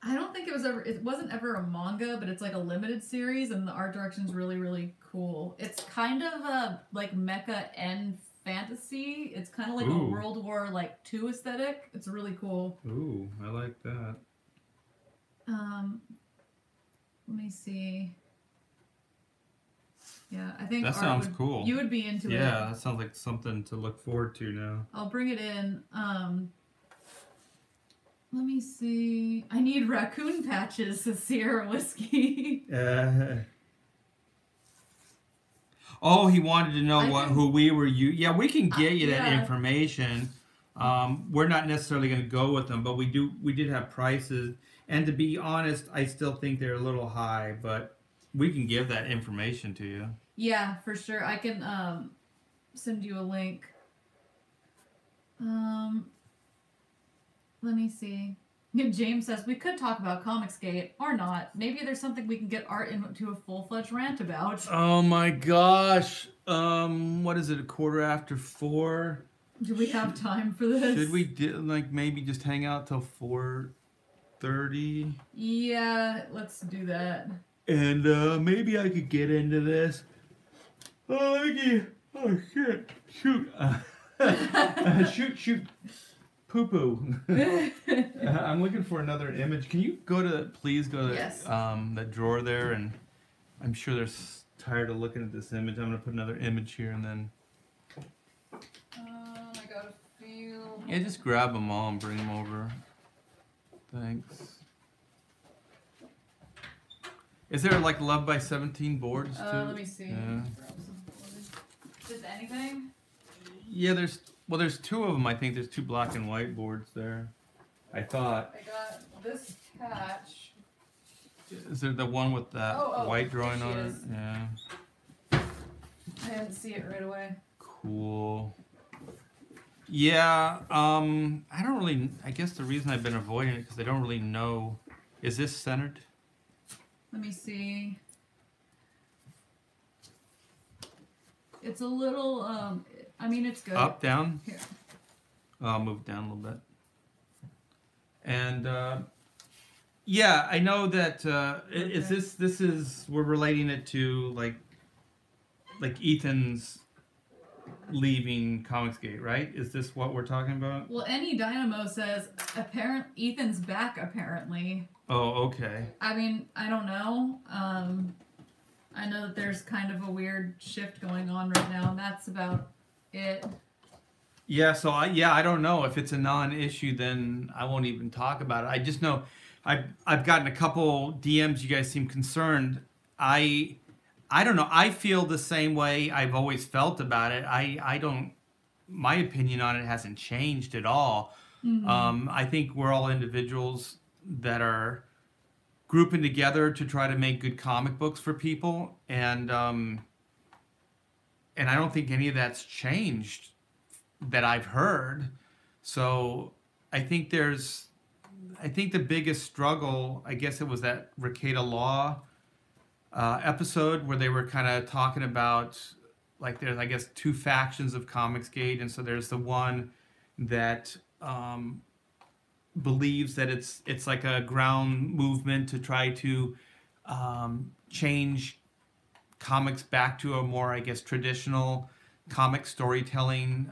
don't think it wasn't ever a manga, but it's like a limited series, and the art direction's really, really cool. It's kind of a, like, mecha and fantasy. It's kind of like a World War, like, II aesthetic. It's really cool. Ooh, I like that. Let me see. Yeah, I think that sounds cool. You would be into it. Yeah, that sounds like something to look forward to now. I'll bring it in. Let me see. I need raccoon patches, says Sierra Whiskey. Oh, he wanted to know who we were. Yeah, we can get you that information. We're not necessarily going to go with them, but we did have prices. And to be honest, I still think they're a little high, but we can give that information to you. Yeah, for sure. I can send you a link. Let me see. James says, we could talk about Comicsgate, or not. Maybe there's something we can get Art into a full-fledged rant about. Oh my gosh. What is it, 4:15? Do we have time for this? Should we maybe just hang out till 4:30? Yeah, let's do that. And maybe I could get into this. Oh shit. Shoot. Shoot. Poo-poo. I'm looking for another image. Can you please go to that drawer there, and I'm sure they're tired of looking at this image. I'm going to put another image here and then... I got a feel... Yeah, just grab them all and bring them over. Thanks. Is there like Love by 17 boards too? Let me see. Yeah. Just anything? Yeah, there's two of them. I think there's two black and white boards there. I thought. I got this patch. Is there the one with that white drawing on it? Yeah. I didn't see it right away. Cool. Yeah. I don't really. I guess the reason I've been avoiding it because I don't really know. Is this centered? Let me see. It's a little. I mean, it's good. Up, down. Here. I'll move down a little bit. And yeah, I know that is this is we're relating it to like Ethan's leaving Comicsgate, right? Is this what we're talking about? Well, Any Dynamo says Ethan's back apparently. Oh, okay. I mean, I don't know. I know that there's kind of a weird shift going on right now, and that's about it. Yeah, so I don't know if it's a non-issue, then I won't even talk about it. I just know I've gotten a couple DMs. You guys seem concerned. I don't know. I feel the same way I've always felt about it. I don't. My opinion on it hasn't changed at all. Mm-hmm. I think we're all individuals that are grouping together to try to make good comic books for people, and I don't think any of that's changed that I've heard. So I think the biggest struggle, I guess it was that Ricada Law episode where they were kind of talking about, like, there's, I guess, two factions of Comicsgate, and so there's the one that believes that it's like a ground movement to try to change comics back to a more, I guess, traditional comic storytelling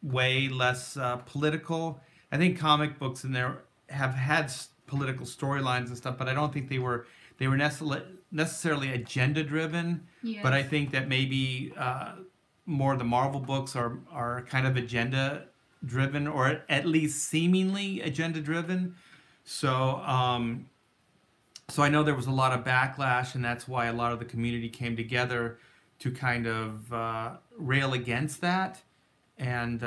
way, less political. I think comic books in there have had political storylines and stuff, but I don't think they were necessarily agenda driven. Yes. But I think that maybe more of the Marvel books are kind of agenda driven, or at least seemingly agenda driven. So so I know there was a lot of backlash, and that's why a lot of the community came together to kind of rail against that. And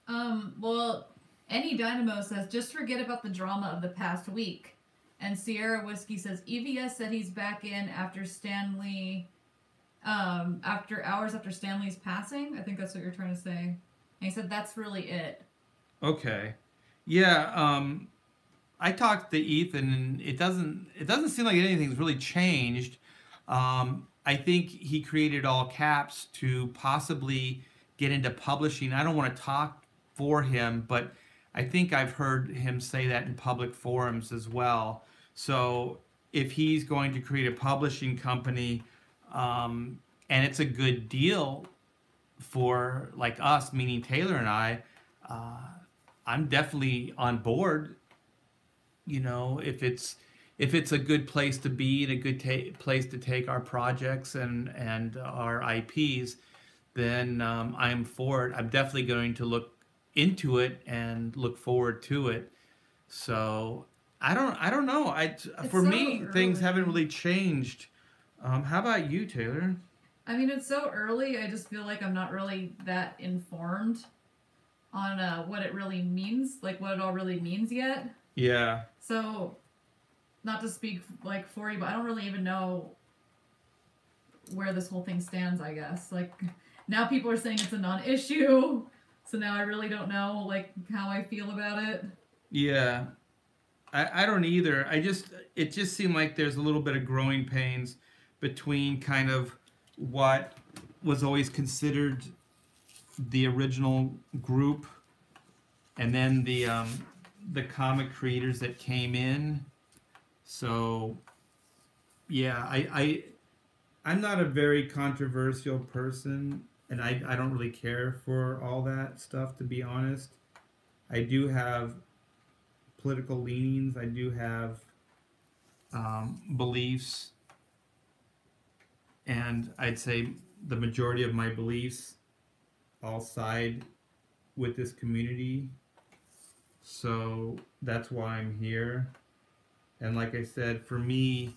well, Any Dynamo says, just forget about the drama of the past week. And Sierra Whiskey says, EVS said he's back in after Stanley, after hours after Stanley's passing. I think that's what you're trying to say. And he said that's really it. Okay. Yeah, I talked to Ethan, and it doesn't seem like anything's really changed. I think he created all caps to possibly get into publishing. I don't want to talk for him, but I think I've heard him say that in public forums as well. So if he's going to create a publishing company, and it's a good deal for like us, meaning Taylor and I, I'm definitely on board. You know, if it's a good place to be and a good place to take our projects and our IPs, then I'm for it. I'm definitely going to look into it and look forward to it. So I don't know. For me, things haven't really changed. How about you, Taylor? I mean, it's so early. I just feel like I'm not really that informed on what it really means, like what it all really means yet. Yeah. So, not to speak like for you, but I don't really even know where this whole thing stands, I guess. Like, now people are saying it's a non-issue, so now I really don't know like how I feel about it. Yeah. I don't either. It just seemed like there's a little bit of growing pains between kind of what was always considered the original group and then the comic creators that came in. So yeah, I'm not a very controversial person, and I don't really care for all that stuff, to be honest. I do have political leanings. I do have beliefs, and I'd say the majority of my beliefs all side with this community. So that's why I'm here. And like I said, for me,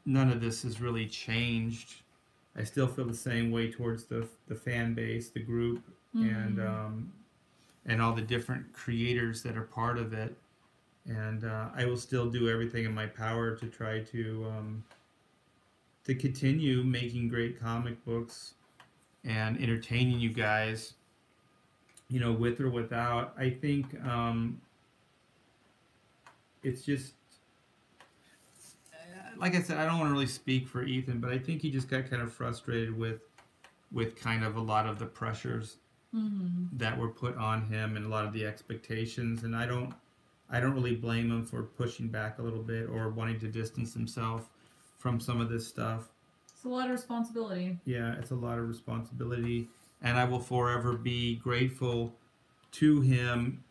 none of this has really changed. I still feel the same way towards the fan base, the group, and all the different creators that are part of it. And I will still do everything in my power to try to continue making great comic books and entertaining you guys, you know, with or without. I think it's just, like I said, I don't want to really speak for Ethan, but I think he just got kind of frustrated with kind of a lot of the pressures that were put on him and a lot of the expectations. And I don't really blame him for pushing back a little bit or wanting to distance himself from some of this stuff. It's a lot of responsibility. Yeah, it's a lot of responsibility, and I will forever be grateful to him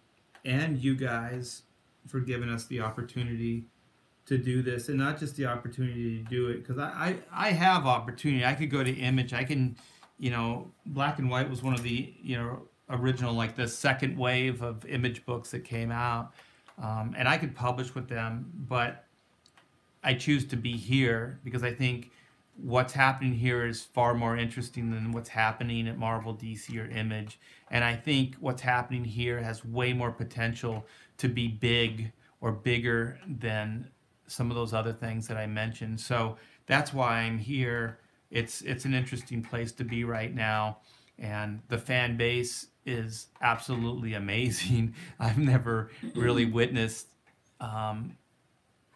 and you guys for giving us the opportunity to do this, and not just the opportunity to do it, because I have opportunity. I could go to Image. I can, you know, Black and White was one of the, you know, original, like the second wave of Image books that came out, and I could publish with them, but I choose to be here because I think what's happening here is far more interesting than what's happening at Marvel, DC, or Image. And I think what's happening here has way more potential to be big or bigger than some of those other things that I mentioned. So that's why I'm here. It's an interesting place to be right now. And the fan base is absolutely amazing. I've never really witnessed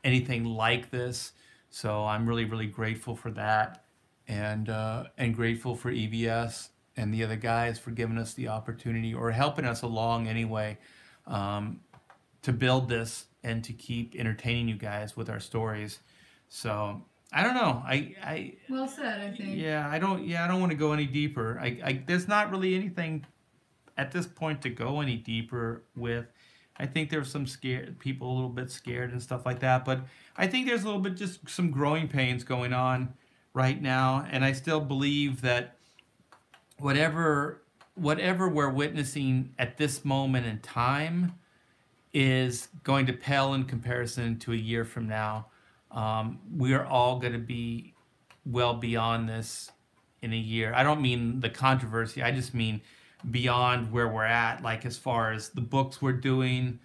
anything like this. So I'm really, really grateful for that, and grateful for EVS and the other guys for giving us the opportunity or helping us along anyway to build this and to keep entertaining you guys with our stories. So I don't know. I Well said, I think. Yeah, I don't want to go any deeper. There's not really anything at this point to go any deeper with. I think there's some scared people, a little bit scared and stuff like that. But I think there's a little bit just some growing pains going on right now. And I still believe that whatever we're witnessing at this moment in time is going to pale in comparison to a year from now. We are all going to be well beyond this in a year. I don't mean the controversy. I just mean beyond where we're at, like as far as the books we're doing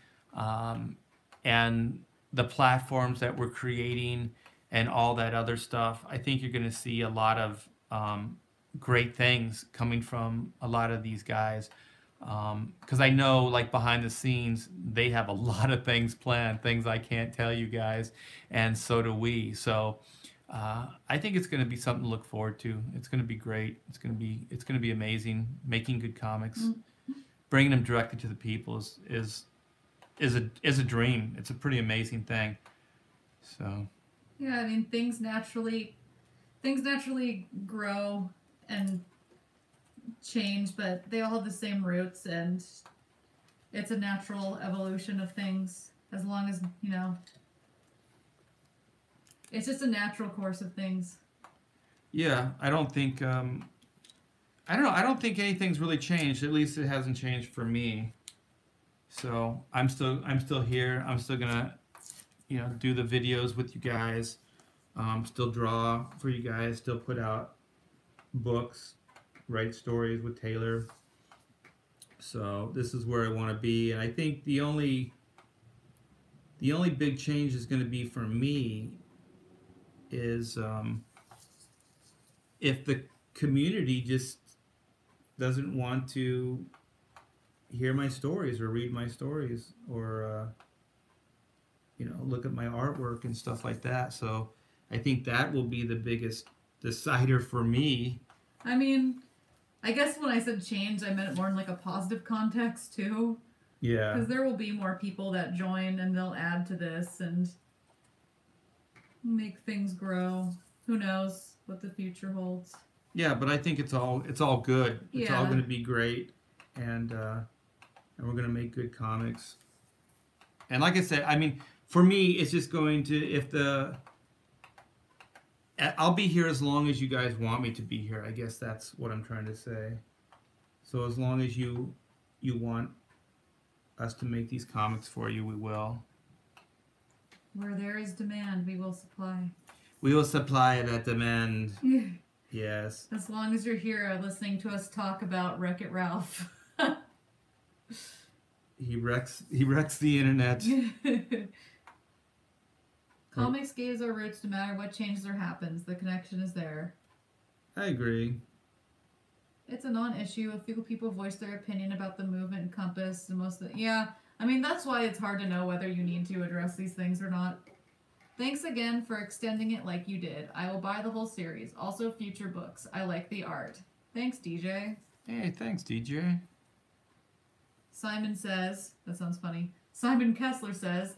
and the platforms that we're creating and all that other stuff. I think you're going to see a lot of great things coming from a lot of these guys, because I know, like, behind the scenes they have a lot of things planned, things I can't tell you guys, and so do we. So I think it's going to be something to look forward to. It's going to be great. It's going to be amazing. Making good comics, bringing them directly to the people is a dream. It's a pretty amazing thing. So yeah, I mean, things naturally grow and change, but they all have the same roots, and it's a natural evolution of things. As long as, you know, it's just a natural course of things. Yeah, I don't think I don't know. I don't think anything's really changed. At least it hasn't changed for me. So I'm still here. I'm still gonna, you know, do the videos with you guys. Still draw for you guys. Still put out books, write stories with Taylor. So this is where I want to be, and I think the only big change is going to be for me is if the community just doesn't want to hear my stories or read my stories or you know, look at my artwork and stuff like that. So I think that will be the biggest decider for me. I mean, I guess when I said change, I meant it more in like a positive context too. Yeah. Because there will be more people that join and they'll add to this and make things grow. Who knows what the future holds? Yeah, but I think it's all good. It's all Yeah. going to be great, and we're going to make good comics. And like I said, I mean, for me, it's just going to, I'll be here as long as you guys want me to be here. I guess that's what I'm trying to say. So as long as you want us to make these comics for you, we will. Where there is demand, we will supply. We will supply it at demand. Yes. As long as you're here listening to us talk about Wreck-It Ralph. He wrecks the internet. Comics gave our roots no matter what changes or happens. The connection is there. I agree. It's a non-issue. A few people voice their opinion about the movement and compass, and most of the... Yeah, I mean, that's why it's hard to know whether you need to address these things or not. Thanks again for extending it like you did. I will buy the whole series. Also future books. I like the art. Thanks, DJ. Hey, thanks, DJ. Simon says... That sounds funny. Simon Kessler says...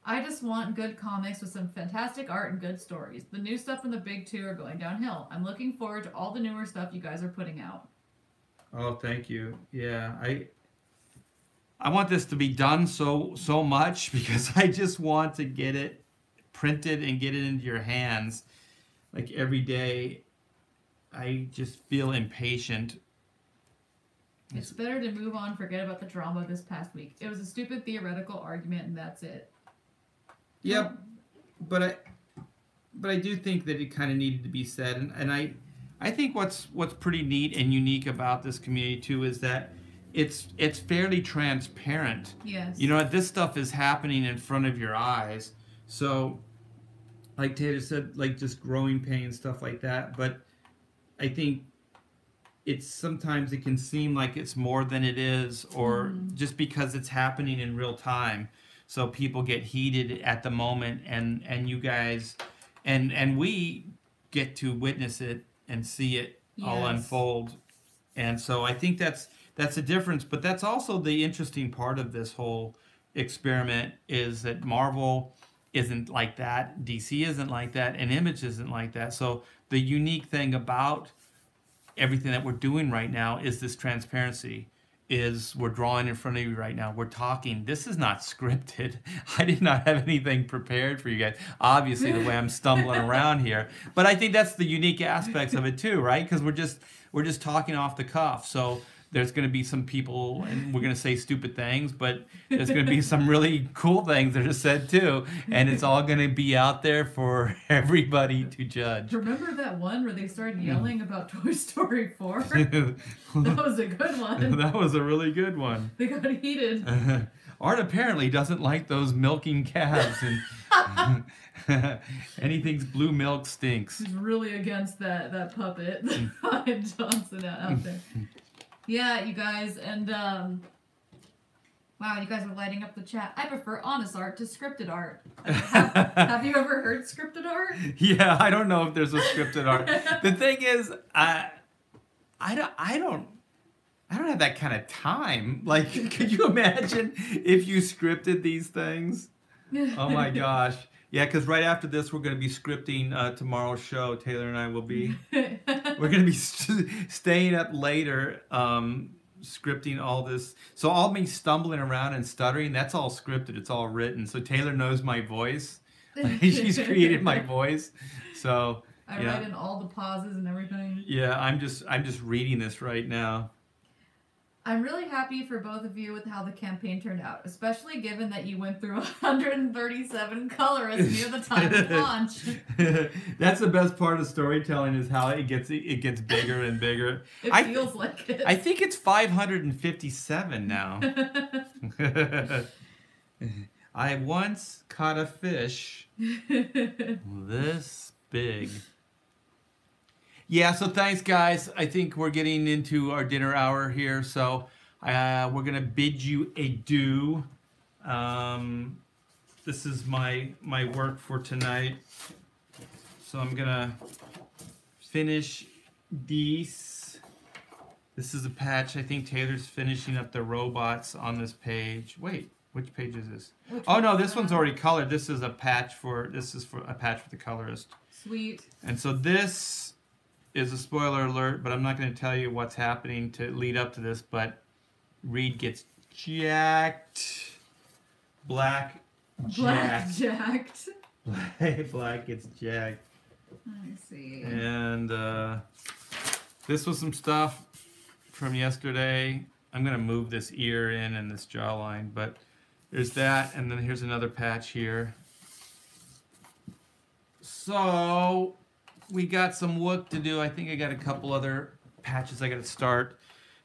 I just want good comics with some fantastic art and good stories. The new stuff from the big two are going downhill. I'm looking forward to all the newer stuff you guys are putting out. Oh, thank you. Yeah, I want this to be done so much because I just want to get it printed and get it into your hands. Like every day, I just feel impatient. It's better to move on, forget about the drama this past week. It was a stupid theoretical argument and that's it. Yep, but I do think that it kind of needed to be said, and I think what's pretty neat and unique about this community too is that it's fairly transparent. Yes. You know, this stuff is happening in front of your eyes. So, like Taylor said, like just growing pains, stuff like that. But I think sometimes it can seem like it's more than it is, or just because it's happening in real time. So people get heated at the moment, and you guys, and we get to witness it and see it all unfold. And so I think that's a difference. But that's also the interesting part of this whole experiment is that Marvel isn't like that, DC isn't like that, and Image isn't like that. So the unique thing about everything that we're doing right now is this transparency. Is we're drawing in front of you right now. We're talking. This is not scripted. I did not have anything prepared for you guys. Obviously, the way I'm stumbling around here. But I think that's the unique aspects of it too, right? Because we're just talking off the cuff. So there's going to be some people, and we're going to say stupid things, but there's going to be some really cool things that are said too. And it's all going to be out there for everybody to judge. Remember that one where they started yelling about Toy Story 4? That was a good one. That was a really good one. They got heated. Art apparently doesn't like those milking calves, and anything's blue milk stinks. He's really against that puppet, Ryan Johnson out there. Yeah, you guys, and wow, you guys are lighting up the chat. I prefer honest art to scripted art. Have you ever heard scripted art? Yeah, I don't know if there's a scripted art. The thing is, I don't have that kind of time. Like, could you imagine if you scripted these things? Oh my gosh. Yeah, because right after this, we're going to be scripting tomorrow's show. Taylor and I will be. We're going to be staying up later, scripting all this. So all me stumbling around and stuttering, that's all scripted. It's all written. So Taylor knows my voice. She's created my voice. So I write in all the pauses and everything. Yeah, I'm just reading this right now. I'm really happy for both of you with how the campaign turned out, especially given that you went through 137 colorists near the time of launch. That's the best part of storytelling is how it gets bigger and bigger. It feels like it. I think it's 557 now. I once caught a fish this big. Yeah, so thanks, guys. I think we're getting into our dinner hour here, so we're going to bid you adieu. This is my work for tonight. So I'm going to finish these. This is a patch. I think Taylor's finishing up the robots on this page. Wait, which page is this? Oh, no, this one's already colored. This is a patch for a patch for the colorist. Sweet. And so this is a spoiler alert, but I'm not going to tell you what's happening to lead up to this, but Reed gets jacked. Black jacked. Black gets jacked. I see. And this was some stuff from yesterday. I'm going to move this ear in and this jawline, but there's that, and then here's another patch here. So we got some work to do. I think I got a couple other patches I got to start.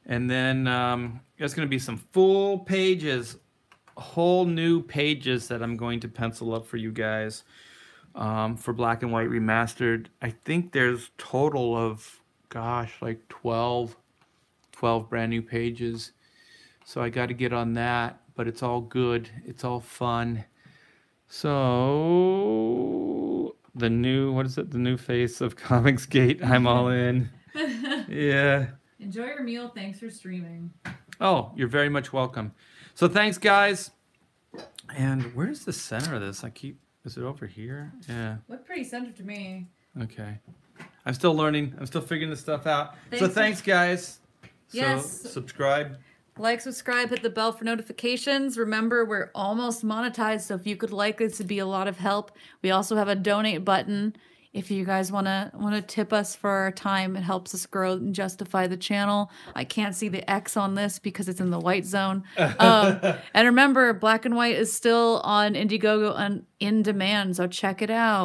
And then there's going to be some full pages, whole new pages that I'm going to pencil up for you guys for Black and White Remastered. I think there's total of, gosh, like 12 brand new pages. So I got to get on that, but it's all good. It's all fun. So the new, what is it? The new face of Comicsgate. I'm all in. Yeah. Enjoy your meal. Thanks for streaming. Oh, you're very much welcome. So thanks, guys. And where's the center of this? Is it over here? Yeah. Looked pretty centered to me. Okay. I'm still learning. I'm still figuring this stuff out. So thanks, guys. Yes. So subscribe. Like, subscribe, hit the bell for notifications. Remember, we're almost monetized, so if you could like this, it'd be a lot of help. We also have a donate button. If you guys wanna tip us for our time, it helps us grow and justify the channel. I can't see the X on this because it's in the white zone. And remember, Black and White is still on Indiegogo and in demand, so check it out.